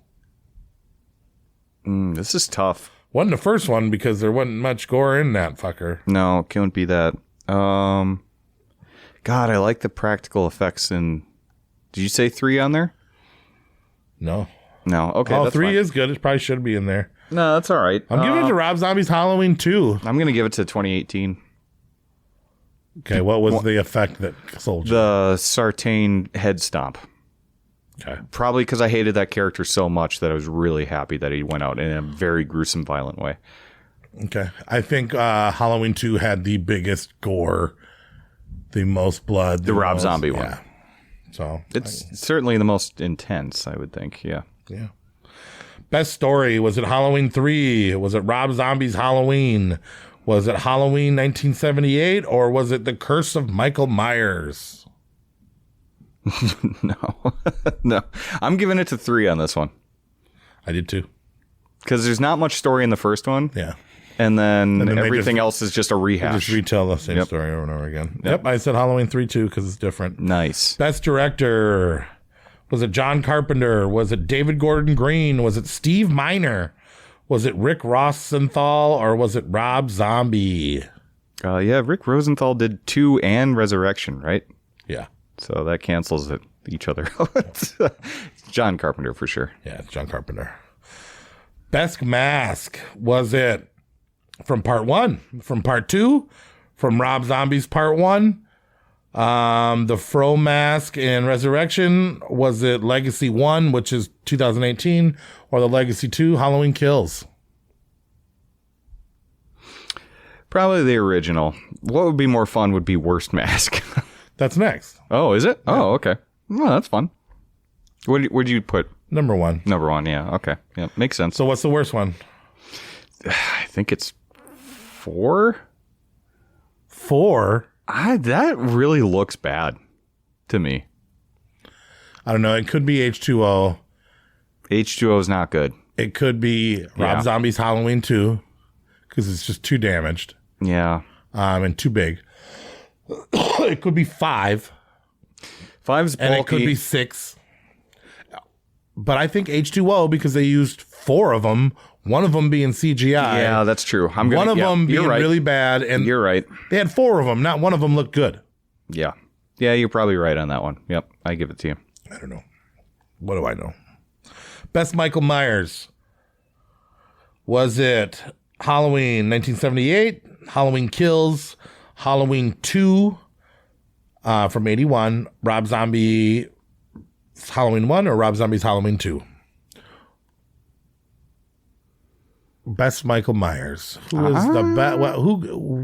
This is tough. Wasn't the first one because there wasn't much gore in that fucker. No, it can't be that. God, I like the practical effects in... Did you say 3 on there? No. Okay. Oh, that's 3 fine. is good. It probably should be in there. No, that's all right. I'm giving it to Rob Zombie's Halloween 2. I'm going to give it to 2018. Okay, what was the effect that sold you? The Sartain head stomp. Okay. Probably because I hated that character so much that I was really happy that he went out in a very gruesome, violent way. Okay. I think Halloween 2 had the biggest gore, the most blood. The Rob Zombie one. Yeah. So it's certainly the most intense, I would think. Yeah. Yeah. Best story. Was it Halloween 3? Was it Rob Zombie's Halloween? Was it Halloween 1978? Or was it The Curse of Michael Myers? No. I'm giving it to 3 on this one. I did too. Because there's not much story in the first one. Yeah. And then everything else is just a rehash. They just retell the same story over and over again. Yep. I said Halloween 3 too because it's different. Nice. Best director. Was it John Carpenter? Was it David Gordon Green? Was it Steve Miner? Was it Rick Rosenthal? Or was it Rob Zombie? Yeah, Rick Rosenthal did 2 and Resurrection, right? Yeah. So that cancels each other out. John Carpenter for sure. Yeah, it's John Carpenter. Best mask. Was it from part 1? From part 2? From Rob Zombie's part 1? The Fro mask in Resurrection? Was it Legacy 1, which is 2018? Or the Legacy 2, Halloween Kills? Probably the original. What would be more fun would be Worst Mask. That's next. Oh, is it? Yeah. Oh, okay. Well, that's fun. Where'd you put? Number 1. Number 1, yeah. Okay. Yeah, makes sense. So what's the worst one? I think it's 4. 4? That really looks bad to me. I don't know. It could be H2O. H2O is not good. It could be Rob Zombie's Halloween 2 because it's just too damaged. Yeah. And too big. It could be 5. 5's bulky. And it could be 6. But I think H2O because they used 4 of them. One of them being CGI. Yeah, that's true. One of them being really bad. And you're right. They had 4 of them. Not one of them looked good. Yeah. Yeah, you're probably right on that one. Yep, I give it to you. I don't know. What do I know? Best Michael Myers. Was it Halloween 1978, Halloween Kills, Halloween 2 from 81, Rob Zombie's Halloween 1, or Rob Zombie's Halloween 2? Best Michael Myers. Who is the best?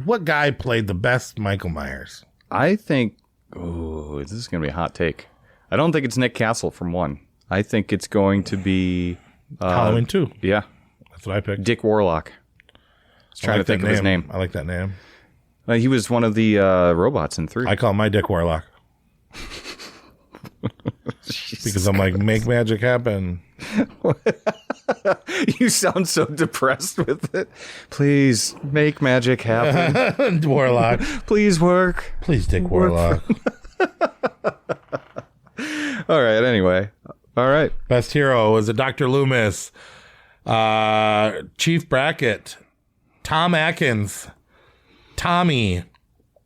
What guy played the best Michael Myers? I think. Oh, this is going to be a hot take. I don't think it's Nick Castle from 1. I think it's going to be Halloween 2. Yeah, that's what I picked. Dick Warlock. I was trying to think of his name. I like that name. He was one of the robots in 3. I call my Dick Warlock. Because I'm like, make magic happen. You sound so depressed with it. Please make magic happen. Warlock. Please work. Please, Dick Warlock. All right, anyway. All right. Best hero was it Dr. Loomis, Chief Brackett, Tom Atkins, Tommy,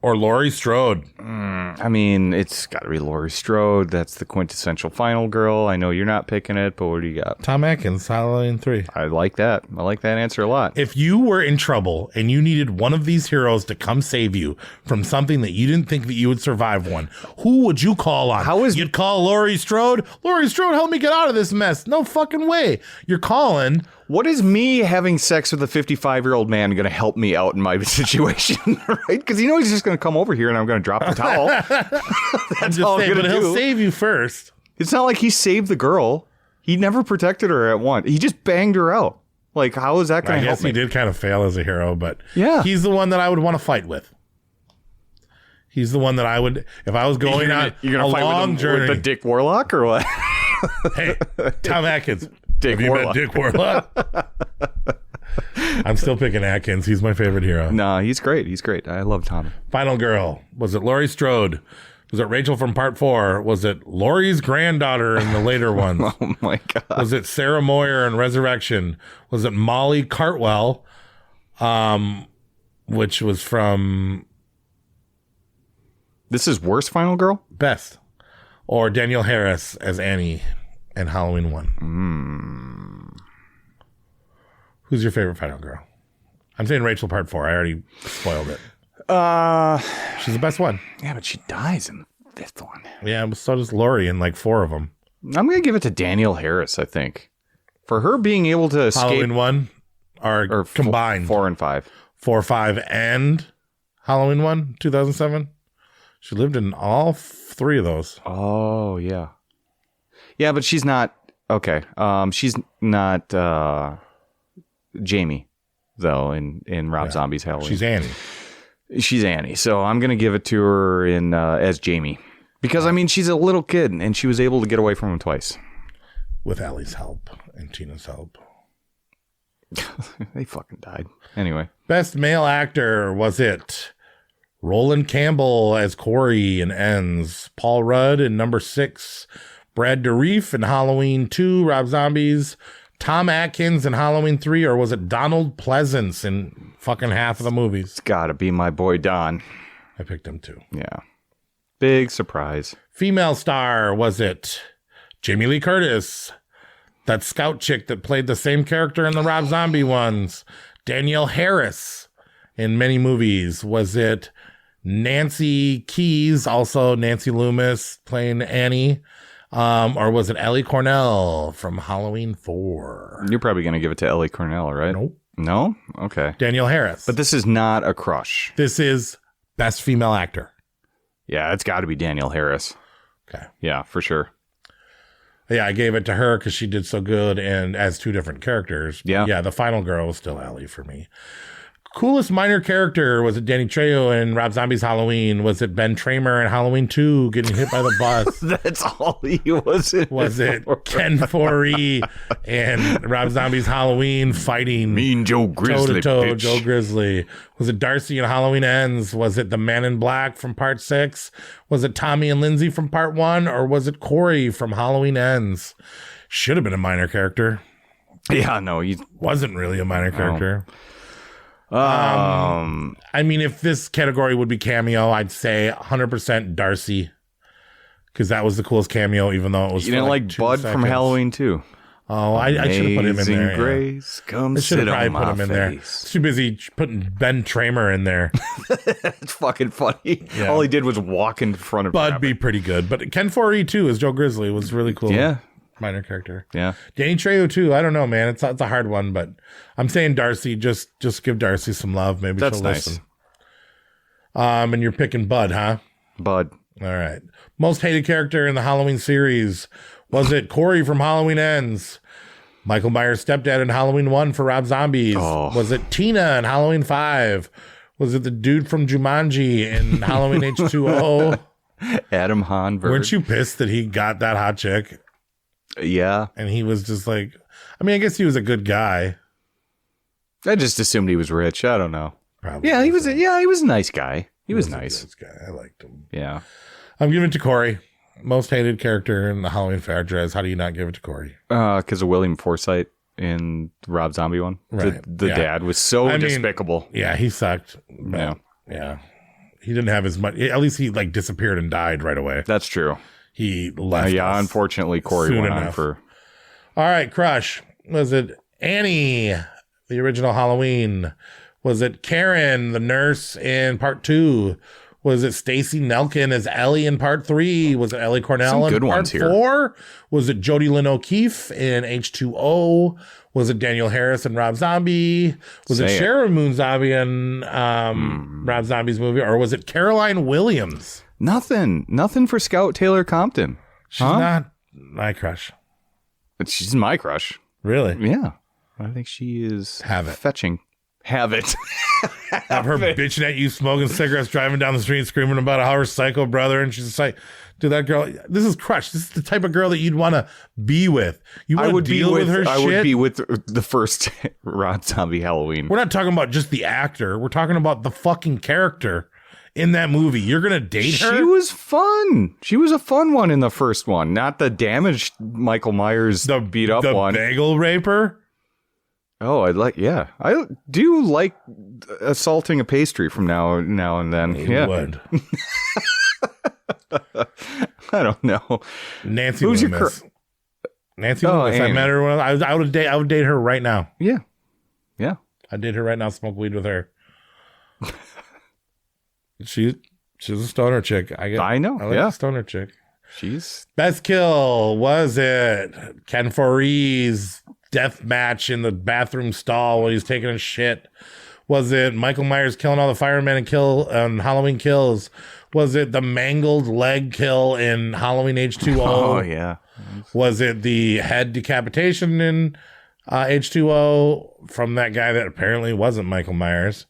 or Laurie Strode. I mean, it's got to be Laurie Strode. That's the quintessential final girl. I know you're not picking it, but what do you got? Tom Atkins, Halloween 3. I like that. I like that answer a lot. If you were in trouble and you needed one of these heroes to come save you from something that you didn't think that you would survive one, who would you call on? You'd call Laurie Strode? Laurie Strode, help me get out of this mess. No fucking way. You're calling... What is me having sex with a 55-year-old man going to help me out in my situation, right? Because he's just going to come over here and I'm going to drop the towel. That's all I'm going to do. He'll save you first. It's not like he saved the girl. He never protected her at once. He just banged her out. Like, how is that going to help me? I guess he did kind of fail as a hero, but yeah, he's the one that I would want to fight with. He's the one that I would, if I was going on a long journey. With the Dick Warlock or what? Hey, Tom Atkins. Dick Warlock. Dick Warlock? I'm still picking Atkins. He's my favorite hero. No, he's great. He's great. I love Tommy. Final girl. Was it Laurie Strode? Was it Rachel from Part 4? Was it Laurie's granddaughter in the later ones? Oh, my God. Was it Sarah Moyer in Resurrection? Was it Molly Cartwell, which was from... This is worst final girl? Best. Or Danielle Harris as Annie in Halloween 1. Who's your favorite final girl? I'm saying Rachel Part 4. I already spoiled it. She's the best one. Yeah, but she dies in the 5th one. Yeah, but so does Laurie in like 4 of them. I'm going to give it to Danielle Harris, I think. For her being able to escape... Halloween 1 or combined? 4 and 5. 4, 5, and Halloween 1, 2007. She lived in all 3 of those. Oh, yeah. Yeah, but she's not... Okay. She's not Jamie, though, in Rob Zombie's Halloween. She's Annie. She's Annie. So I'm going to give it to her in as Jamie. Because, I mean, she's a little kid, and she was able to get away from him twice. With Allie's help and Tina's help. They fucking died. Anyway. Best male actor, was it Roland Campbell as Corey in Ends, Paul Rudd in number 6, Brad Dourif in Halloween 2, Rob Zombies, Tom Atkins in Halloween 3, or was it Donald Pleasance in fucking half of the movies? It's gotta be my boy Don. I picked him too. Yeah. Big surprise. Female star, was it Jamie Lee Curtis, that scout chick that played the same character in the Rob Zombie ones, Danielle Harris in many movies? Was it Nancy Keys, also Nancy Loomis playing Annie? Or was it Ellie Cornell from Halloween 4? You're probably going to give it to Ellie Cornell, right? Nope. No? Okay. Danielle Harris. But this is not a crush. This is best female actor. Yeah, it's got to be Danielle Harris. Okay. Yeah, for sure. Yeah, I gave it to her because she did so good and as 2 different characters. Yeah. Yeah, the final girl was still Ellie for me. Coolest minor character, was it Danny Trejo in Rob Zombie's Halloween? Was it Ben Tramer in Halloween 2 getting hit by the bus? That's all he was in. Was it Ken Foree and Rob Zombie's Halloween fighting Mean Joe Grizzly? Toe-to-toe Joe Grizzly. Was it Darcy in Halloween Ends? Was it the Man in Black from Part 6? Was it Tommy and Lindsay from Part 1? Or was it Corey from Halloween Ends? Should have been a minor character. Yeah, no, he wasn't really a minor character. I mean, if this category would be cameo, I'd say 100% Darcy, because that was the coolest cameo, even though it was. You didn't like Bud from Halloween 2? Oh, I should have put him in there. Amazing Grace, come sit on my face. Too busy putting Ben Tramer in there. It's fucking funny. Yeah. All he did was walk in front of Bud be pretty good, but Ken Foree too as Joe Grizzly was really cool. Yeah, minor character. Yeah, Danny Trejo too. I don't know, man. It's a hard one, but I'm saying Darcy. Just give Darcy some love. Maybe that's she'll nice. Listen. And you're picking Bud, huh? Bud. All right. Most hated character in the Halloween series. Was it Corey from Halloween Ends? Michael Myers' stepdad in Halloween 1 for Rob Zombies? Oh. Was it Tina in Halloween 5? Was it the dude from Jumanji in Halloween H2O? Adam Hanberg. Weren't you pissed that he got that hot chick? Yeah. And he was just like, I mean, I guess he was a good guy. I just assumed he was rich. I don't know. Probably. Yeah, he was a nice guy. He was nice. A good guy. I liked him. Yeah. I'm giving it to Corey. Most hated character in the Halloween franchise. How do you not give it to Corey? Because of William Forsythe in Rob Zombie one. Right. The dad was so despicable. Yeah, he sucked. Yeah. He didn't have as much. At least he like disappeared and died right away. That's true. He left. Yeah, unfortunately, Corey went on for. All right, Crush. Was it Annie, the original Halloween? Was it Karen, the nurse in part 2? Was it Stacy Nelkin as Ellie in part 3? Was it Ellie Cornell in part 4? Was it Jodie Lynn O'Keefe in H2O? Was it Daniel Harris and Rob Zombie? Was it Sharon Moon Zombie in Rob Zombie's movie? Or was it Caroline Williams? Nothing for Scout Taylor Compton. She's not my crush. But she's my crush. Really? Yeah. I think she is fetching. Have it. Have her bitching at you, smoking cigarettes, driving down the street, screaming about how her psycho brother, and she's just like, dude, that girl, this is Crush. This is the type of girl that you'd want to be with. You want to deal with her shit? I would be with the first Rob Zombie Halloween. We're not talking about just the actor. We're talking about the fucking character in that movie. You're going to date her? She was fun. She was a fun one in the first one, not the damaged Michael Myers beat up one. The bagel raper? Oh, I do like assaulting a pastry from now and then. You would. I don't know. Nancy Loomis. Nancy Loomis. I met her when I would date her right now. Yeah. I'd date her right now, smoke weed with her. She's a stoner chick. I know. I like a stoner chick. She's best kill. Was it Ken Foree's death match in the bathroom stall when he's taking a shit? Was it Michael Myers killing all the firemen and Halloween Kills? Was it the mangled leg kill in Halloween H2O? Oh, yeah. Was it the head decapitation in H2O from that guy that apparently wasn't Michael Myers?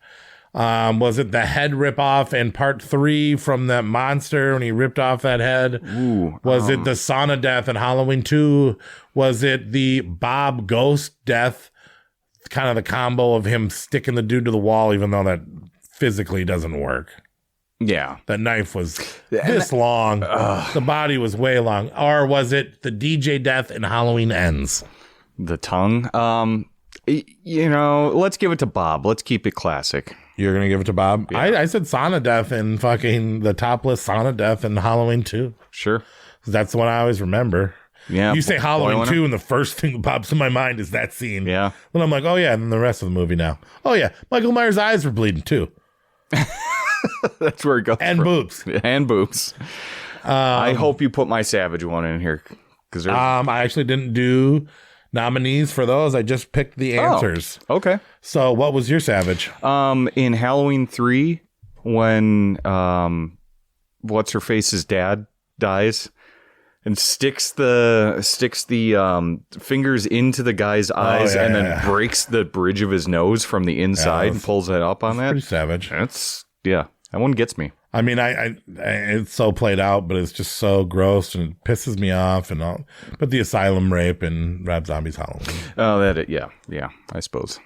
Was it the head rip off in part 3 from that monster when he ripped off that head? Ooh, was it the sauna death in Halloween 2? Was it the Bob Ghost death? Kind of the combo of him sticking the dude to the wall, even though that physically doesn't work. Yeah. That knife was this long. The body was way long. Or was it the DJ death in Halloween Ends? The tongue? Let's give it to Bob. Let's keep it classic. You're going to give it to Bob? Yeah. I said sauna death in fucking the topless sauna death in Halloween 2. Sure. That's the one I always remember. Yeah. You say Halloween 2 and the first thing that pops in my mind is that scene. Yeah. Well, I'm like, oh yeah, and then the rest of the movie now. Oh yeah, Michael Myers' eyes were bleeding too. That's where it goes. And boobs. And boobs. I hope you put my Savage one in here. I actually didn't do nominees for those. I just picked the answers. Oh, okay. So what was your Savage? In Halloween 3, when what's her face's dad dies and sticks the fingers into the guy's eyes and then breaks the bridge of his nose from the inside and pulls it up on that. Pretty savage. That one gets me. I mean, I it's so played out, but it's just so gross and it pisses me off and all. But the asylum rape and Rob Zombie's Halloween. Oh, yeah, I suppose.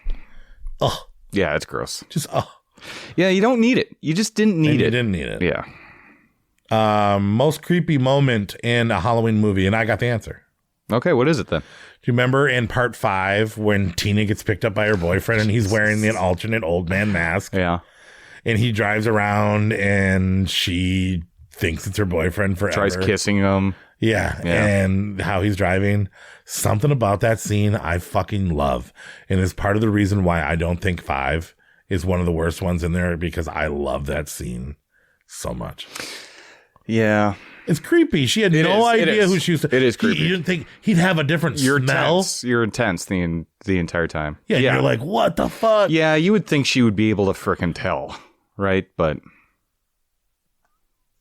Oh, yeah, it's gross. Just yeah, you don't need it. You just didn't need it. You didn't need it. Yeah. Most creepy moment in a Halloween movie, and I got the answer. Okay, what is it then? Do you remember in part 5 when Tina gets picked up by her boyfriend and he's wearing an alternate old man mask? Yeah. And he drives around and she thinks it's her boyfriend forever. Tries kissing him. Yeah. And how he's driving. Something about that scene I fucking love. And is part of the reason why I don't think 5 is one of the worst ones in there, because I love that scene so much. Yeah. It's creepy. She had no idea who she was. It is creepy. You didn't think he'd have a different smell? Tense. You're intense the entire time. Yeah, you're like, what the fuck? Yeah, you would think she would be able to frickin' tell, right? But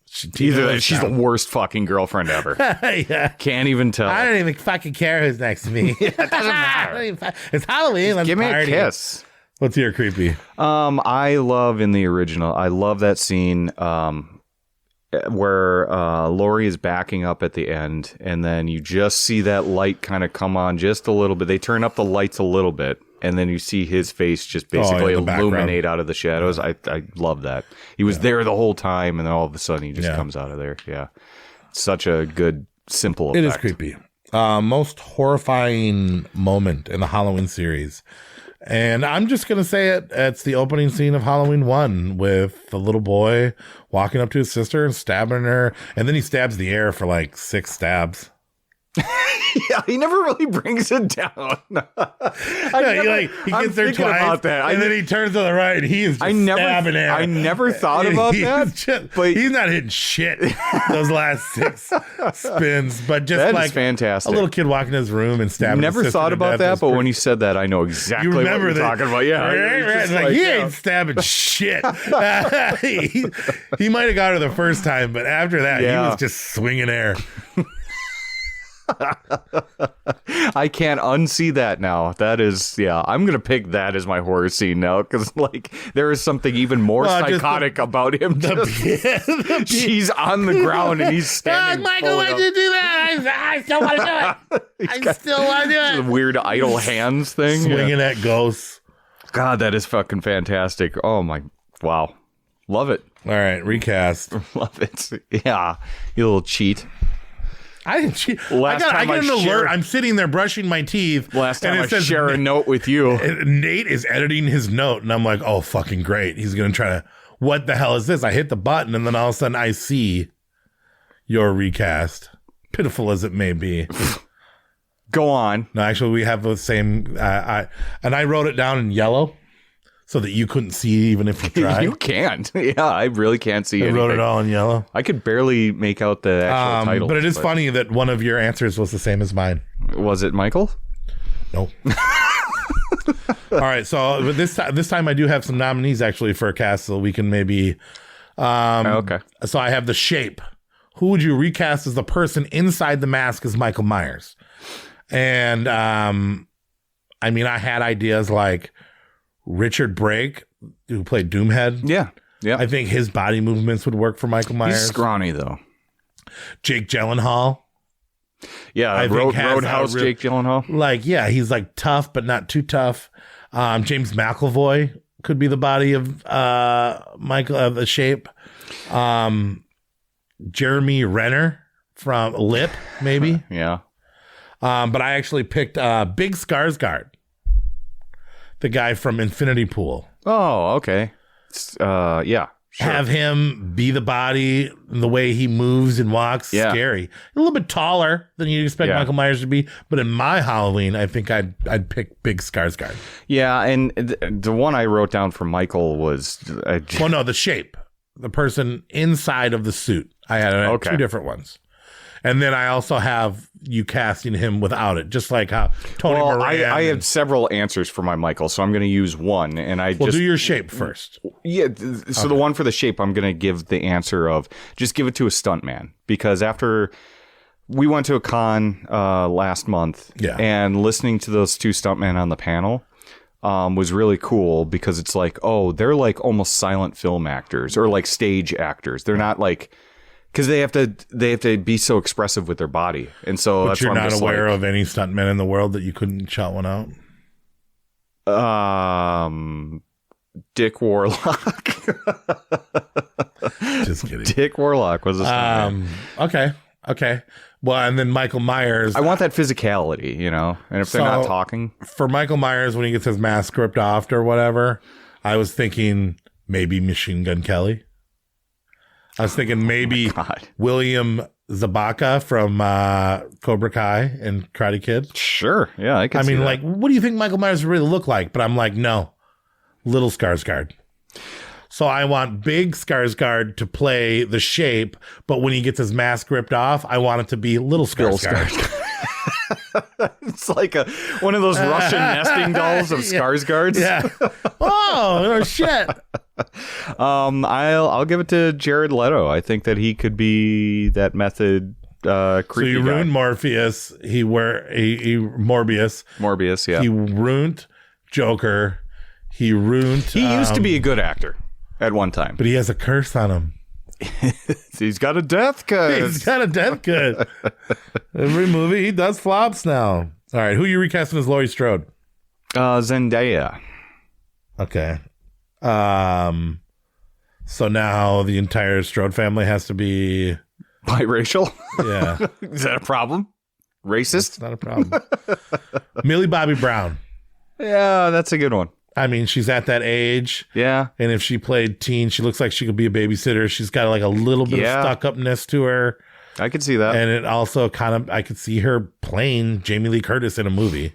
she's the worst fucking girlfriend ever. Yeah. Can't even tell. I don't even fucking care who's next to me. It doesn't matter. It's Halloween. Let's give me party. a kiss. What's your creepy? I love in the original. I love that scene where Laurie is backing up at the end, and then you just see that light kind of come on just a little bit. They turn up the lights a little bit, and then you see his face just basically illuminate out of the shadows. I love that. He was there the whole time, and then all of a sudden he just comes out of there. Yeah. Such a good, simple effect. It is creepy. Most horrifying moment in the Halloween series. And I'm just going to say it. It's the opening scene of Halloween 1 with the little boy walking up to his sister and stabbing her. And then he stabs the air for like 6 stabs. Yeah, he never really brings it down. He gets there twice, about that. And then he turns to the right, and he is just stabbing air. I never thought about that. But he's not hitting shit those last 6 spins. But just that like is fantastic. A little kid walking in his room and stabbing. Never thought about that, but when you said that, I know exactly what you're talking about. Yeah, right. He ain't stabbing shit. He might have got her the first time, but after that, he was just swinging air. I can't unsee that now. That is, I'm gonna pick that as my horror scene now, because like there is something even more psychotic about him. She's on the ground and he's standing. Michael, why'd you do that? I still want to do it. I still want to do it. The weird idle hands thing, swinging at ghosts. God, that is fucking fantastic. Oh my, wow, love it. All right, recast. Love it. Yeah, you little cheat. I didn't cheat. I got an alert. I'm sitting there brushing my teeth. Last time I share a note with you. Nate is editing his note, and I'm like, oh, fucking great. He's going to try to, what the hell is this? I hit the button, and then all of a sudden I see your recast, pitiful as it may be. Go on. No, actually, we have the same, and I wrote it down in yellow so that you couldn't see even if you tried. You can't. Yeah, I really can't see anything. I wrote it all in yellow. I could barely make out the actual title. But it is funny that one of your answers was the same as mine. Was it Michael? No. All right, so this time I do have some nominees actually for a cast, so we can maybe... okay. So I have The Shape. Who would you recast as the person inside the mask as Michael Myers? And, I mean, I had ideas like Richard Brake, who played Doomhead. Yeah. I think his body movements would work for Michael Myers. He's scrawny, though. Jake Gyllenhaal. Yeah, Roadhouse Jake Gyllenhaal. Like, yeah, he's like tough, but not too tough. James McAvoy could be the body of Michael, The Shape. Jeremy Renner from Lip, maybe. Yeah. But I actually picked Big Skarsgård, the guy from Infinity Pool. Oh, okay. Yeah. Sure. Have him be the body, the way he moves and walks. Yeah. Scary. A little bit taller than you'd expect Michael Myers to be. But in my Halloween, I think I'd pick Big Skarsgård. Yeah, and the one I wrote down for Michael was... The Shape. The person inside of the suit. I had 2 different ones. And then I also have you casting him without it, just like how Tony Moran. I had several answers for my Michael, so I'm going to use one. And do your Shape first. Yeah, so the one for The Shape, I'm going to give the answer of just give it to a stuntman. Because after we went to a con last month, and listening to those 2 stuntmen on the panel was really cool, because it's like, oh, they're like almost silent film actors or like stage actors. They're not like... Because they have to be so expressive with their body, and so but you're not aware of any stuntmen in the world that you couldn't shout one out. Dick Warlock. Just kidding. Dick Warlock was a stuntman. Okay. Well, and then Michael Myers. I want that physicality, you know? And if they're not talking. For Michael Myers, when he gets his mask ripped off or whatever, I was thinking maybe Machine Gun Kelly. I was thinking maybe William Zabaka from Cobra Kai and Karate Kid. Sure. Yeah, I can see that. like, what do you think Michael Myers would really look like? But I'm like, no. Little Skarsgård. So I want big Skarsgård to play the shape, but when he gets his mask ripped off, I want it to be little Skarsgård. It's like one of those Russian nesting dolls of Skarsgårds. Yeah. Oh, shit. I'll give it to Jared Leto. I think that he could be that method creepy So you ruined Morpheus. Morbius. Morbius, yeah. He ruined Joker. He ruined. He used to be a good actor at one time, but he has a curse on him. He's got a death curse. He's got a death curse. Every movie he does flops now. All right, who are you recasting as Laurie Strode? Zendaya. Okay. So now the entire Strode family has to be biracial. Yeah. Is that a problem? Racist? That's not a problem. Millie Bobby Brown. Yeah, that's a good one. I mean, she's at that age. Yeah. And if she played teen, she looks like she could be a babysitter. She's got like a little bit of stuck-upness to her. I could see that. And it also I could see her playing Jamie Lee Curtis in a movie.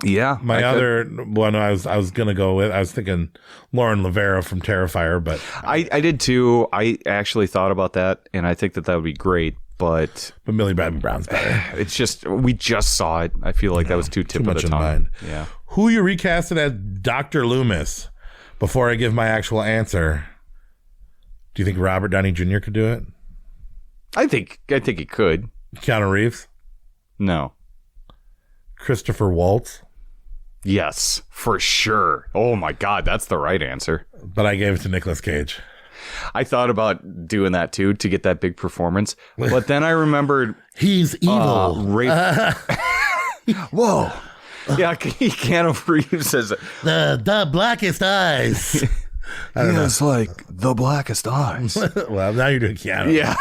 Yeah. My other one I was going to go with, I was thinking Lauren Lavera from Terrifier, but I did too. I actually thought about that, and I think that would be great. But Millie Bobby Brown's better. It's just, we just saw it. I feel like that was too tip of the tongue. Yeah. Who you recasted as Dr. Loomis? Before I give my actual answer, do you think Robert Downey Jr. could do it? I think he could. Keanu Reeves? No. Christopher Waltz? Yes, for sure. Oh my God, that's the right answer. But I gave it to Nicolas Cage. I thought about doing that too to get that big performance, but then I remembered he's evil. Whoa! Yeah, Keanu Reeves says the blackest eyes. I don't know. It's like the blackest eyes. Well, now you're doing Keanu. Yeah,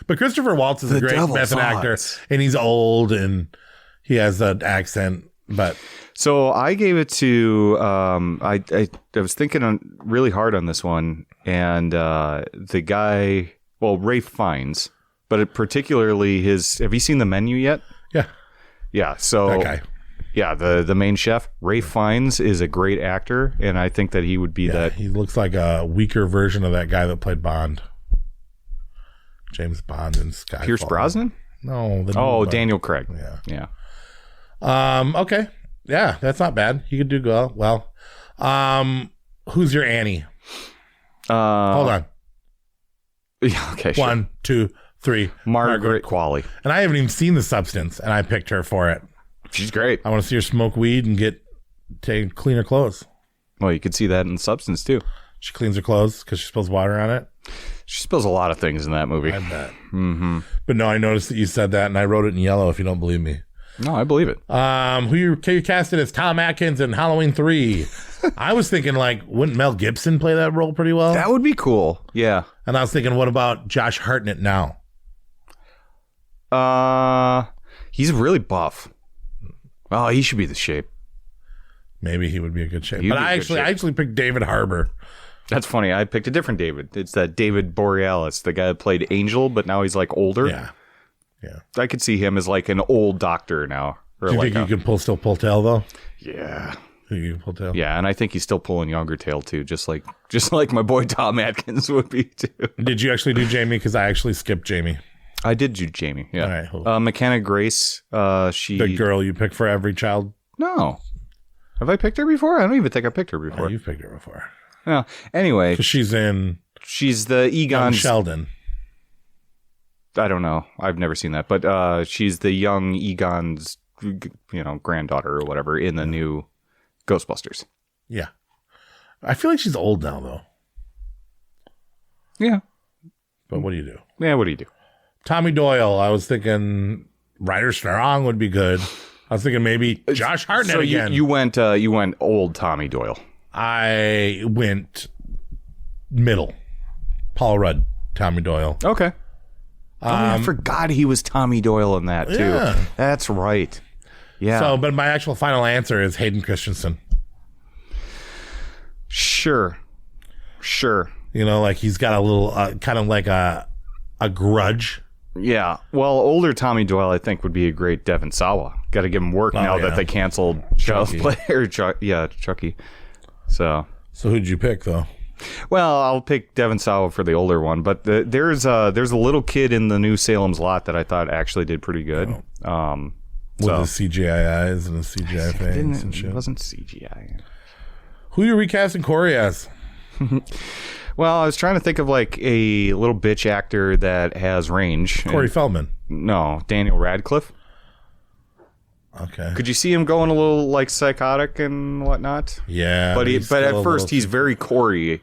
but Christopher Waltz is a great method actor, and he's old and he has an accent. But so I gave it to I was thinking really hard on this one, and the guy, Ralph Fiennes, but particularly have you seen The Menu yet? Yeah. So that guy. Yeah, the main chef, Ralph Fiennes, is a great actor, and I think that he would be that. He looks like a weaker version of that guy that played Bond, James Bond in Skyfall. Pierce Brosnan? No. Daniel Craig. Yeah. Okay. Yeah, that's not bad. You could do well. Who's your Annie? Hold on. Okay. Sure. 1, 2, 3. Margaret Qualley. And I haven't even seen The Substance, and I picked her for it. She's great. I want to see her smoke weed and take clean her clothes. Well, you could see that in Substance too. She cleans her clothes because she spills water on it. She spills a lot of things in that movie. I bet. Mm-hmm. But no, I noticed that you said that, and I wrote it in yellow. If you don't believe me. No, I believe it. Who you casted as Tom Atkins in Halloween 3? I was thinking, wouldn't Mel Gibson play that role pretty well? That would be cool. Yeah. And I was thinking, what about Josh Hartnett now? He's really buff. Oh, he should be the shape. Maybe he would be a good shape. But I actually picked David Harbour. That's funny. I picked a different David. It's that David Borealis, the guy that played Angel, but now he's older. Yeah. I could see him as an old doctor now. Do you think you can still pull tail though? Yeah. You can pull tail. Yeah, and I think he's still pulling younger tail too, just like my boy Tom Atkins would be too. Did you actually do Jamie? Because I actually skipped Jamie. I did do Jamie. Yeah. All right. Cool. McKenna Grace. She the girl you pick for every child. No. Have I picked her before? I don't even think I picked her before. Oh, you've picked her before. Yeah. Anyway, she's the Egon Sheldon. I don't know. I've never seen that, but she's the young Egon's, granddaughter or whatever in the new Ghostbusters. Yeah. I feel like she's old now, though. Yeah. But what do you do? Yeah, what do you do? Tommy Doyle. I was thinking Ryder Strong would be good. I was thinking maybe Josh Hartnett again. You went old Tommy Doyle. I went middle. Paul Rudd, Tommy Doyle. Okay. I forgot he was Tommy Doyle in that too. Yeah. That's right. Yeah. So, but my actual final answer is Hayden Christensen. Sure. You know, like he's got a little kind of like a grudge. Yeah. Well, older Tommy Doyle, I think, would be a great Devon Sawa. Got to give him work now that they canceled Child's Play. Chucky. So who'd you pick though? Well, I'll pick Devon Sawa for the older one, but there's a little kid in the new Salem's Lot that I thought actually did pretty good. With his CGI eyes and his CGI face and shit. It wasn't CGI. Who you recasting Corey as? Well, I was trying to think of like a little bitch actor that has range. Corey Feldman. No, Daniel Radcliffe. Okay. Could you see him going a little like psychotic and whatnot? Yeah. But at first he's very Corey,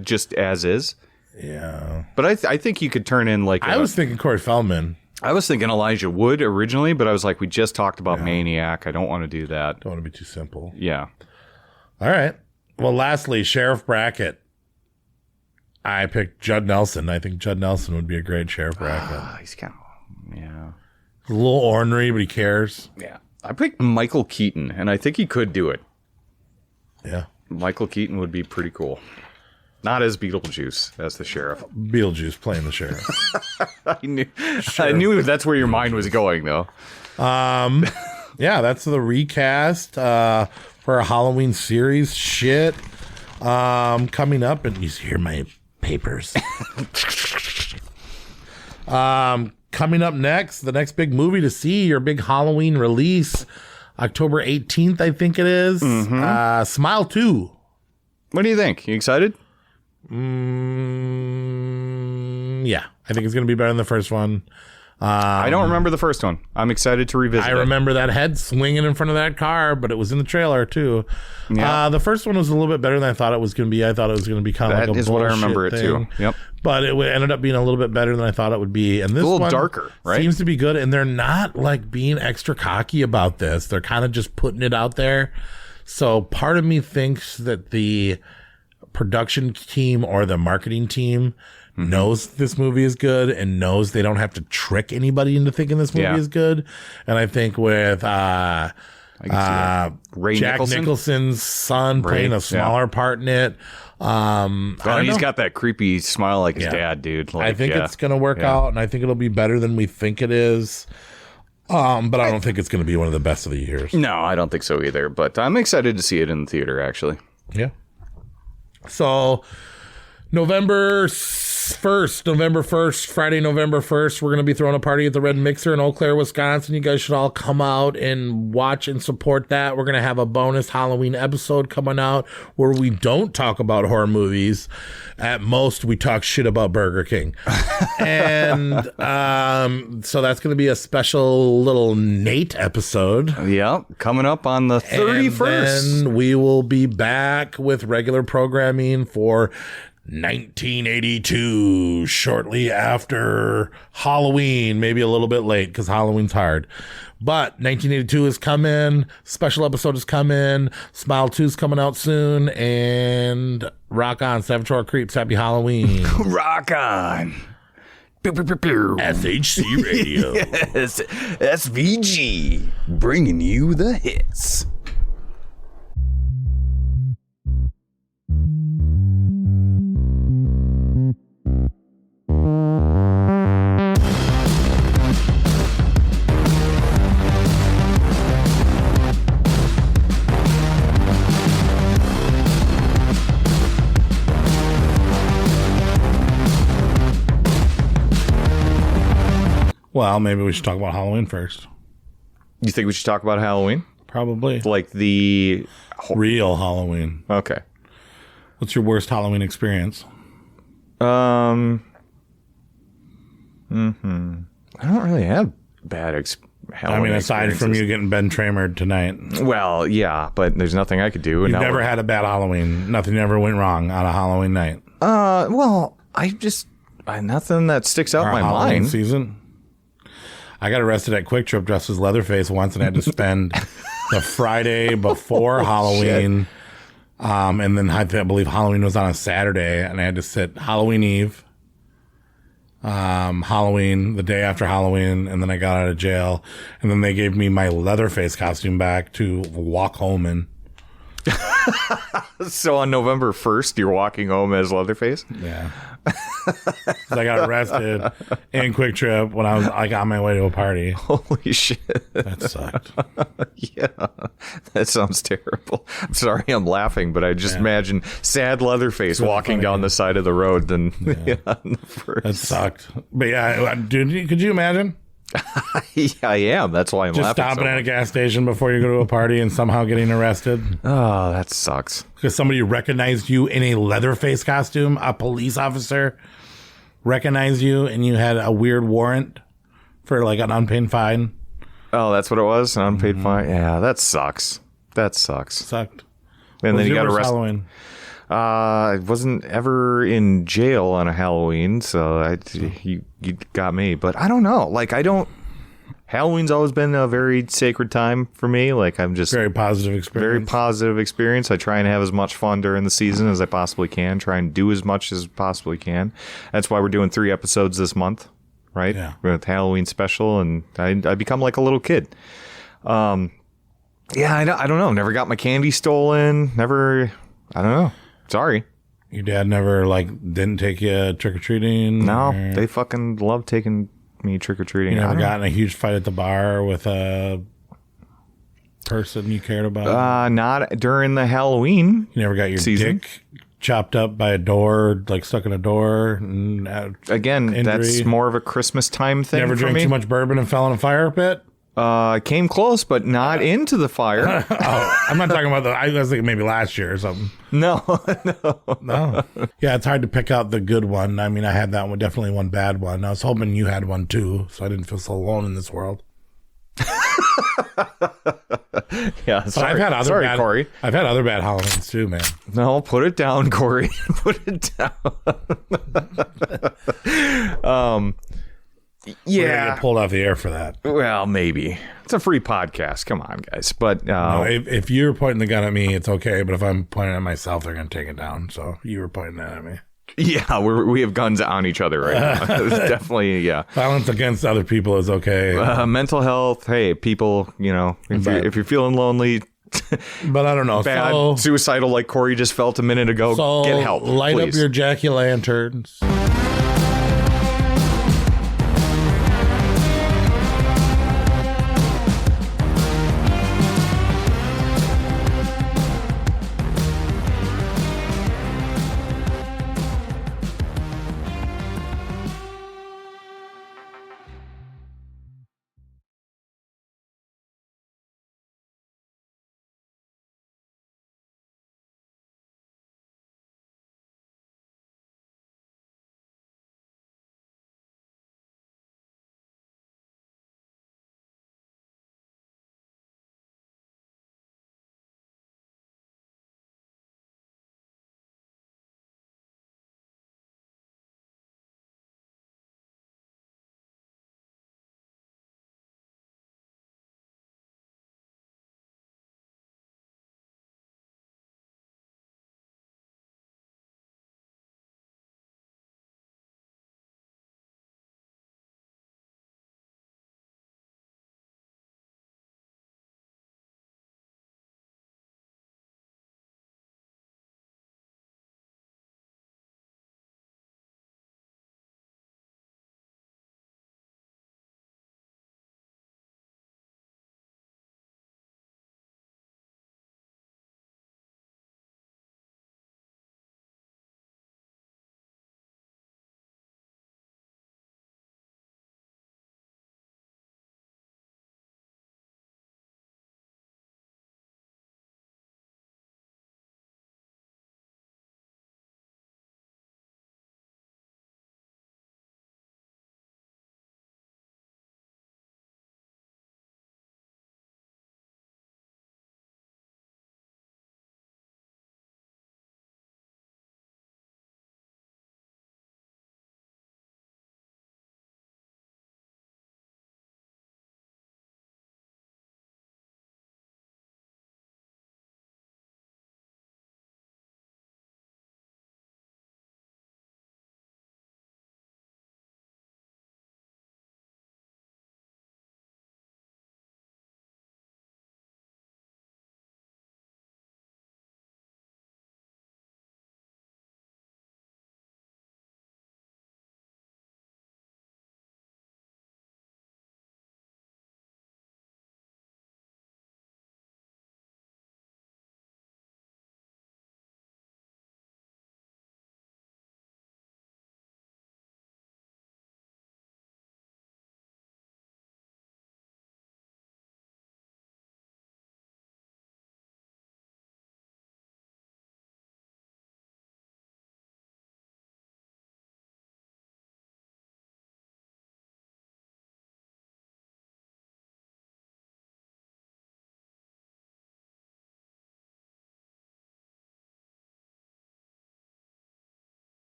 just as is. Yeah. But I think you could turn in like I was thinking Corey Feldman. I was thinking Elijah Wood originally, but I was like, we just talked about Maniac. I don't want to do that. Don't want to be too simple. Yeah. All right. Well, lastly, Sheriff Brackett. I picked Judd Nelson. I think Judd Nelson would be a great Sheriff Brackett. He's kind of, yeah. A little ornery, but he cares. Yeah. I picked Michael Keaton, and I think he could do it. Yeah. Michael Keaton would be pretty cool. Not as Beetlejuice, as the sheriff. Beetlejuice playing the sheriff. I knew that's where your mind was going, though. Yeah, that's the recast for a Halloween series. Shit. Coming up, and you hear my papers. Coming up next, the next big movie to see, your big Halloween release, October 18th, I think it is. Smile 2. What do you think? You excited? Yeah, I think it's going to be better than the first one. I don't remember the first one. I'm excited to revisit I remember that head swinging in front of that car, but it was in the trailer too. Yeah. The first one was a little bit better than I thought it was going to be. I thought it was going to be kind of like a is what I remember bullshit it too. thing. Yep. But it ended up being a little bit better than I thought it would be. And this a little one darker, right? Seems to be good. And they're not like being extra cocky about this. They're kind of just putting it out there. So part of me thinks that the production team or the marketing team knows this movie is good and knows they don't have to trick anybody into thinking this movie is good. And I think with Ray Jack Nicholson's son playing a smaller part in it. He's got that creepy smile like his dad, dude. Like, I think it's going to work out, and I think it'll be better than we think it is. But I don't think it's going to be one of the best of the years. No, I don't think so either. But I'm excited to see it in the theater, actually. Yeah. So November 1st, Friday, November 1st, we're going to be throwing a party at the Red Mixer in Eau Claire, Wisconsin. You guys should all come out and watch and support that. We're going to have a bonus Halloween episode coming out where we don't talk about horror movies. At most, we talk shit about Burger King. And so that's going to be a special little Nate episode. Yeah, coming up on the 31st. And then we will be back with regular programming for 1982, shortly after Halloween, maybe a little bit late because Halloween's hard. But 1982 is coming, special episode is coming, Smile 2 is coming out soon, and rock on, Saboteur Creeps, happy Halloween. Rock on. SHC Radio. Yes, SVG, bringing you the hits. Well, maybe we should talk about Halloween first. You think we should talk about Halloween? Probably. Like the real Halloween. Okay. What's your worst Halloween experience? I don't really have bad Halloween aside from you getting Ben Tramered tonight. Well, yeah, but there's nothing I could do. You've never had a bad Halloween. Nothing ever went wrong on a Halloween night. Well, nothing that sticks out in my Halloween mind. Season. I got arrested at Quick Trip dressed as Leatherface once and had to spend the Friday before Halloween. And then I believe Halloween was on a Saturday, and I had to sit Halloween Eve, Halloween, the day after Halloween, and then I got out of jail, and then they gave me my Leatherface costume back to walk home in. So on November 1st, you're walking home as Leatherface? Yeah. I got arrested in Quick Trip when I was like on my way to a party. Holy shit. That sucked. Yeah. That sounds terrible. I'm sorry I'm laughing, but I just imagine sad Leatherface really walking funny. down the side of the road. Then That sucked. But yeah, dude, could you imagine? Yeah, I am. That's why I'm just laughing. Stopping at a gas station before you go to a party and somehow getting arrested. Oh, that sucks. Because somebody recognized you in a Leatherface costume. A police officer recognized you, and you had a weird warrant for like an unpaid fine. Oh, that's what it was? An unpaid fine? Yeah, that sucks. That sucks. Sucked. And then you got arrested. Halloween? I wasn't ever in jail on a Halloween, so you got me. But I don't know. Like, Halloween's always been a very sacred time for me. Like, I'm just very positive experience. Very positive experience. I try and have as much fun during the season as I possibly can. Try and do as much as possibly can. That's why we're doing 3 episodes this month, right? Yeah. With Halloween special, and I become like a little kid. Yeah, I don't know. Never got my candy stolen. Never. I don't know. Sorry. Your dad never didn't take you trick or treating? No, they fucking love taking me trick or treating. You never got in a huge fight at the bar with a person you cared about? Not during the Halloween. You never got your season. dick chopped up by a door, like stuck in a door? And again, injury? That's more of a Christmas time thing. Never for drank me. too much bourbon and fell in a fire pit? Came close, but not into the fire. I'm not talking about I was thinking maybe last year or something. No. Yeah, it's hard to pick out the good one. I mean, I had that one, definitely one bad one. I was hoping you had one too, so I didn't feel so alone in this world. Yeah, But I've had other sorry, bad, Corey. I've had other bad Halloweens too, man. No, put it down, Corey. Put it down. We're gonna Yeah. get pulled off the air for that. Well, maybe. It's a free podcast. Come on, guys. But No, if you're pointing the gun at me, it's okay. But if I'm pointing at myself, they're gonna take it down. So you were pointing that at me. yeah, we have guns on each other right now. It's definitely, yeah. Violence against other people is okay. Mental health. Hey, people. If you're feeling lonely. But I don't know. Bad, suicidal, like Corey just felt a minute ago. So get help. Light please. up your jack-o'-lanterns.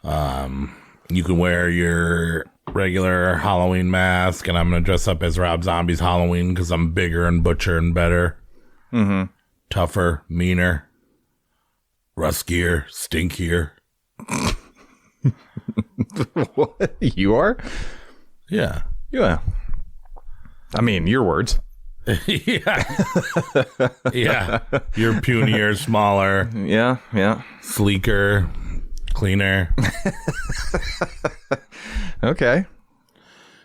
You can wear your regular Halloween mask, and I'm going to dress up as Rob Zombie's Halloween because I'm bigger and butcher and better. Mm-hmm. Tougher, meaner, ruskier, stinkier. What? You are? Yeah. Yeah. I mean, your words. Yeah. Yeah. You're punier, smaller. Yeah, yeah. Sleeker, cleaner. Okay.